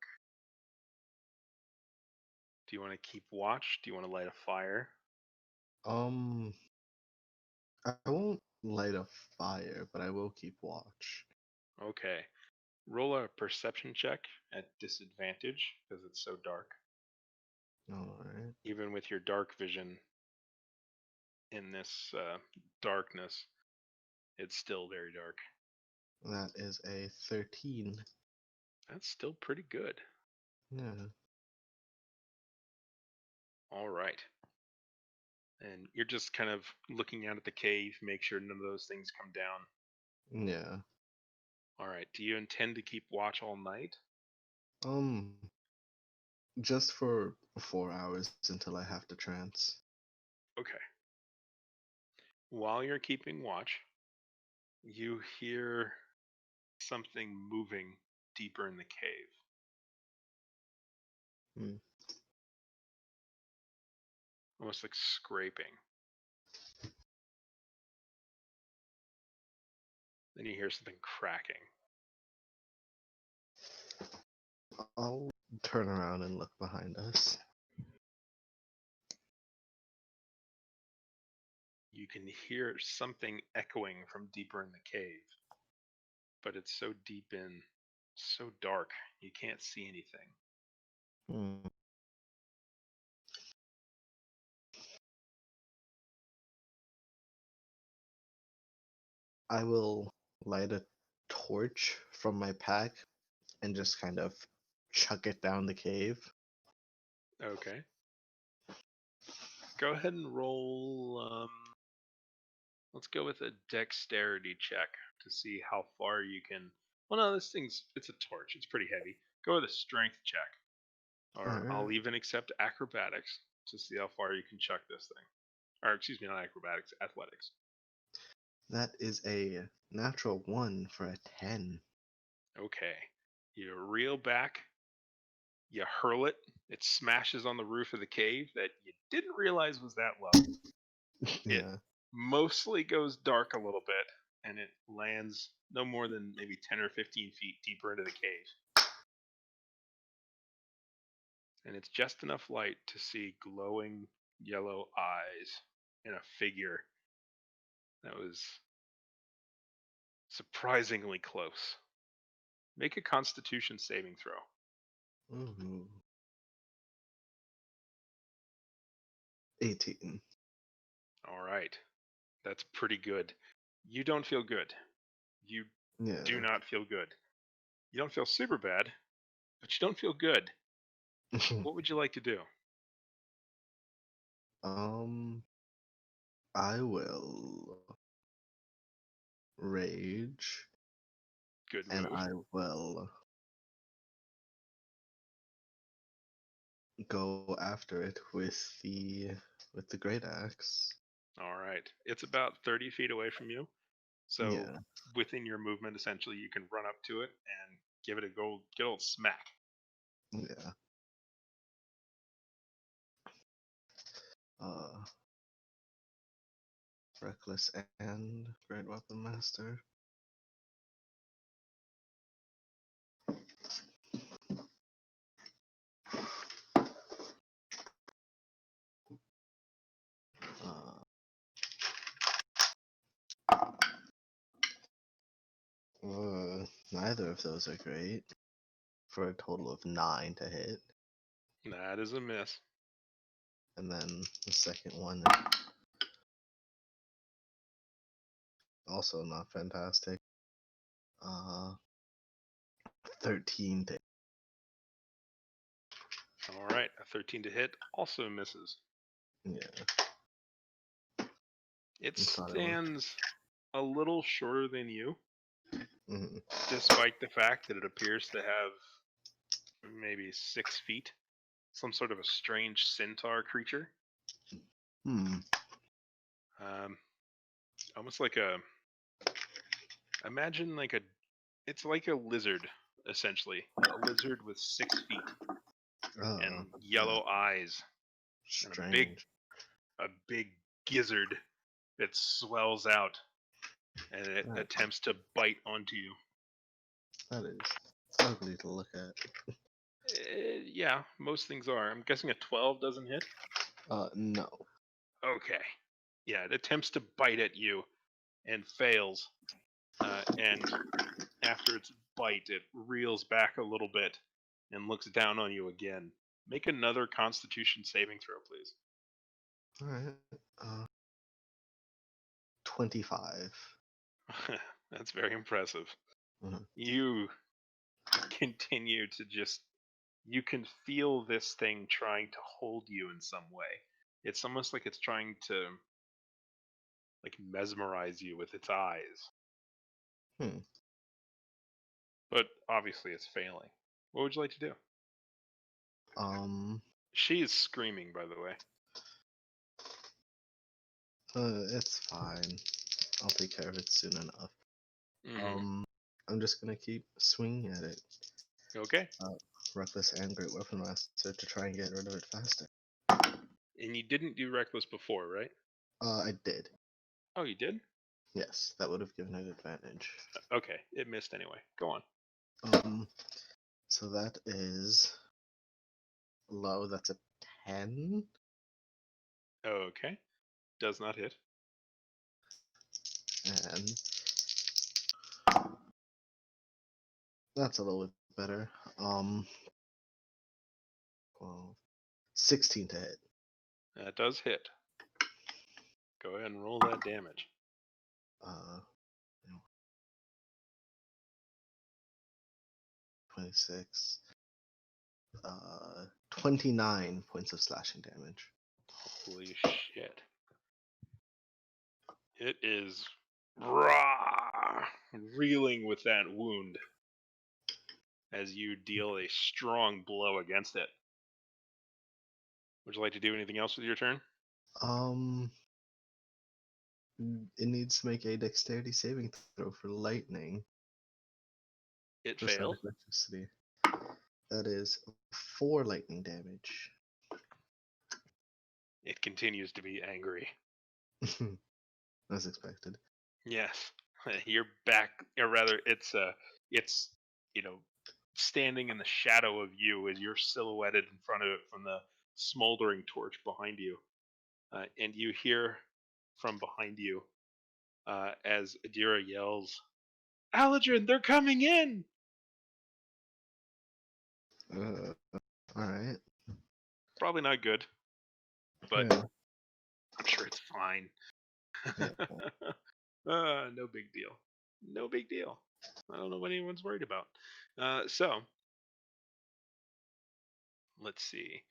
Do you want to keep watch? Do you want to light a fire? Um, I won't light a fire, but I will keep watch. Okay. Roll a perception check at disadvantage because it's so dark. Alright. Even with your dark vision in this darkness, it's still very dark. That is a 13. That's still pretty good. Yeah. All right. And you're just kind of looking out at the cave, make sure none of those things come down. Yeah. All right. Do you intend to keep watch all night? Um, just for 4 hours until I have to trance. Okay. While you're keeping watch, you hear something moving deeper in the cave. Hmm. Almost like scraping. Then you hear something cracking. I'll turn around and look behind us. You can hear something echoing from deeper in the cave. But it's so deep in, so dark, you can't see anything. Hmm. I will light a torch from my pack and just kind of chuck it down the cave. Okay. Go ahead and roll. Let's go with a dexterity check to see how far you can. Well, no, it's a torch. It's pretty heavy. Go with a strength check. Or I'll Alright. even accept acrobatics to see how far you can chuck this thing. Or, excuse me, not acrobatics, athletics. That is a natural 1 for a 10. Okay. You reel back, you hurl it, it smashes on the roof of the cave that you didn't realize was that low. It Yeah. mostly goes dark a little bit, and it lands no more than maybe 10 or 15 feet deeper into the cave. And it's just enough light to see glowing yellow eyes and a figure that was surprisingly close. Make a constitution saving throw. Ooh. 18. All right. That's pretty good. You don't feel good. You do Yeah. not feel good. You don't feel super bad, but you don't feel good. What would you like to do? um, I will rage, Good and move. I will go after it with the great axe. All right. It's about 30 feet away from you. So Yeah. within your movement, essentially, you can run up to it and give it a good old smack. Yeah. Uh, reckless and great weapon master. Uh, neither of those are great. For a total of 9 to hit, That is a miss. and then the second one Also not fantastic. 13 to All right, a 13 to hit also misses. yeah. It Thought it was. stands a little shorter than you, Mhm. despite the fact that it appears to have maybe 6 feet. Some sort of a strange centaur creature. Hmm. Um, almost like a. Imagine like a. It's like a lizard, essentially. A lizard with 6 feet and Yeah. yellow eyes and Strange. a big gizzard that swells out and it That, attempts to bite onto you. that is ugly to look at. Yeah, most things are. I'm guessing a 12 doesn't hit. No. Okay. Yeah, it attempts to bite at you and fails. And after its bite, it reels back a little bit and looks down on you again. Make another Constitution saving throw, please. All right. 25. That's very impressive. Mhm. You continue to just. You can feel this thing trying to hold you in some way. It's almost like it's trying to like mesmerize you with its eyes. Hmm. But obviously it's failing. What would you like to do? Um. She is screaming, by the way. It's fine. I'll take care of it soon enough. Mm-hmm. I'm just gonna keep swinging at it. Okay. Reckless and Great Weapon Master to try and get rid of it faster. And you didn't do reckless before, right? I did. Oh, you did? Yes, that would have given it advantage. Okay, it missed anyway. Go on. So that is low. That's a 10, Okay. Does not hit. and that's a little bit better. 12, 16 to hit. That does hit. Go ahead and roll that damage. Uh, 26. 29 points of slashing damage. Holy shit. It is rah, reeling with that wound as you deal a strong blow against it. Would you like to do anything else with your turn? Um, it needs to make a dexterity saving throw for lightning. It For static fails. electricity. That is 4 lightning damage. It continues to be angry. As expected. Yes, you're back, or rather, it's standing in the shadow of you as you're silhouetted in front of it from the smoldering torch behind you, and you hear from behind you as Adira yells, "Aladrin, they're coming in!" Alright. Probably not good, but Yeah. I'm sure it's fine. Yeah. No big deal. No big deal. I don't know what anyone's worried about. So let's see.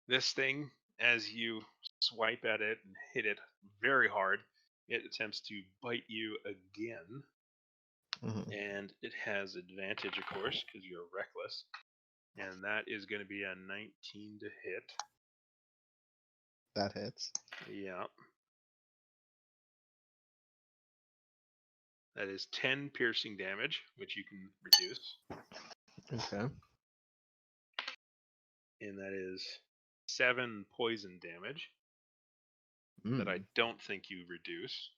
This thing, as you swipe at it and hit it very hard, it attempts to bite you again, Mhm. and it has advantage, of course, because you're reckless. And that is going to be a 19 to hit. That hits. Yeah. That is 10 piercing damage, which you can reduce. Okay. And that is 7 poison damage that I don't think you reduce.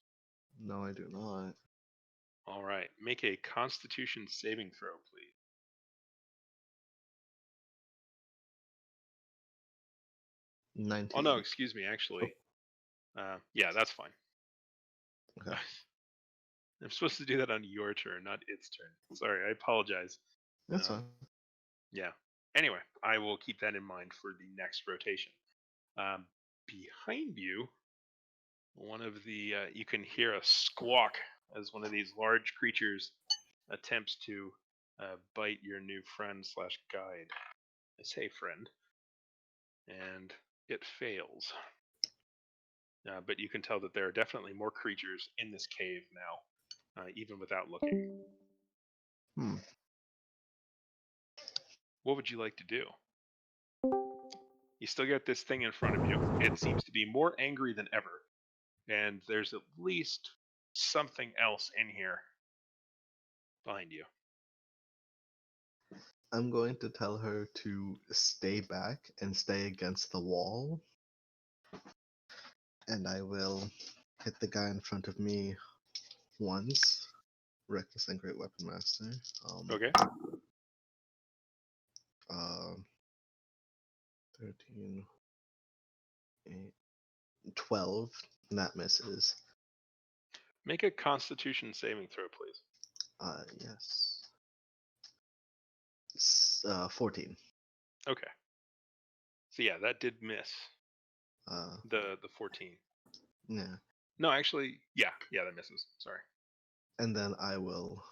No, I do not. All right. Make a constitution saving throw, please. 19. Oh, no, excuse me, actually. Yeah, that's fine. Okay. I'm supposed to do that on your turn, not its turn. Sorry, I apologize. That's Um, fine. yeah. Anyway, I will keep that in mind for the next rotation. Behind you, one of the you can hear a squawk as one of these large creatures attempts to bite your new friend slash guide. I say friend, and it fails. But you can tell that there are definitely more creatures in this cave now, even without looking. Hmm. What would you like to do? You still got this thing in front of you. It seems to be more angry than ever, and there's at least something else in here behind you. I'm going to tell her to stay back and stay against the wall. And I will hit the guy in front of me once. Reckless and Great Weapon Master. Okay. 13, 8, 12. And that misses. Make a Constitution saving throw, please. Yes. 14. Okay. So yeah, that did miss. Uh, The 14. yeah. No, actually, yeah, that misses. Sorry. And then I will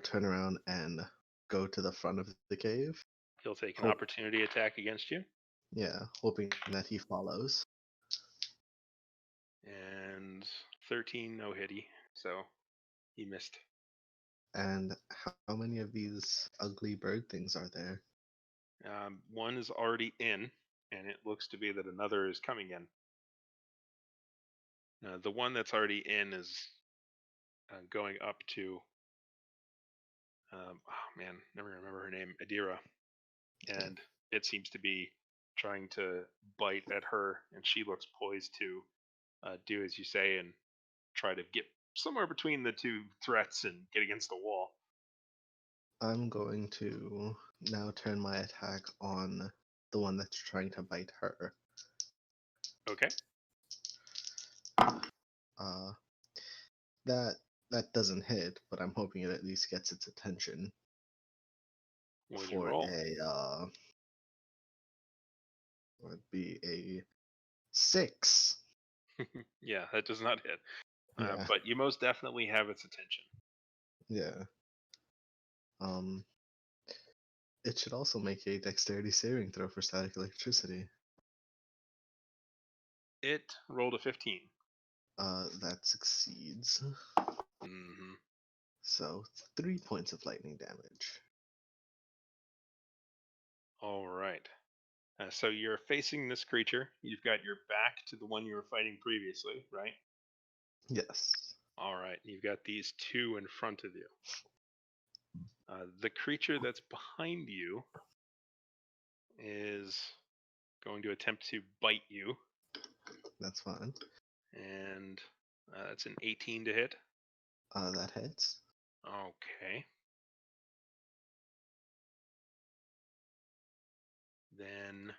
turn around and go to the front of the cave. He'll take an Hope- opportunity attack against you, Yeah, hoping that he follows. and 13 no hitty, so he missed. And how many of these ugly bird things are there? One is already in, and it looks to be that another is coming in. The one that's already in is going up to, oh man, never remember her name, Adira, and it seems to be trying to bite at her, and she looks poised to do as you say and try to get somewhere between the two threats and get against the wall. I'm going to now turn my attack on the one that's trying to bite her. Okay. Uh, that doesn't hit, but I'm hoping it at least gets its attention What would you for roll? would be a 6. Yeah, that does not hit. Yeah, But you most definitely have its attention. yeah. It should also make a dexterity saving throw for static electricity. It rolled a 15. That succeeds. Mm-hmm. So 3 points of lightning damage. All right. So you're facing this creature. You've got your back to the one you were fighting previously, right? Yes. All right. You've got these two in front of you. The creature that's behind you is going to attempt to bite you, That's fine. and that's an 18 to hit. That hits. Okay. Then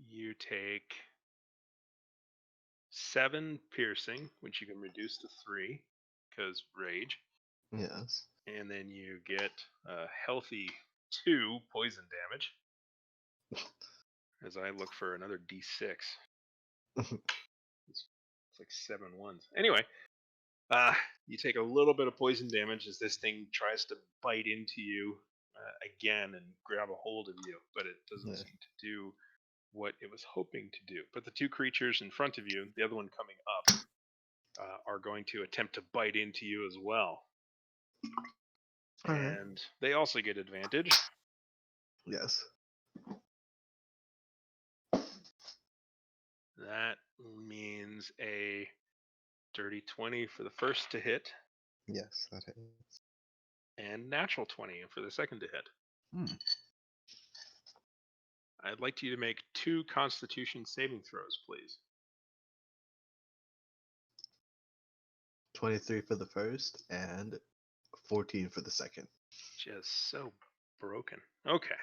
you take 7 piercing, which you can reduce to 3 because rage, Yes. and then you get a healthy 2 poison damage as I look for another d6. It's like 7 ones. Anyway, you take a little bit of poison damage as this thing tries to bite into you again and grab a hold of you, but it doesn't Yeah. seem to do what it was hoping to do. But the two creatures in front of you, the other one coming up, are going to attempt to bite into you as well. Alright. And they also get advantage. Yes. That means a dirty 20 for the first to hit, Yes, that hits. and natural 20 for the second to hit. Hmm. I'd like you to make 2 Constitution saving throws, please. 23 for the first and 14 for the second. Just so broken. Okay.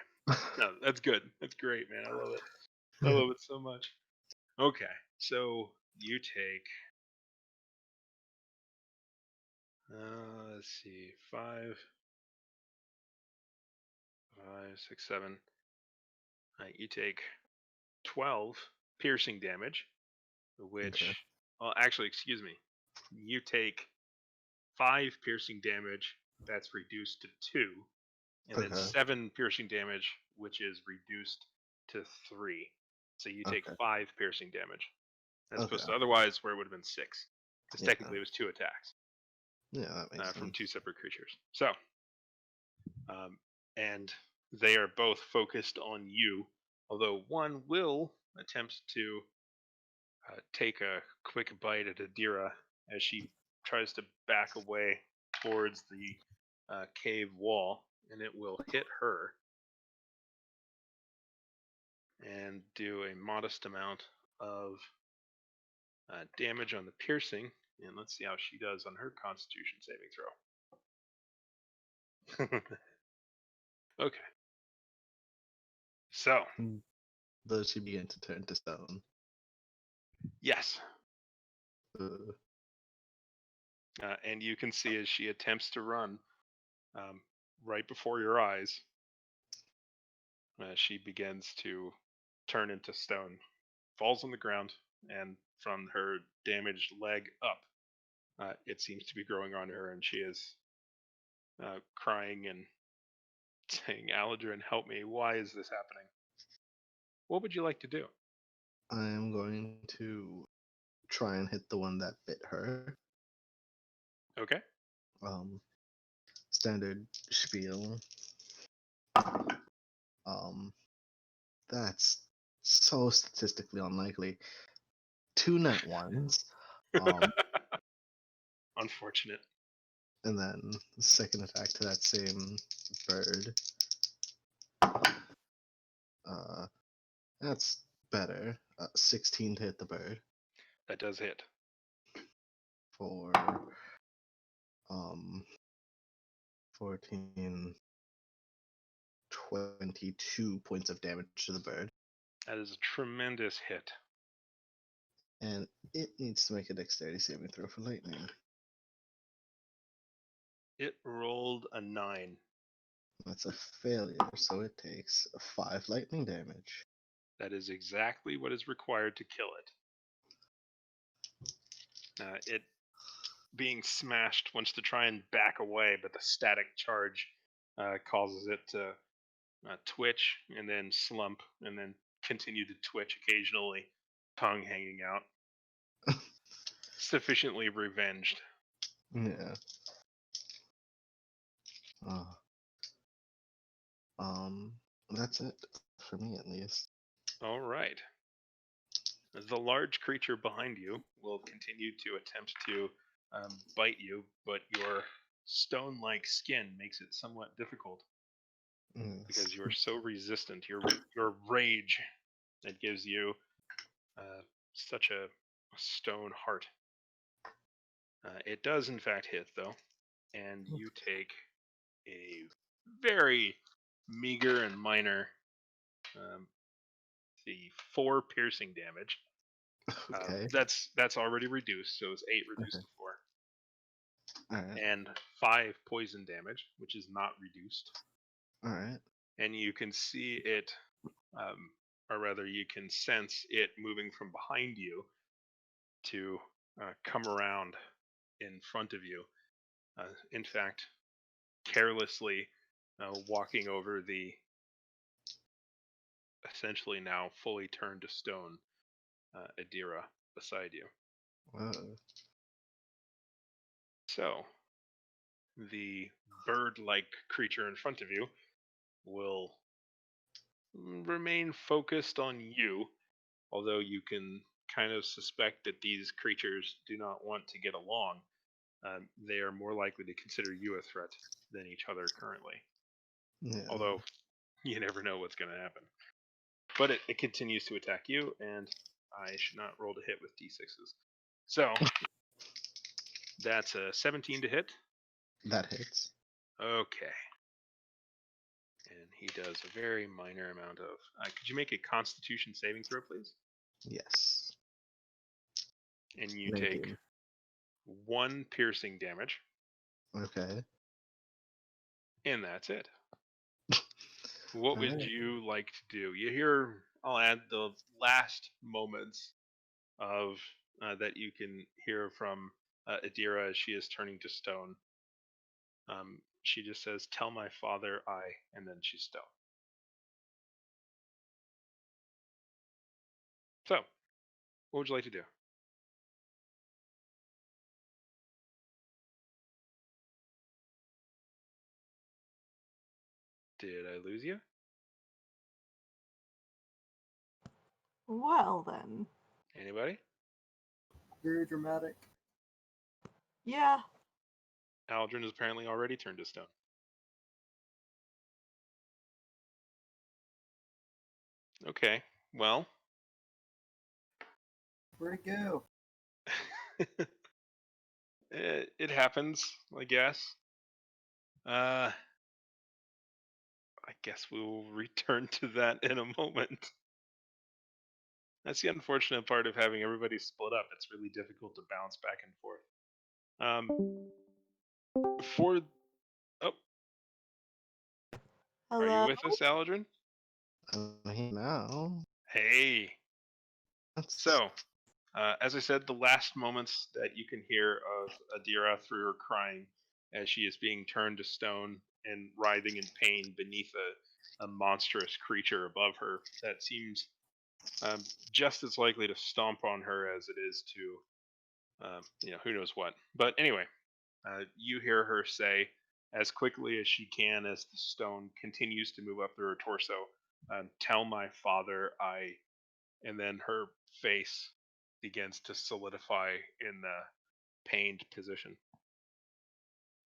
No, that's good. That's great, man. I love it. I love it so much. Okay. So you take let's see, 5, 6, 7. You take 12 piercing damage, which Okay. Well, actually, excuse me. You take 5 piercing damage. That's reduced to 2, and then Okay. 7 piercing damage, which is reduced to 3. So you take Okay. 5 piercing damage. As Okay. opposed to otherwise, where it would have been 6, because Yeah. technically it was 2 attacks Yeah, that makes from sense. 2 separate creatures. So, and they are both focused on you, although one will attempt to take a quick bite at Adira as she tries to back away towards the cave wall, and it will hit her and do a modest amount of damage on the piercing. And let's see how she does on her Constitution saving throw. Okay. So, Does she begin to turn to stone? yes. Uh, And you can see as she attempts to run right before your eyes, she begins to turn into stone, falls on the ground, and from her damaged leg up, it seems to be growing on her, and she is crying and saying, Aladrin, help me. Why is this happening? What would you like to do? I am going to try and hit the one that bit her. Okay. Standard spiel. Um, that's so statistically unlikely. 2 net ones. Um, Unfortunate. and then the second attack to that same bird. That's better. 16 to hit the bird That does hit. for 14, 22 points of damage to the bird. That is a tremendous hit. And it needs to make a dexterity saving throw for lightning. It rolled a 9. That's a failure, so it takes 5 lightning damage. That is exactly what is required to kill it. It being smashed wants to try and back away, but the static charge causes it to twitch and then slump and then continue to twitch occasionally, tongue hanging out. Sufficiently revenged. Yeah. That's it for me at least. All right. The large creature behind you will continue to attempt to bite you, but your stone-like skin makes it somewhat difficult because you are so resistant. Your rage that gives you such a stone heart. It does in fact hit though, and you take a very meager and minor um, the 4 piercing damage. Okay. That's already reduced, so it's 8 reduced Okay. to 4, Alright. and 5 poison damage, which is not reduced. Alright. And you can see it, or rather, you can sense it moving from behind you to come around in front of you. In fact, carelessly walking over the essentially now fully turned to stone Adira beside you. Whoa. So, the bird-like creature in front of you will remain focused on you, although you can kind of suspect that these creatures do not want to get along. They are more likely to consider you a threat than each other currently. Yeah. Although, you never know what's going to happen. But it continues to attack you, and I should not roll to hit with d6s. So, that's a 17 to hit. That hits. Okay. And he does a very minor amount of. Could you make a Constitution saving throw, please? Yes. And you 19. take 1 piercing damage, Okay. and that's it. What would Alright. you like to do? You hear, I'll add the last moments of that you can hear from Adira as she is turning to stone. She just says, "Tell my father I," and then she's stone. So, what would you like to do? Did I lose you? Well then. Anybody? Very dramatic. Yeah. Aldrin has apparently already turned to stone. Okay, well, Where'd it go? it happens, I guess. I guess we will return to that in a moment. That's the unfortunate part of having everybody split up. It's really difficult to bounce back and forth. For oh, are you Hello? with us, Aldrin? I'm here now. Hey. That's So, as I said, the last moments that you can hear of Adira through her crying as she is being turned to stone and writhing in pain beneath a monstrous creature above her that seems just as likely to stomp on her as it is to, who knows what. But anyway, you hear her say, as quickly as she can, as the stone continues to move up through her torso, "Tell my father I," and then her face begins to solidify in the pained position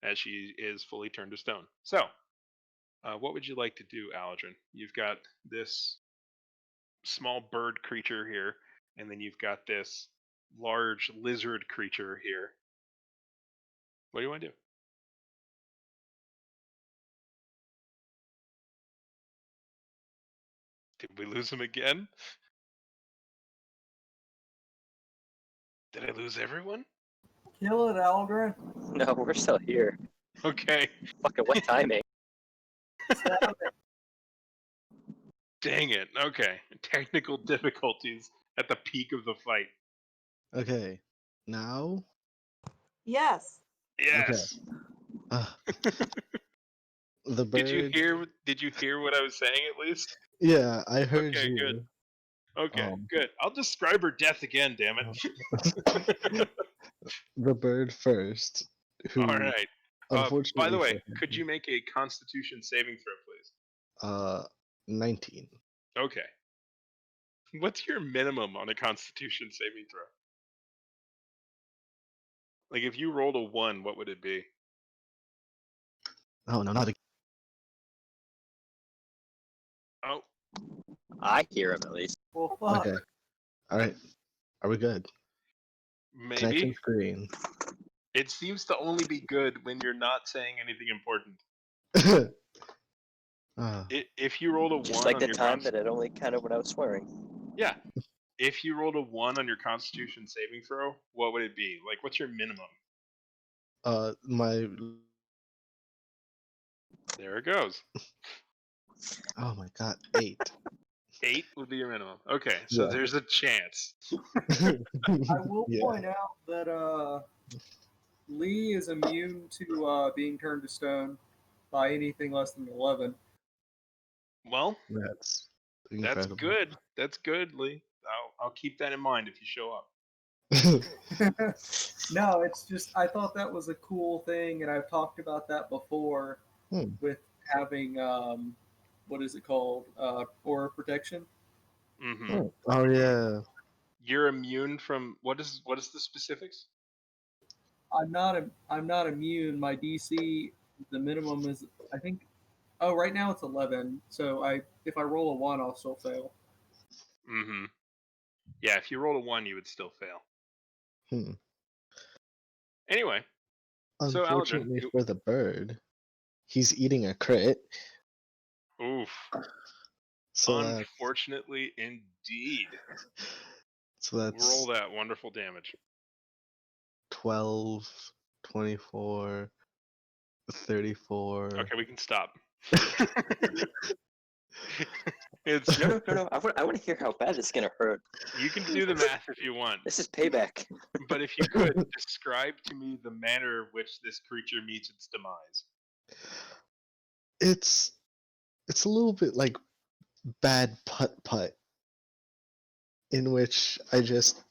as she is fully turned to stone. So, what would you like to do, Aldrin? You've got this small bird creature here, and then you've got this large lizard creature here. What do you want to do? Did we lose him again? Did I lose everyone? Kill it, Aldrin. No, we're still here. Okay. Fucking what timing? Stab it. Dang it. Okay. Technical difficulties at the peak of the fight. okay. Now, Yes. Yes. uh, the Did you bird. hear? Did you hear what I was saying at least? Yeah, I heard Okay, good. you. Okay, Um, good. I'll describe her death again. Damn it. the bird first, All who right. By the unfortunately way, for could you him, make a Constitution saving throw, please? 19. Okay. What's your minimum on a Constitution saving throw? Like, if you rolled a 1, what would it be? Oh no, not again. Oh, I hear him at least. Well, fuck. Okay. All right. Are we good? maybe. Connection screen. It seems to only be good when you're not saying anything important. Ah, If you rolled a Just 1 like on the your time that it only counted when I was swearing. Yeah. If you rolled a 1 on your Constitution saving throw, what would it be? Like, what's your minimum? my. There it goes. Oh my God, 8. 8 would be your minimum. Okay, so Yeah. there's a chance. I will Yeah. point out that Lee is immune to being turned to stone by anything less than 11. Well, That's that's incredible. good. That's good, Lee. I'll keep that in mind if you show up. No, it's just I thought that was a cool thing, and I've talked about that before Hmm. with having what is it called? Aura protection. Mm-hmm. Oh yeah. You're immune from what is the specifics? I'm not immune. My DC, the minimum is I think. Oh, right now it's 11. So if I roll a 1, I'll still fail. Mm-hmm. Yeah, if you rolled a 1, you would still fail. Hmm. Anyway, so Aldrin, Unfortunately for the bird, he's eating a crit. oof. So Unfortunately, indeed. that's Roll that wonderful damage. 12, 24, 34. Okay, we can stop. It's No. I want to hear how bad this is gonna hurt. you can do the math if you want, This is payback. but if you could describe to me the manner in which this creature meets its demise. It's a little bit like bad putt, in which I just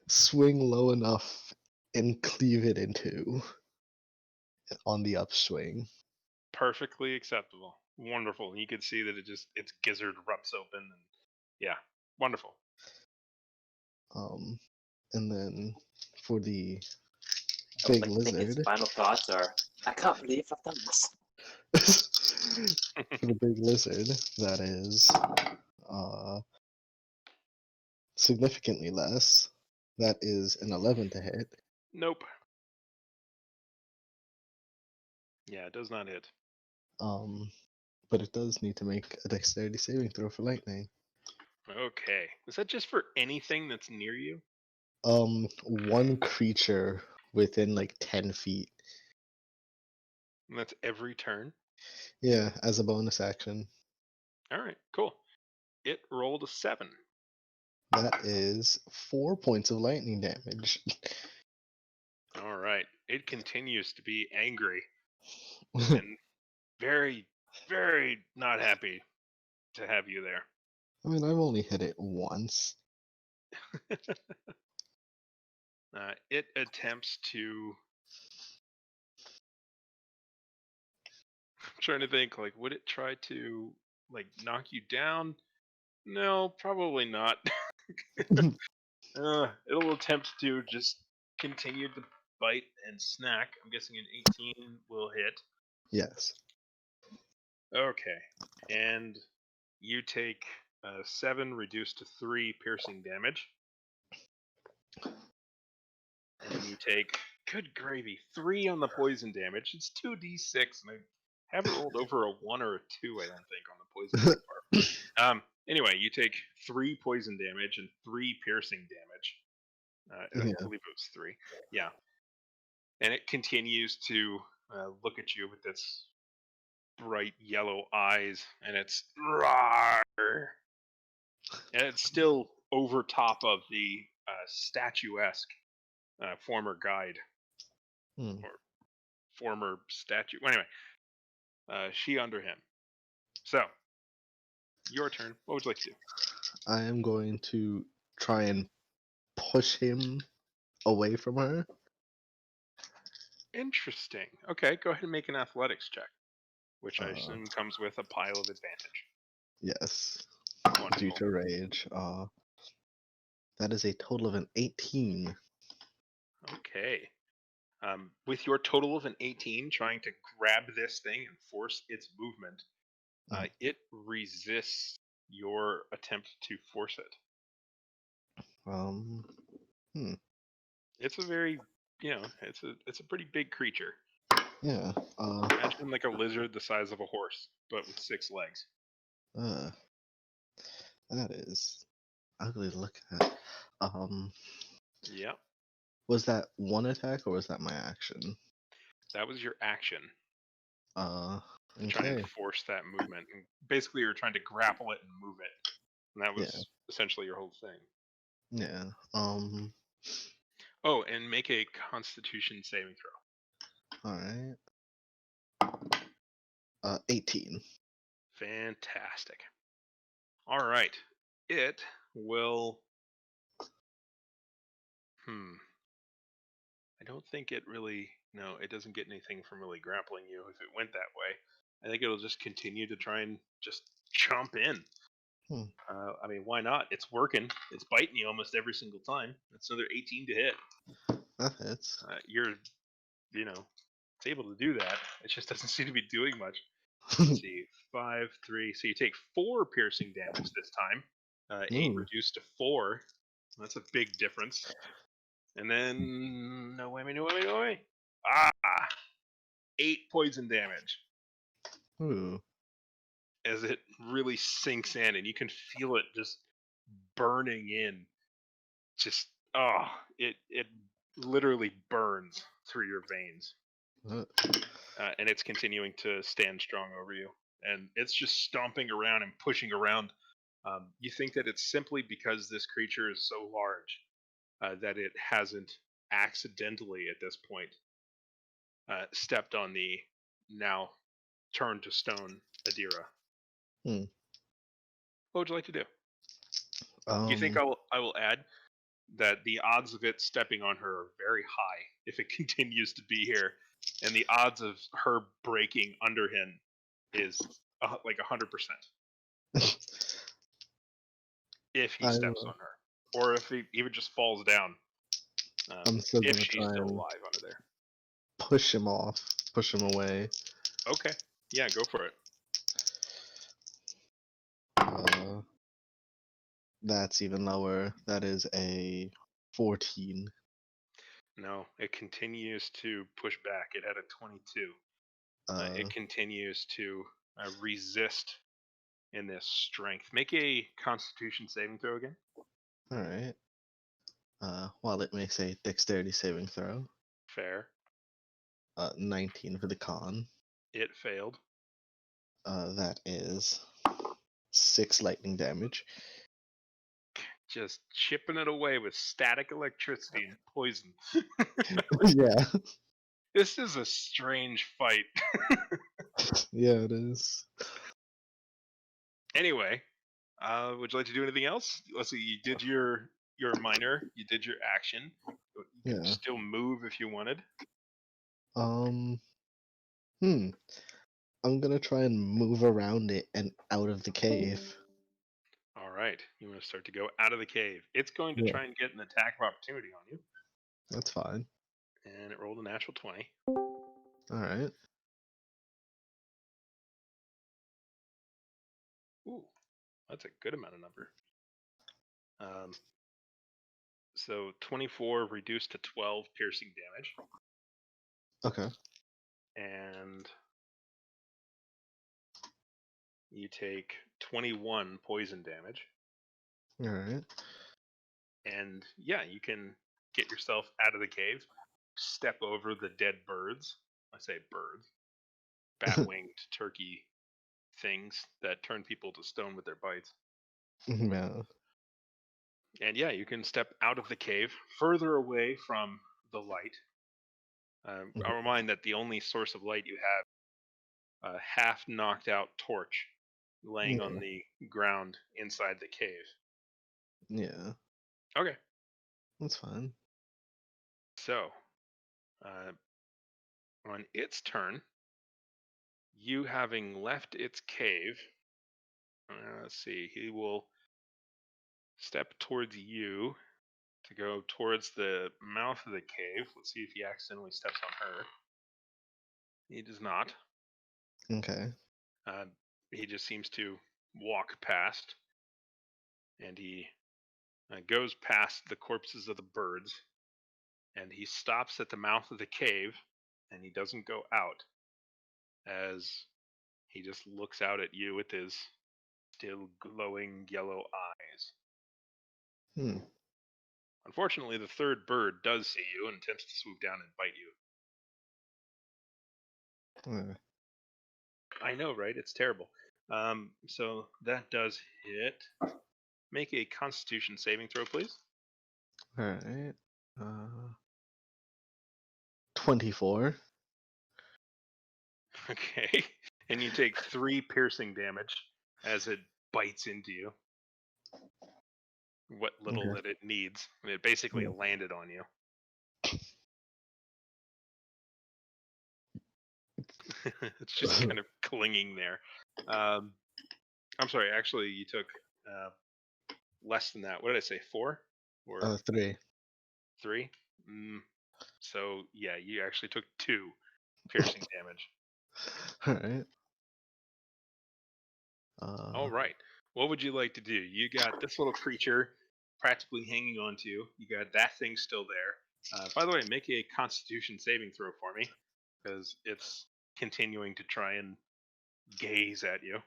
swing low enough and cleave it in two on the upswing. Perfectly acceptable. Wonderful. You can see that its gizzard erupts open, and yeah, wonderful. And then for the I would big like to think his lizard, final thoughts are, I can't believe I've done this. for the big lizard, that is significantly less. That is an 11 to hit. Nope. Yeah, it does not hit. But it does need to make a dexterity saving throw for lightning. Okay. Is that just for anything that's near you? One creature within like 10 feet. And that's every turn? Yeah, as a bonus action. All right, cool. It rolled a 7. That is 4 points of lightning damage. All right. It continues to be angry and very, very not happy to have you there. I mean, I've only hit it once. It attempts to. I'm trying to think, like, would it try to, like, knock you down? No, probably not. It'll attempt to just continue to bite and snack. I'm guessing an 18 will hit. Yes. Okay. And you take 7 reduced to 3 piercing damage. And then you take, good gravy, 3 on the poison damage. It's 2d6, and I haven't rolled over a 1 or a 2, I don't think, on the poison so far. Anyway, you take 3 poison damage and 3 piercing damage. I Yeah. believe it was 3. Yeah. And it continues to look at you with its bright yellow eyes, and it's roar, and it's still over top of the statuesque former guide Hmm. or former statue. Anyway, she under him. So, your turn. What would you like to do? I am going to try and push him away from her. Interesting. Okay, go ahead and make an athletics check, which I Uh, assume comes with a pile of advantage. Yes. Wonderful. Due to rage. That is a total of an 18. Okay. With your total of an 18, trying to grab this thing and force its movement, it resists your attempt to force it. It's a very, it's a pretty big creature. Yeah. Imagine like a lizard the size of a horse, but with 6 legs. That is ugly to look at. Yep, Was that one attack or was that my action? that was your action. Trying Okay. to force that movement. And basically, you're trying to grapple it and move it. And that was essentially your whole thing. Yeah. Oh, and make a Constitution saving throw. All right. 18. Fantastic. All right. It will. I don't think it really. No, it doesn't get anything from really grappling you if it went that way. I think it'll just continue to try and just chomp in. I mean, why not? It's working. It's biting you almost every single time. That's another 18 to hit. That hits. You're, it's able to do that. It just doesn't seem to be doing much. Let's see, 5, 3. So you take 4 piercing damage this time. 8 reduced to 4. That's a big difference. And then no way. 8 poison damage. Ooh. As it really sinks in, and you can feel it just burning in. Just it literally burns through your veins. And it's continuing to stand strong over you, and it's just stomping around and pushing around You think that it's simply because this creature is so large that it hasn't accidentally at this point stepped on the now turned to stone Adira. Hmm. What would you like to do? You think Um. I will add that the odds of it stepping on her are very high if it continues to be here, and the odds of her breaking under him is like 100% if he I'm. steps on her, or if he even just falls down. I'm still If gonna she's try still and alive under there. push him off, push him away. Okay, yeah, go for it. Uh, that's even lower. That is a 14. No, it continues to push back. It had a 22. Uh, It continues to resist in this strength. Make a Constitution saving throw again. all right. While it makes a dexterity saving throw. Fair. 19 for the con. It failed. That is 6 lightning damage. Just chipping it away with static electricity and poison. Yeah, This is a strange fight. yeah, it is. Anyway, would you like to do anything else? Let's see. You did your minor. You did your action. You could Yeah. still move if you wanted. Um. Hmm. I'm gonna try and move around it and out of the cave. All right. You want to start to go out of the cave. It's going to Yeah, try and get an attack of opportunity on you, that's fine. and it rolled a natural 20. All right. Ooh, that's a good amount of number. So 24 reduced to 12 piercing damage, Okay. and you take 21 poison damage. All right. And yeah, you can get yourself out of the cave, step over the dead birds. I say birds, bat winged turkey things that turn people to stone with their bites. Yeah. And yeah, you can step out of the cave further away from the light. I'll remind that the only source of light you have a half knocked out torch laying on Yeah. the ground inside the cave. Yeah. Okay, That's fine. so uh, on its turn, you having left its cave, let's see, he will step towards you to go towards the mouth of the cave. Let's see if he accidentally steps on her. He does not. Okay. Uh, he just seems to walk past, and he goes past the corpses of the birds, and he stops at the mouth of the cave, and he doesn't go out, as he just looks out at you with his still glowing yellow eyes. Hmm. Unfortunately, the third bird does see you and attempts to swoop down and bite you. Uh, I know, right? It's terrible. So that does hit. Make a Constitution saving throw, please. all right. Uh, 24. Okay. And you take 3 piercing damage as it bites into you. What little Okay. that it needs. I mean, it basically Yeah. landed on you. It's just kind of clinging there. I'm sorry. Actually, you took less than that. What did I say? 4 or 3. 3? So yeah, you actually took 2 piercing damage. All right. All right. What would you like to do? You got this little creature practically hanging on to you. You got that thing still there. By the way, make a Constitution saving throw for me, because it's continuing to try and gaze at you.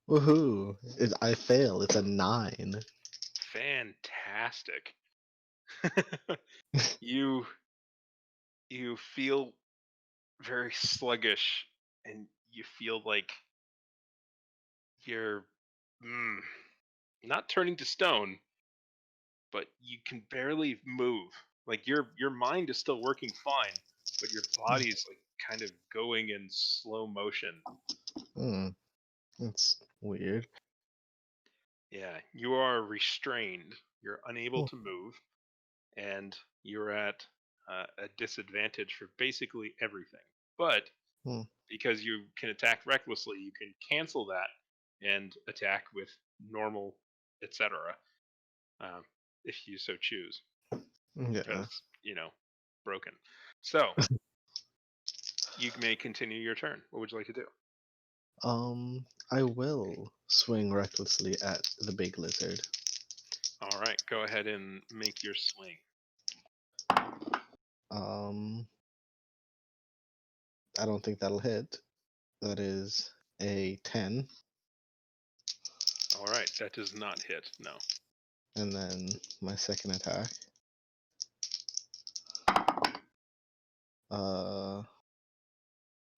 Woohoo! I fail. It's a 9. Fantastic. you you feel very sluggish, and you feel like you're not turning to stone, but you can barely move. Like your mind is still working fine, but your body's like kind of going in slow motion. Hmm. That's weird. Yeah, you are restrained. You're unable Hmm. to move, and you're at a disadvantage for basically everything. But Hmm. because you can attack recklessly, you can cancel that and attack with normal, etc. Um, if you so choose, Yeah. because broken. So you may continue your turn. What would you like to do? I will swing recklessly at the big lizard. All right, go ahead and make your swing. Um, I don't think that'll hit. That is a 10, All right, that does not hit. No. and then my second attack. Uh,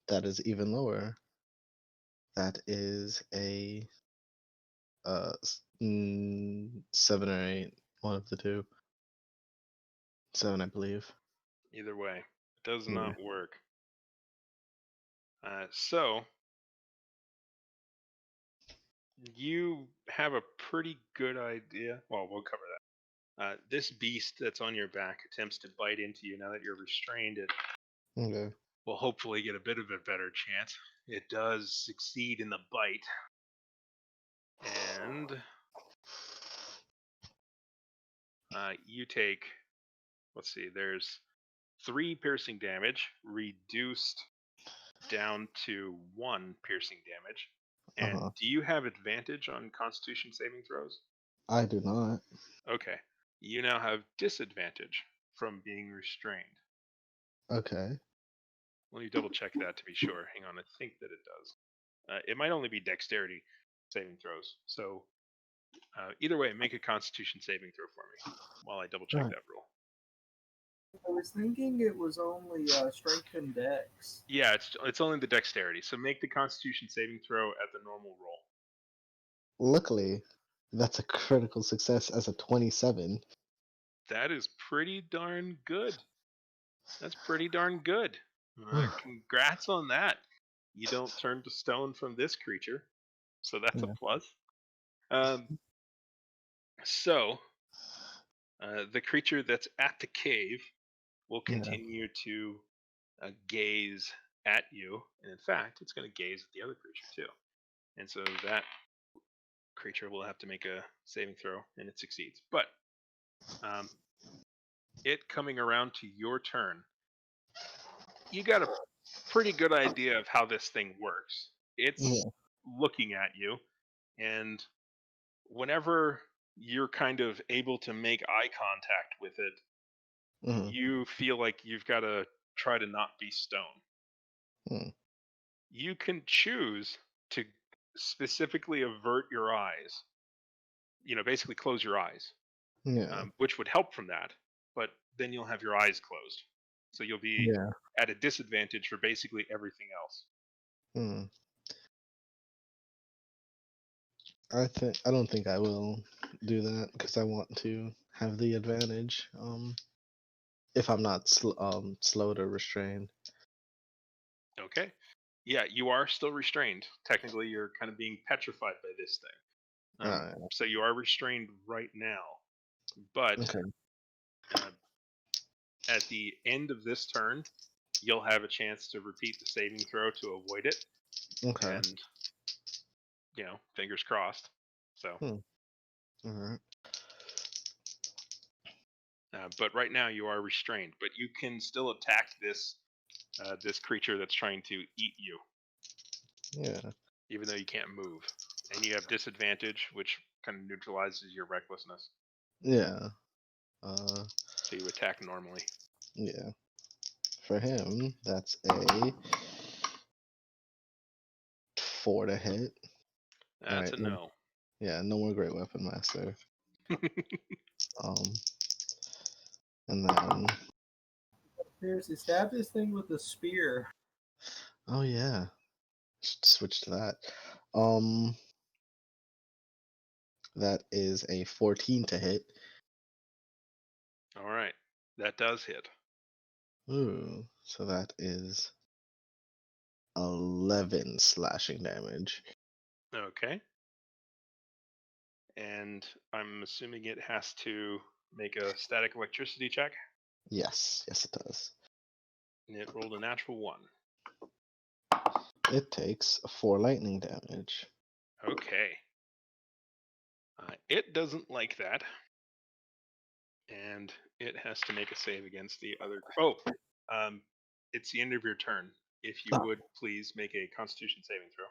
that is even lower. That is a 7 or 8, one of the two. 7, I believe. Either way, it does Yeah. not work. So you have a pretty good idea. Well, we'll cover that. This beast that's on your back attempts to bite into you. Now that you're restrained, it Okay. will hopefully get a bit of a better chance. It does succeed in the bite. And you take, let's see, there's 3 piercing damage, reduced down to 1 piercing damage. And Uh-huh. do you have advantage on Constitution saving throws? I do not. Okay. You now have disadvantage from being restrained. Okay. Let me double check that to be sure. Hang on, I think that it does. It might only be dexterity saving throws. So either way, make a Constitution saving throw for me while I double check Alright. that rule. I was thinking it was only strength and dex. Yeah, it's only the dexterity. So make the Constitution saving throw at the normal roll. Luckily, that's a critical success as a 27. That is pretty darn good. That's pretty darn good. Congrats on that. You don't turn to stone from this creature, so that's a Yeah. plus. Um, so the creature that's at the cave will Yeah. continue to gaze at you, and in fact, it's going to gaze at the other creature too. And so that creature will have to make a saving throw, and it succeeds. But it coming around to your turn, you got a pretty good idea of how this thing works. It's Yeah. looking at you, and whenever you're kind of able to make eye contact with it, Mhm. you feel like you've got to try to not be stone. Hmm. You can choose to specifically avert your eyes, basically close your eyes, Yeah. which would help from that, but then you'll have your eyes closed. So you'll be Yeah. at a disadvantage for basically everything else. Hmm. I don't think I will do that because I want to have the advantage. If I'm not slowed or restrained. Okay. Yeah, you are still restrained. Technically, you're kind of being petrified by this thing. Alright. So you are restrained right now. But Okay. at the end of this turn, you'll have a chance to repeat the saving throw to avoid it. Okay. And, fingers crossed. So, Alright. but right now you are restrained. But you can still attack this creature that's trying to eat you, Yeah. even though you can't move. And you have disadvantage, which kind of neutralizes your recklessness. Yeah. So you attack normally. Yeah. For him, that's a 4 to hit. That's Alright. a no. Yeah. No more Great Weapon Master. Um. And then. Seriously, stab this thing with a spear. Oh yeah. Should switch to that. Um. That is a 14 to hit. All right, that does hit. Ooh, so that is 11 slashing damage. Okay. And I'm assuming it has to make a static electricity check. Yes, yes, it does. And it rolled a natural 1. It takes 4 lightning damage. Okay. It doesn't like that. And it has to make a save against the other. Oh, it's the end of your turn. If you would please make a Constitution saving throw.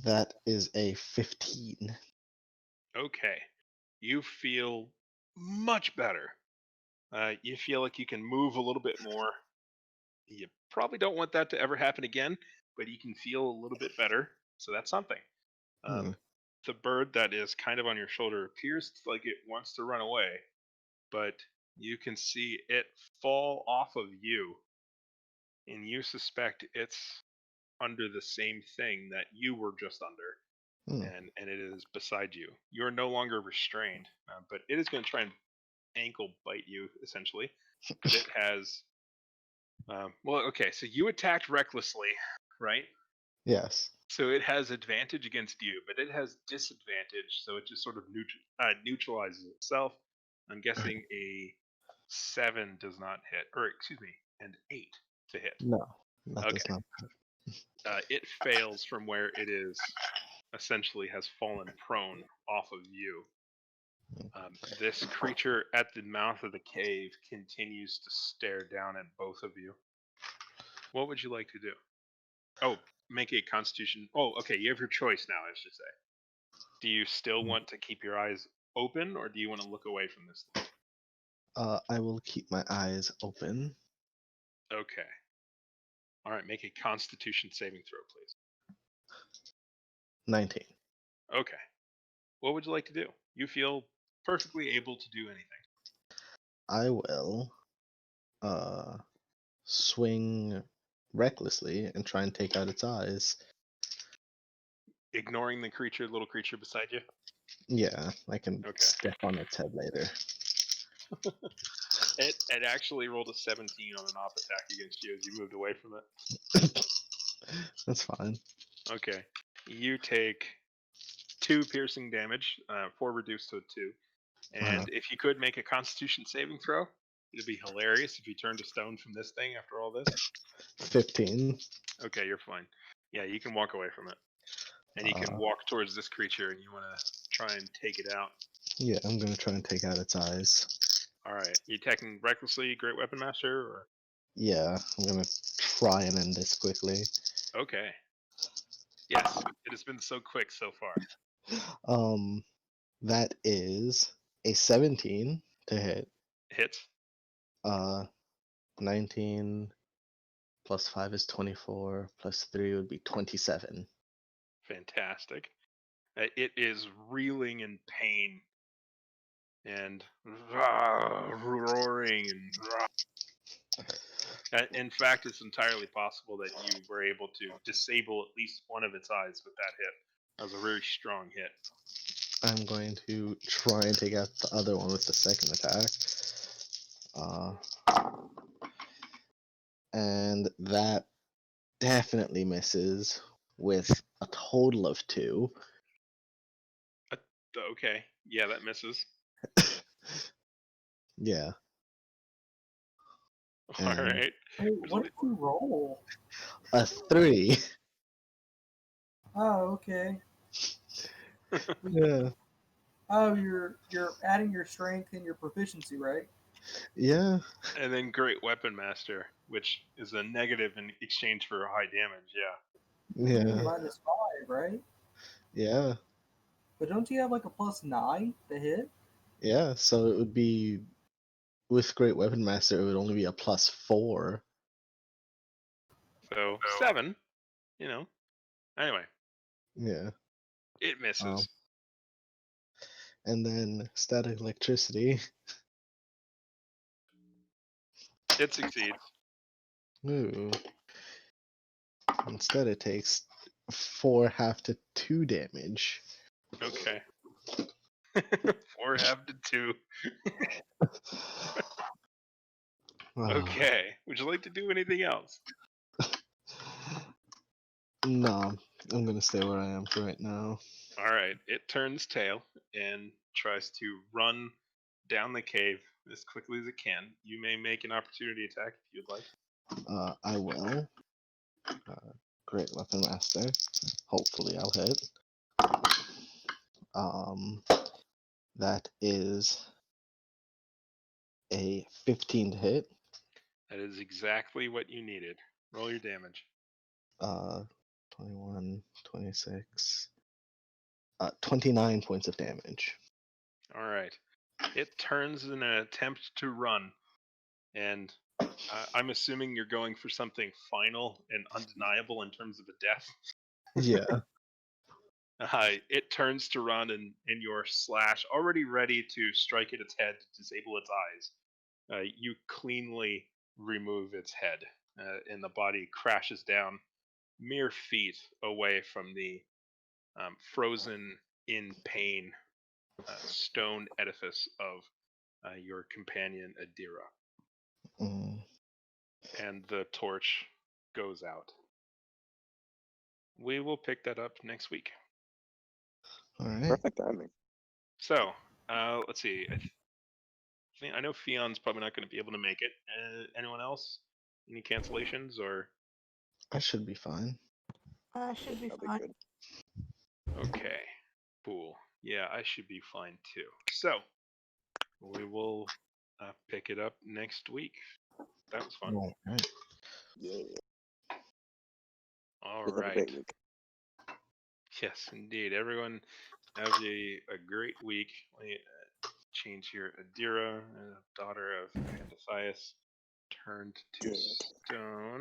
That is a 15. Okay. You feel much better. You feel like you can move a little bit more. You probably don't want that to ever happen again, but you can feel a little bit better. So that's something. Hmm. The bird that is kind of on your shoulder appears like it wants to run away, but you can see it fall off of you, and you suspect it's under the same thing that you were just under, Hmm. and it is beside you. You're no longer restrained, but it is going to try and ankle bite you essentially. But it has, well, okay. So you attacked recklessly, right? Yes. So it has advantage against you, but it has disadvantage. So it just sort of neutralizes itself. I'm guessing a 7 does not hit, or excuse me, an 8 to hit. No, that does Okay. not. It fails from where it is essentially has fallen prone off of you. This creature at the mouth of the cave continues to stare down at both of you. What would you like to do? Oh, make a constitution. Oh, okay, you have your choice now, I should say. Do you still want to keep your eyes open, or do you want to look away from this thing? I will keep my eyes open. Okay. All right, make a constitution saving throw, please. 19. Okay. What would you like to do? You feel perfectly able to do anything. I will swing recklessly and try and take out its eyes. Ignoring the creature, little creature beside you? Yeah, I can Okay. step on its head later. It actually rolled a 17 on an op attack against you as you moved away from it. That's fine. Okay. You take 2 piercing damage, 4 reduced to a 2. And if you could make a constitution saving throw, it'd be hilarious if you turned to stone from this thing after all this. 15. Okay, you're fine. Yeah, you can walk away from it. And you can walk towards this creature and you want to try and take it out. Yeah, I'm gonna try and take out its eyes. All right. You attacking recklessly, Great Weapon Master, or? Yeah, I'm gonna try and end this quickly. Okay. Yes, it has been so quick so far. That is a 17 to hit. Hits. 19 plus 5 is 24, plus 3 would be 27. Fantastic. It is reeling in pain and roaring and in fact, it's entirely possible that you were able to disable at least one of its eyes with that hit. That was a very strong hit. I'm going to try and take out the other one with the second attack. And that definitely misses with a total of 2. Okay, yeah, that misses. Yeah. All right. Hey, what did you roll? A 3. Oh, okay. Yeah. Oh, you're adding your strength and your proficiency, right? Yeah. And then Great Weapon Master, which is a negative in exchange for high damage. Yeah. Yeah. -5, right? Yeah. But don't you have like a +9 to hit? Yeah. So it would be with Great Weapon Master, it would only be a +4. So 7. You know. Anyway, Yeah. it misses. And then static electricity. It succeeds. Ooh. Instead, it takes 4 half to 2 damage. Okay. 4 half to 2. Okay. Would you like to do anything else? No, I'm gonna stay where I am for right now. All right. It turns tail and tries to run down the cave as quickly as it can. You may make an opportunity attack if you'd like. I will. Great weapon master. Hopefully I'll hit. That is a 15 to hit. That is exactly what you needed. Roll your damage. 21, 26, 29 points of damage. All right. It turns in an attempt to run, and I'm assuming you're going for something final and undeniable in terms of a death. Yeah. It turns to run, and your slash, already ready to strike at its head to disable its eyes, you cleanly remove its head, and the body crashes down mere feet away from the frozen in pain stone edifice of your companion Adira. Mm. And the torch goes out. We will pick that up next week. All right. Perfect timing. So, let's see. I know Fion's probably not going to be able to make it. Anyone else? Any cancellations or? I should be fine. Should be That'll be fine. good. Okay, cool. Yeah, I should be fine too. So, we will pick it up next week. That was fun. All right. Yeah. All Have a right. great week. Yes, indeed. Everyone have a great week. Let me change here. Adira, daughter of Antitheus, turned to Good. stone.